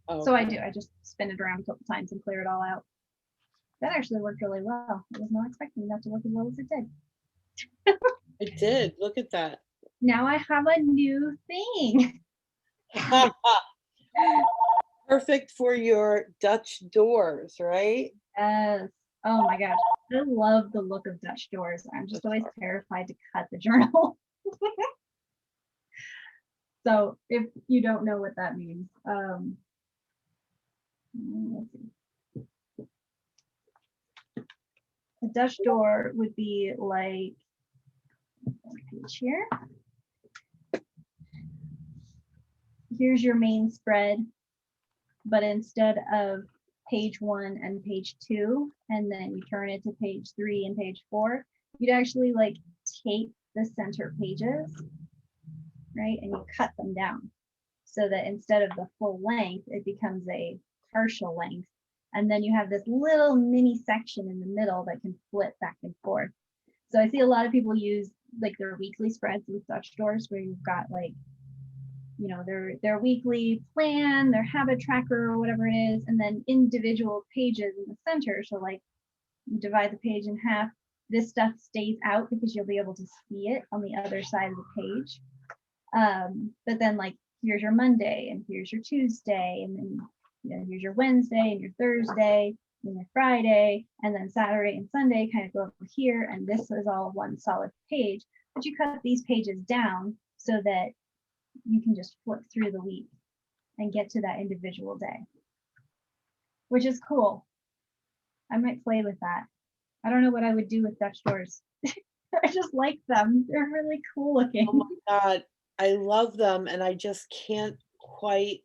S1: Oh,
S2: So I just spin it around a couple times and clear it all out. That actually worked really well. I was not expecting that to work as well as it did.
S1: it did. Look at that.
S2: Now I have a new thing.
S1: Perfect for your Dutch doors, right?
S2: Yes. Oh my gosh. I love the look of Dutch doors. I'm just always terrified to cut the journal. So if you don't know what that means, let's see. A Dutch door would be like page here. Here's your main spread, but instead of page 1 and page 2, and then you turn it to page 3 and page 4, you'd actually like take the center pages, right? And you cut them down so that instead of the full length, it becomes a partial length. And then you have this little mini section in the middle that can flip back and forth. So I see a lot of people use like their weekly spreads with Dutch doors where you've got like, their weekly plan, their habit tracker or whatever it is, and then individual pages in the center. So like you divide the page in half, this stuff stays out because you'll be able to see it on the other side of the page. But then like here's your Monday and here's your Tuesday, and then here's your Wednesday and your Thursday and your Friday, and then Saturday and Sunday kind of go over here, and this is all one solid page. But you cut these pages down so that you can just flip through the week and get to that individual day, which is cool. I might play with that. I don't know what I would do with Dutch doors. I just like them. They're really cool looking.
S1: Oh my God, I love them, and I just can't quite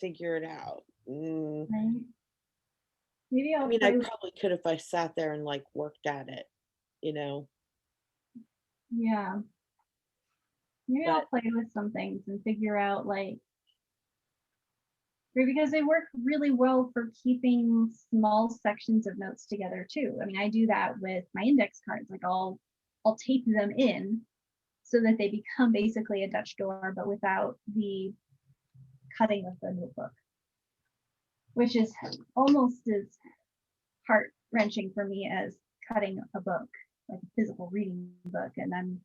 S1: figure it out.
S2: Right? Maybe
S1: I
S2: I'll
S1: mean,
S2: play
S1: I
S2: with,
S1: probably could if I sat there and like worked at it, you know.
S2: yeah. Maybe I'll
S1: But
S2: play with some things and figure out like, because they work really well for keeping small sections of notes together too. I mean, I do that with my index cards. Like I'll tape them in so that they become basically a Dutch door, but without the cutting of the notebook, which is almost as heart-wrenching for me as cutting a book, like a physical reading book. And I'm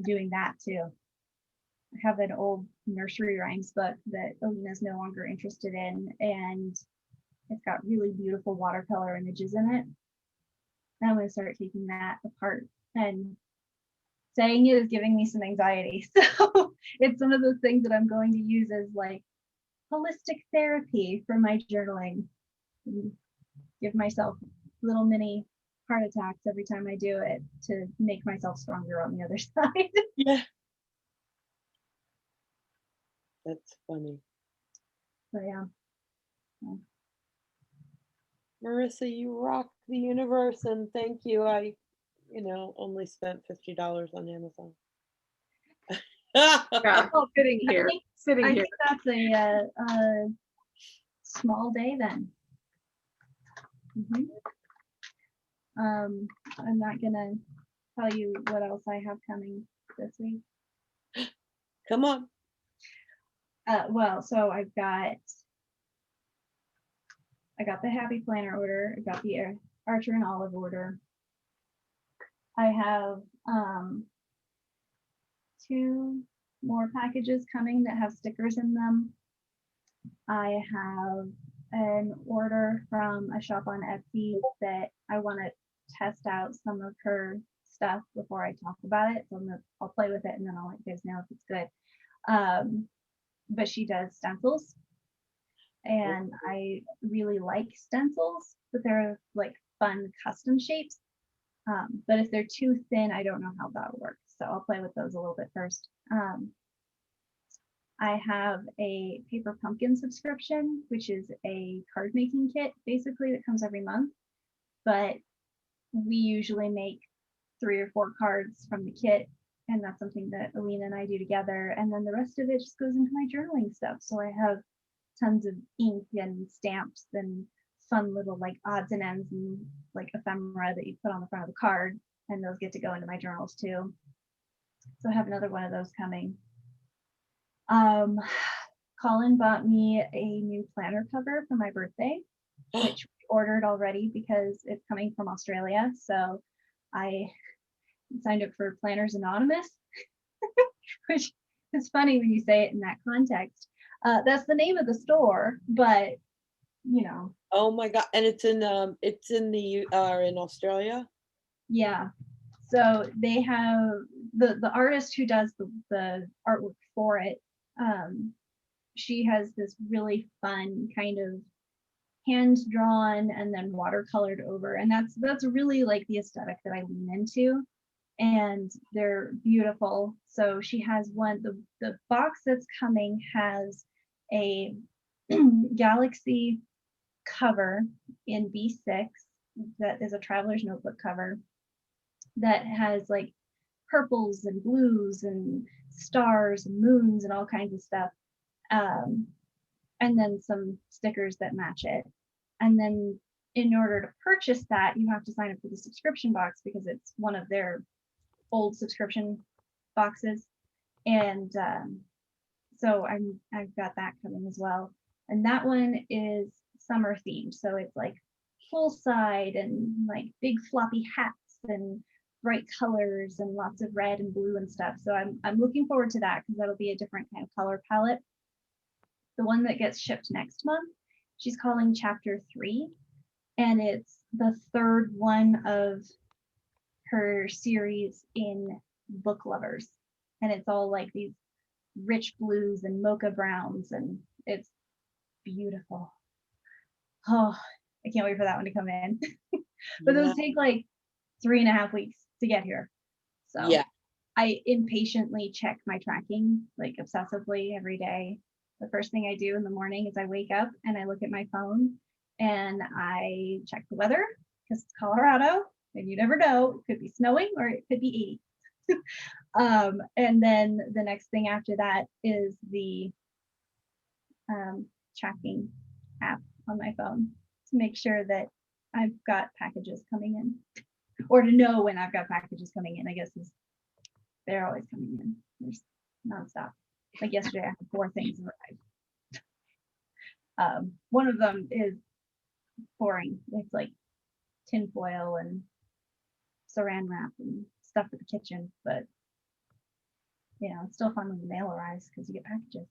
S2: doing that too. I have an old nursery rhymes book that Alina's no longer interested in, and it's got really beautiful watercolor images in it. And I'm going to start taking that apart, and saying it is giving me some anxiety. So it's one of those things that I'm going to use as like holistic therapy for my journaling. Give myself little mini heart attacks every time I do it to make myself stronger on the other side.
S1: yeah, that's funny.
S2: So yeah.
S1: Marissa, you rock the universe, and thank you. I, only spent $50 on Amazon.
S4: Yeah, sitting here, sitting
S2: I
S4: here.
S2: think that's a small day then. I'm not gonna tell you what else I have coming this week.
S1: Come on.
S2: Well, so I got the Happy Planner order. I got the Archer and Olive order. I have 2 more packages coming that have stickers in them. I have an order from a shop on Etsy that I want to test out some of her stuff before I talk about it. So I'll play with it and then I'll let you guys know if it's good. But she does stencils, and I really like stencils, but they're like fun custom shapes. But if they're too thin, I don't know how that works. So I'll play with those a little bit first. I have a paper pumpkin subscription, which is a card making kit basically that comes every month. But we usually make 3 or 4 cards from the kit, and that's something that Alina and I do together. And then the rest of it just goes into my journaling stuff. So I have tons of ink and stamps and fun little like odds and ends and like ephemera that you put on the front of the card, and those get to go into my journals too. So I have another one of those coming. Colin bought me a new planner cover for my birthday, which we ordered already because it's coming from Australia. So I signed up for Planners Anonymous, which is funny when you say it in that context. That's the name of the store, but you know,
S1: Oh my God. And it's in in Australia?
S2: yeah. So they have the artist who does the artwork for it. She has this really fun kind of hand drawn and then watercolored over, and that's really like the aesthetic that I lean into, and they're beautiful. So she has one, the box that's coming has a Galaxy cover in B6 that is a traveler's notebook cover that has like purples and blues and stars and moons and all kinds of stuff. And then some stickers that match it. And then in order to purchase that, you have to sign up for the subscription box because it's one of their old subscription boxes. And so I've got that coming as well. And that one is summer themed. So it's like poolside and like big floppy hats and bright colors and lots of red and blue and stuff. So I'm looking forward to that because that'll be a different kind of color palette. The one that gets shipped next month, she's calling chapter 3, and it's the third one of her series in Book Lovers. And it's all like these rich blues and mocha browns, and it's beautiful. Oh, I can't wait for that one to come in. But those take like 3.5 weeks to get here. So
S1: Yeah.
S2: I impatiently check my tracking like obsessively every day. The first thing I do in the morning is I wake up and I look at my phone and I check the weather because it's Colorado and you never know, it could be snowing or it could be 80. And then the next thing after that is the tracking app on my phone to make sure that I've got packages coming in, or to know when I've got packages coming in. I guess is they're always coming in. There's nonstop. Like yesterday, I had 4 things arrive. One of them is boring. It's like tinfoil and saran wrap and stuff for the kitchen, but you know, it's still fun when the mail arrives because you get packages.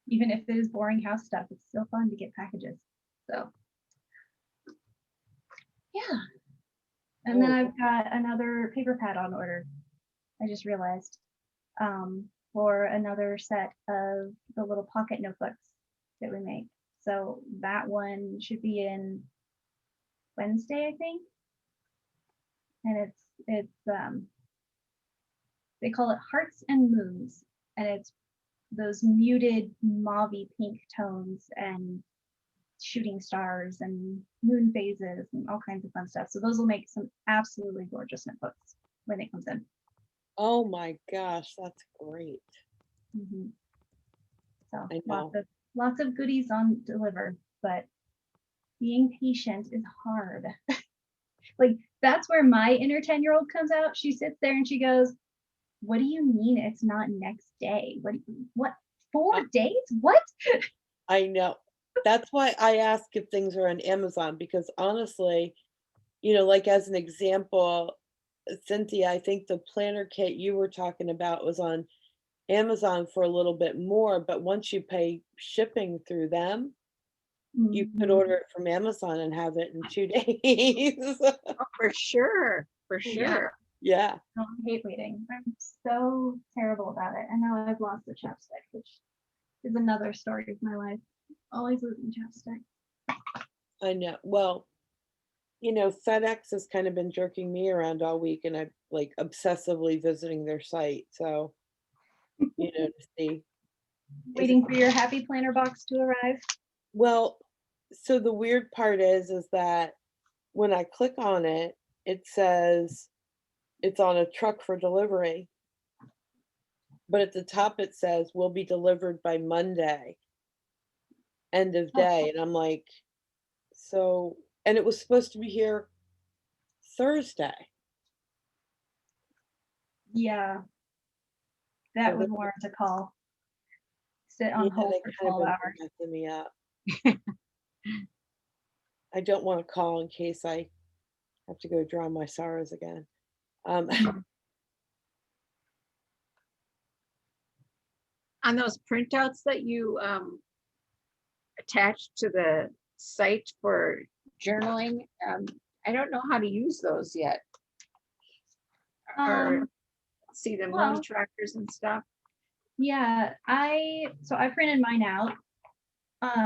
S2: Even if it is boring house stuff, it's still fun to get packages. So yeah. And then I've got another paper pad on order. I just realized for another set of the little pocket notebooks that we make. So that one should be in Wednesday, I think. And it's they call it Hearts and Moons, and it's those muted mauvey pink tones and shooting stars and moon phases and all kinds of fun stuff. So those will make some absolutely gorgeous notebooks when it comes in.
S1: Oh my gosh, that's great.
S2: Mm-hmm. So
S1: I know.
S2: lots of goodies on deliver, but being patient is hard. Like that's where my inner 10-year-old comes out. She sits there and she goes, "What do you mean it's not next day? What 4 days? What?"
S1: I know. That's why I ask if things are on Amazon, because honestly, like as an example, Cynthia, I think the planner kit you were talking about was on Amazon for a little bit more, but once you pay shipping through them, you could
S2: Mhm.
S1: order it from Amazon and have it in 2 days.
S4: Oh, for sure, for
S2: Yeah.
S4: sure.
S1: Yeah.
S2: I hate waiting. I'm so terrible about it. And now I've lost the chapstick, which is another story of my life. Always losing chapstick.
S1: I know. Well, FedEx has kind of been jerking me around all week and I'm like obsessively visiting their site. So, to see.
S2: Waiting for your happy planner box to arrive.
S1: Well, so the weird part is that when I click on it, it says it's on a truck for delivery. But at the top it says will be delivered by Monday, end of day. And I'm like, so, and it was supposed to be here Thursday.
S2: Yeah. That
S1: So
S2: would
S1: that-
S2: warrant a call. Sit on
S1: Yeah,
S2: hold
S1: they
S2: for
S1: kind of
S2: 12
S1: been
S2: hours.
S1: messing me up. I don't want to call in case I have to go drown my sorrows again.
S4: On those printouts that you attached to the site for journaling, I don't know how to use those yet. Or see the
S2: well,
S4: moon trackers and stuff.
S2: Yeah, I printed mine out.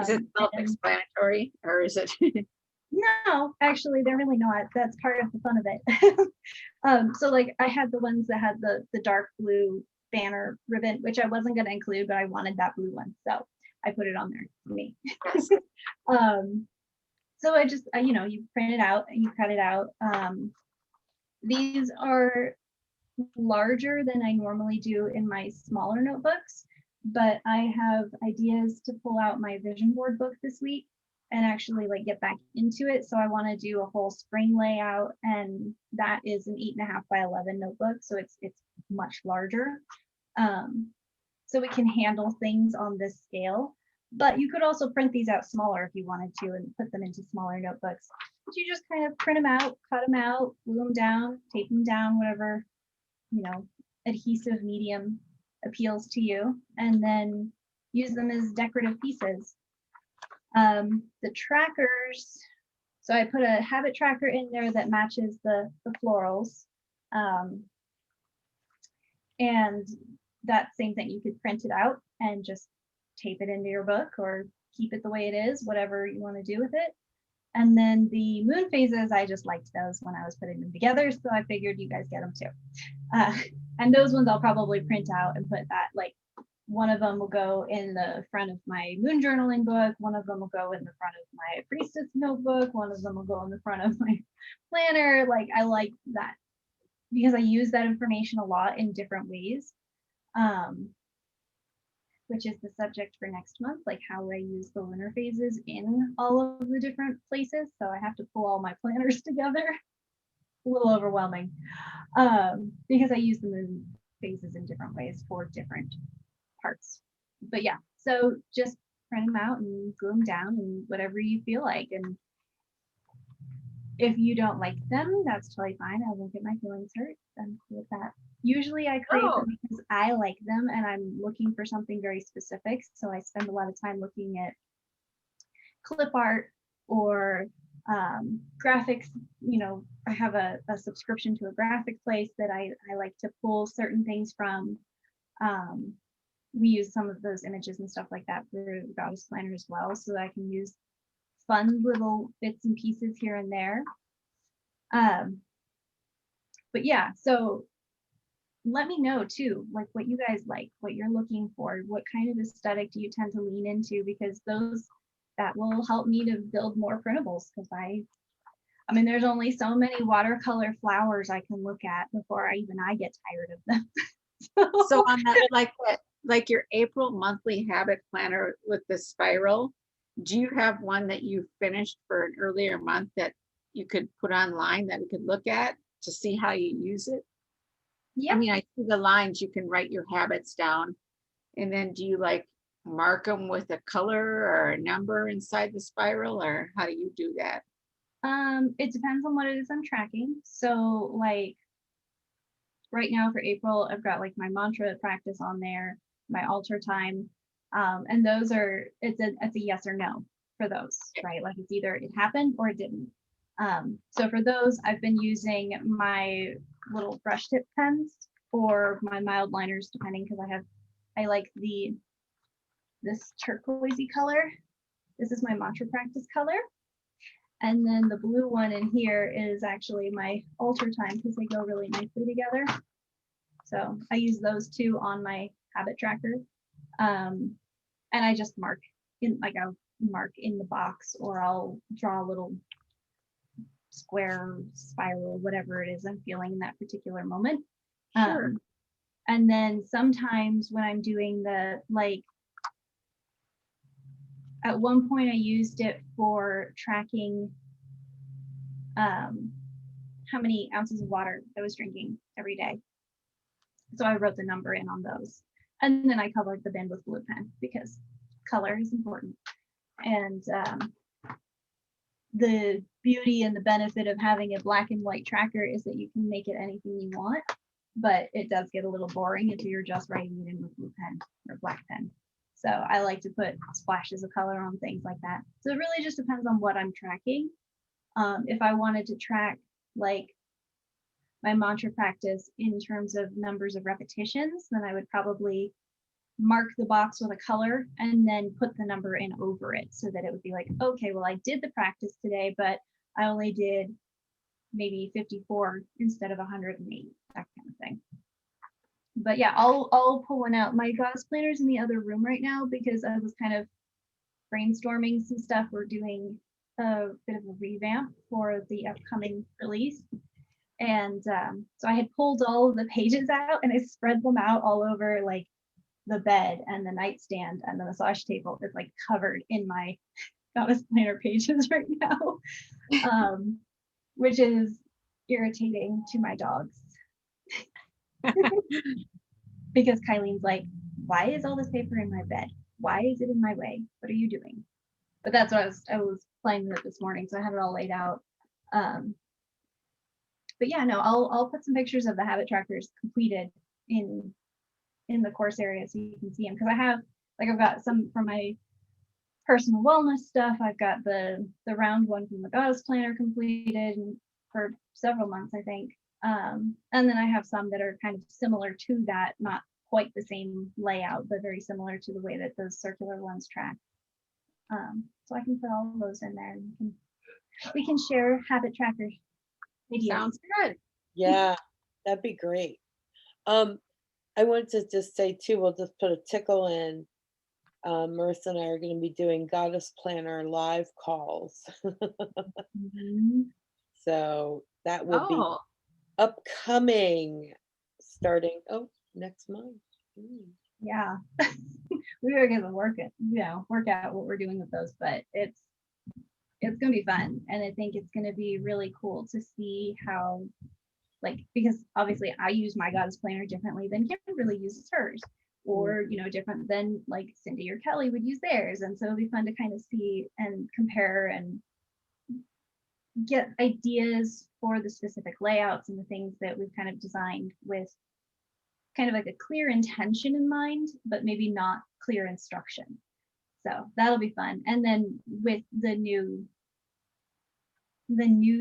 S4: Is it
S2: and-
S4: self-explanatory or is it?
S2: No, actually, they're really not. That's part of the fun of it. So like I had the ones that had the dark blue banner ribbon, which I wasn't going to include, but I wanted that blue one, so I put it on there for me.
S4: Yes.
S2: So I just, you print it out and you cut it out. These are larger than I normally do in my smaller notebooks, but I have ideas to pull out my vision board book this week and actually like get back into it. So I want to do a whole spring layout, and that is an 8.5 by 11 notebook, so it's much larger. So it can handle things on this scale. But you could also print these out smaller if you wanted to and put them into smaller notebooks. But you just kind of print them out, cut them out, glue them down, tape them down, whatever, adhesive medium appeals to you, and then use them as decorative pieces. The trackers, so I put a habit tracker in there that matches the florals. And that same thing, you could print it out and just tape it into your book or keep it the way it is, whatever you want to do with it. And then the moon phases, I just liked those when I was putting them together, so I figured you guys get them too. And those ones I'll probably print out and put that, like, one of them will go in the front of my moon journaling book, one of them will go in the front of my priestess notebook, one of them will go in the front of my planner. Like, I like that because I use that information a lot in different ways, which is the subject for next month, like how I use the lunar phases in all of the different places. So I have to pull all my planners together. A little overwhelming, because I use the moon phases in different ways for different parts. But yeah, so just print them out and glue them down and whatever you feel like. And if you don't like them, that's totally fine. I won't get my feelings hurt. I'm cool with that. Usually I create them because I like them and I'm looking for something very specific. So I spend a lot of time looking at clip art or graphics. I have a subscription to a graphic place that I like to pull certain things from. We use some of those images and stuff like that for Goddess Planner as well, so that I can use fun little bits and pieces here and there. But yeah, so let me know too, like what you guys like, what you're looking for, what kind of aesthetic do you tend to lean into, because that will help me to build more printables, because I mean, there's only so many watercolor flowers I can look at before I get tired of them.
S4: So on that, like your April monthly habit planner with the spiral, do you have one that you finished for an earlier month that you could put online that we could look at to see how you use it?
S2: Yeah.
S4: I mean, I see the lines, you can write your habits down. And then do you like mark them with a color or a number inside the spiral, or how do you do that?
S2: It depends on what it is I'm tracking. So like right now for April, I've got like my mantra practice on there, my altar time. And those are, it's a yes or no for those, right? Like it's either it happened or it didn't. So for those, I've been using my little brush tip pens or my mild liners, depending, because I like this turquoisey color. this is my mantra practice color. And then the blue one in here is actually my altar time because they go really nicely together. So I use those two on my habit tracker. And I just mark in, like I'll mark in the box, or I'll draw a little square, spiral, whatever it is I'm feeling in that particular moment.
S4: Sure.
S2: And then sometimes when I'm doing the, like, at one point I used it for tracking how many ounces of water I was drinking every day. So I wrote the number in on those. And then I colored the bin with blue pen because color is important. And the beauty and the benefit of having a black and white tracker is that you can make it anything you want, but it does get a little boring if you're just writing it in with blue pen or black pen. So I like to put splashes of color on things like that. So it really just depends on what I'm tracking. If I wanted to track like my mantra practice in terms of numbers of repetitions, then I would probably mark the box with a color and then put the number in over it so that it would be like, okay, well, I did the practice today, but I only did maybe 54 instead of 108, that kind of thing. But yeah, I'll pull one out. My goddess planner's in the other room right now because I was kind of brainstorming some stuff. We're doing a bit of a revamp for the upcoming release. And so I had pulled all of the pages out and I spread them out all over like the bed and the nightstand and the massage table. It's like covered in my goddess planner pages right now, which is irritating to my dogs. Because Kylene's like, why is all this paper in my bed? Why is it in my way? What are you doing? But that's what I was playing with it this morning, so I had it all laid out. But yeah, no, I'll put some pictures of the habit trackers completed in the course area so you can see them, because I have, like, I've got some for my personal wellness stuff. I've got the round one from the goddess planner completed for several months, I think. And then I have some that are kind of similar to that, not quite the same layout, but very similar to the way that those circular ones track. So I can put all of those in there, and we can share habit tracker ideas.
S4: Sounds good.
S1: Yeah, that'd be great. I wanted to just say too, we'll just put a tickle in. Marissa and I are going to be doing Goddess Planner live calls.
S2: Mhm.
S1: So that will be
S4: Oh,
S1: upcoming starting, next month.
S2: Yeah, we are gonna work out what we're doing with those, but it's gonna be fun, and I think it's gonna be really cool to see how, like, because obviously I use my goddess planner differently than Kimberly uses hers, or different than like Cindy or Kelly would use theirs, and so it'll be fun to kind of see and compare and get ideas for the specific layouts and the things that we've kind of designed with kind of like a clear intention in mind, but maybe not clear instruction. So that'll be fun. And then with the new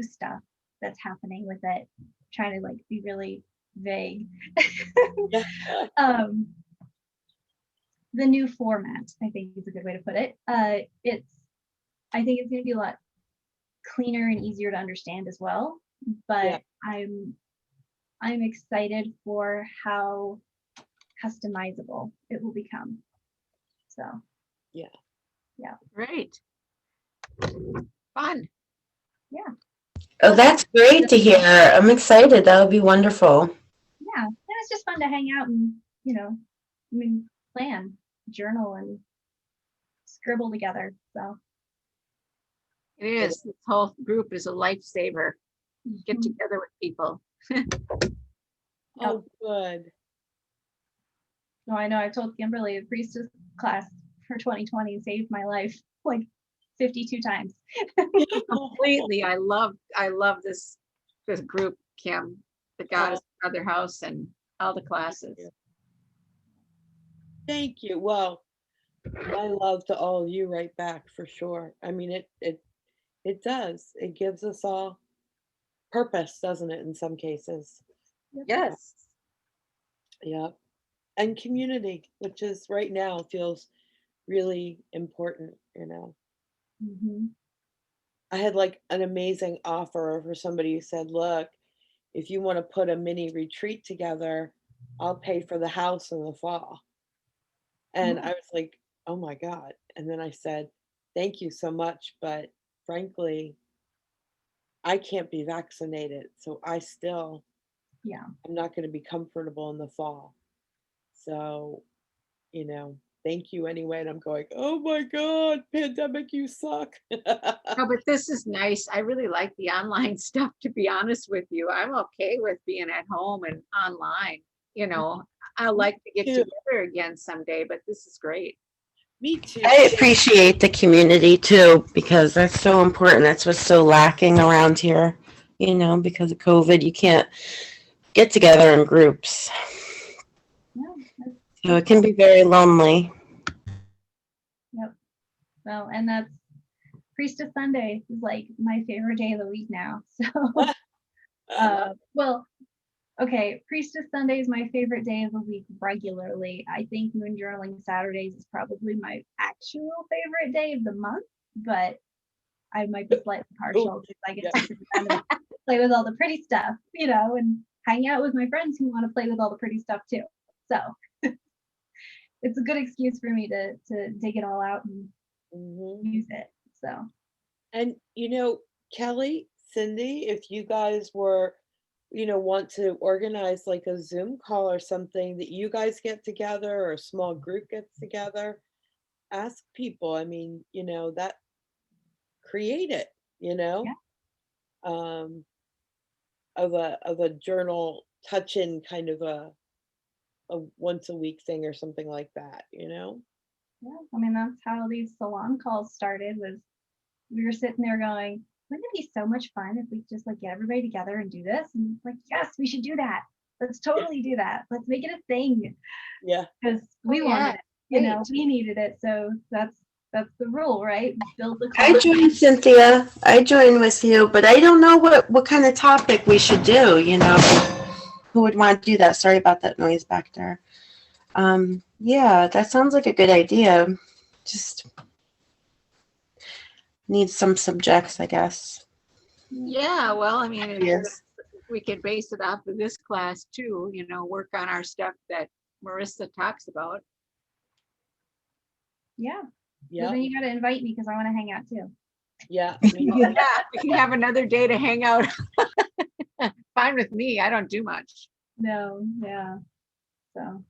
S2: stuff that's happening with it, trying to like be really vague.
S1: Yeah.
S2: The new format, I think, is a good way to put it. I think it's going to be a lot cleaner and easier to understand as well. But
S1: Yeah.
S2: I'm excited for how customizable it will become. So
S4: great. Fun.
S3: Oh, that's great to hear. I'm excited. That'll be wonderful.
S2: Yeah, and it's just fun to hang out and plan, journal, and scribble together. So
S4: It is. This whole group is a lifesaver. Get
S2: mhm.
S4: together with people.
S1: Oh, good.
S2: No, I know I've told Kimberly a priestess class for 2020 saved my life like 52 times.
S4: Completely. I love this group, Kim, the Goddess Other House, and all the classes.
S1: Thank you. Well, my love to all of you right back for sure. I mean, it does. It gives us all purpose, doesn't it, in some cases?
S4: Yes.
S1: Yeah. And community, which is right now feels really important,
S2: Mhm.
S1: I had like an amazing offer for somebody who said, look, if you want to put a mini retreat together, I'll pay for the house in the fall. And I was like, oh my God. And then I said, thank you so much. But frankly, I can't be vaccinated. So I still,
S2: Yeah.
S1: I'm not going to be comfortable in the fall. So, thank you anyway. And I'm going, oh my God, pandemic, you suck.
S4: No, but this is nice. I really like the online stuff, to be honest with you. I'm okay with being at home and online. You know, I like to get
S1: too.
S4: together again someday, but this is great.
S1: Me too.
S3: I appreciate the community too, because that's so important. That's what's so lacking around here. Because of COVID, you can't get together in groups.
S2: Yeah. That's,
S3: So it can be very lonely.
S2: yep. Well, and that's Priestess Sunday is like my favorite day of the week now. So, well, okay, Priestess Sunday is my favorite day of the week regularly. I think Moon Journaling Saturdays is probably my actual favorite day of the month, but I might be slightly partial because I get to sit down and play with all the pretty stuff, and hang out with my friends who want to play with all the pretty stuff too. So it's a good excuse for me to dig it all out and
S1: Mhm.
S2: use it. So
S1: And Kelly, Cindy, if you guys were, want to organize like a Zoom call or something that you guys get together or a small group gets together, ask people. I mean, that create it,
S2: yeah,
S1: um, of a journal touch-in kind of a once a week thing or something like that.
S2: yeah. I mean, that's how these salon calls started. Was we were sitting there going, wouldn't it be so much fun if we just like get everybody together and do this? And like, yes, we should do that. Let's totally do that. Let's make it a thing
S1: Yeah.
S2: because we
S4: Oh,
S2: wanted
S4: yeah,
S2: it. We needed it. So that's the rule, right? Build the
S3: I
S2: cause.
S3: join, Cynthia. I join with you, but I don't know what kind of topic we should do. Who would want to do that? Sorry about that noise back there. Yeah, that sounds like a good idea. Just need some subjects, I guess.
S4: Yeah, well, I mean,
S3: Yes.
S4: we could base it off of this class too, work on our stuff that Marissa talks about.
S2: Yeah. So
S1: Yeah.
S2: then you got to invite me because I want to hang out too.
S1: Yeah.
S4: Yeah, we can have another day to hang out. Fine with me. I don't do much.
S2: No, yeah. So.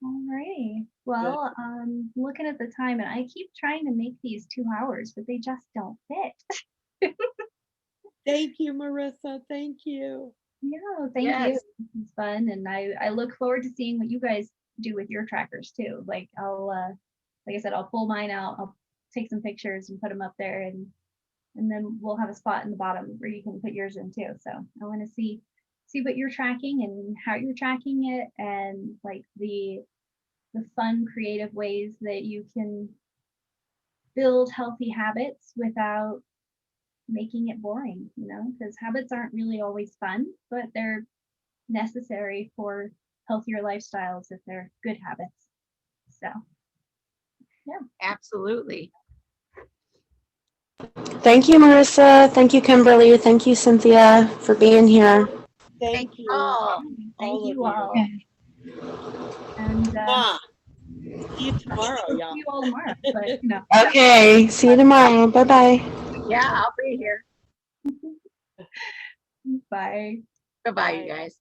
S2: Alrighty. Well, looking at the time, and I keep trying to make these 2 hours, but they just don't fit.
S1: Thank you, Marissa. Thank you.
S2: Yeah, thank you.
S4: Yes.
S2: It's fun, and I look forward to seeing what you guys do with your trackers too. Like like I said, I'll pull mine out. I'll take some pictures and put them up there, and then we'll have a spot in the bottom where you can put yours in too. So I want to see what you're tracking and how you're tracking it, and like the fun, creative ways that you can build healthy habits without making it boring, because habits aren't really always fun, but they're necessary for healthier lifestyles if they're good habits. So, yeah.
S4: Absolutely.
S3: Thank you, Marissa. Thank you, Kimberly. Thank you, Cynthia, for being here.
S1: Thank you.
S4: all.
S2: Thank
S1: all of
S2: you
S1: you.
S2: all. And
S1: Mwah. See you tomorrow,
S2: see
S1: y'all.
S2: you all tomorrow. But
S3: Okay. See you tomorrow. Bye bye.
S4: Yeah, I'll be here.
S2: bye.
S4: Bye-bye, you guys.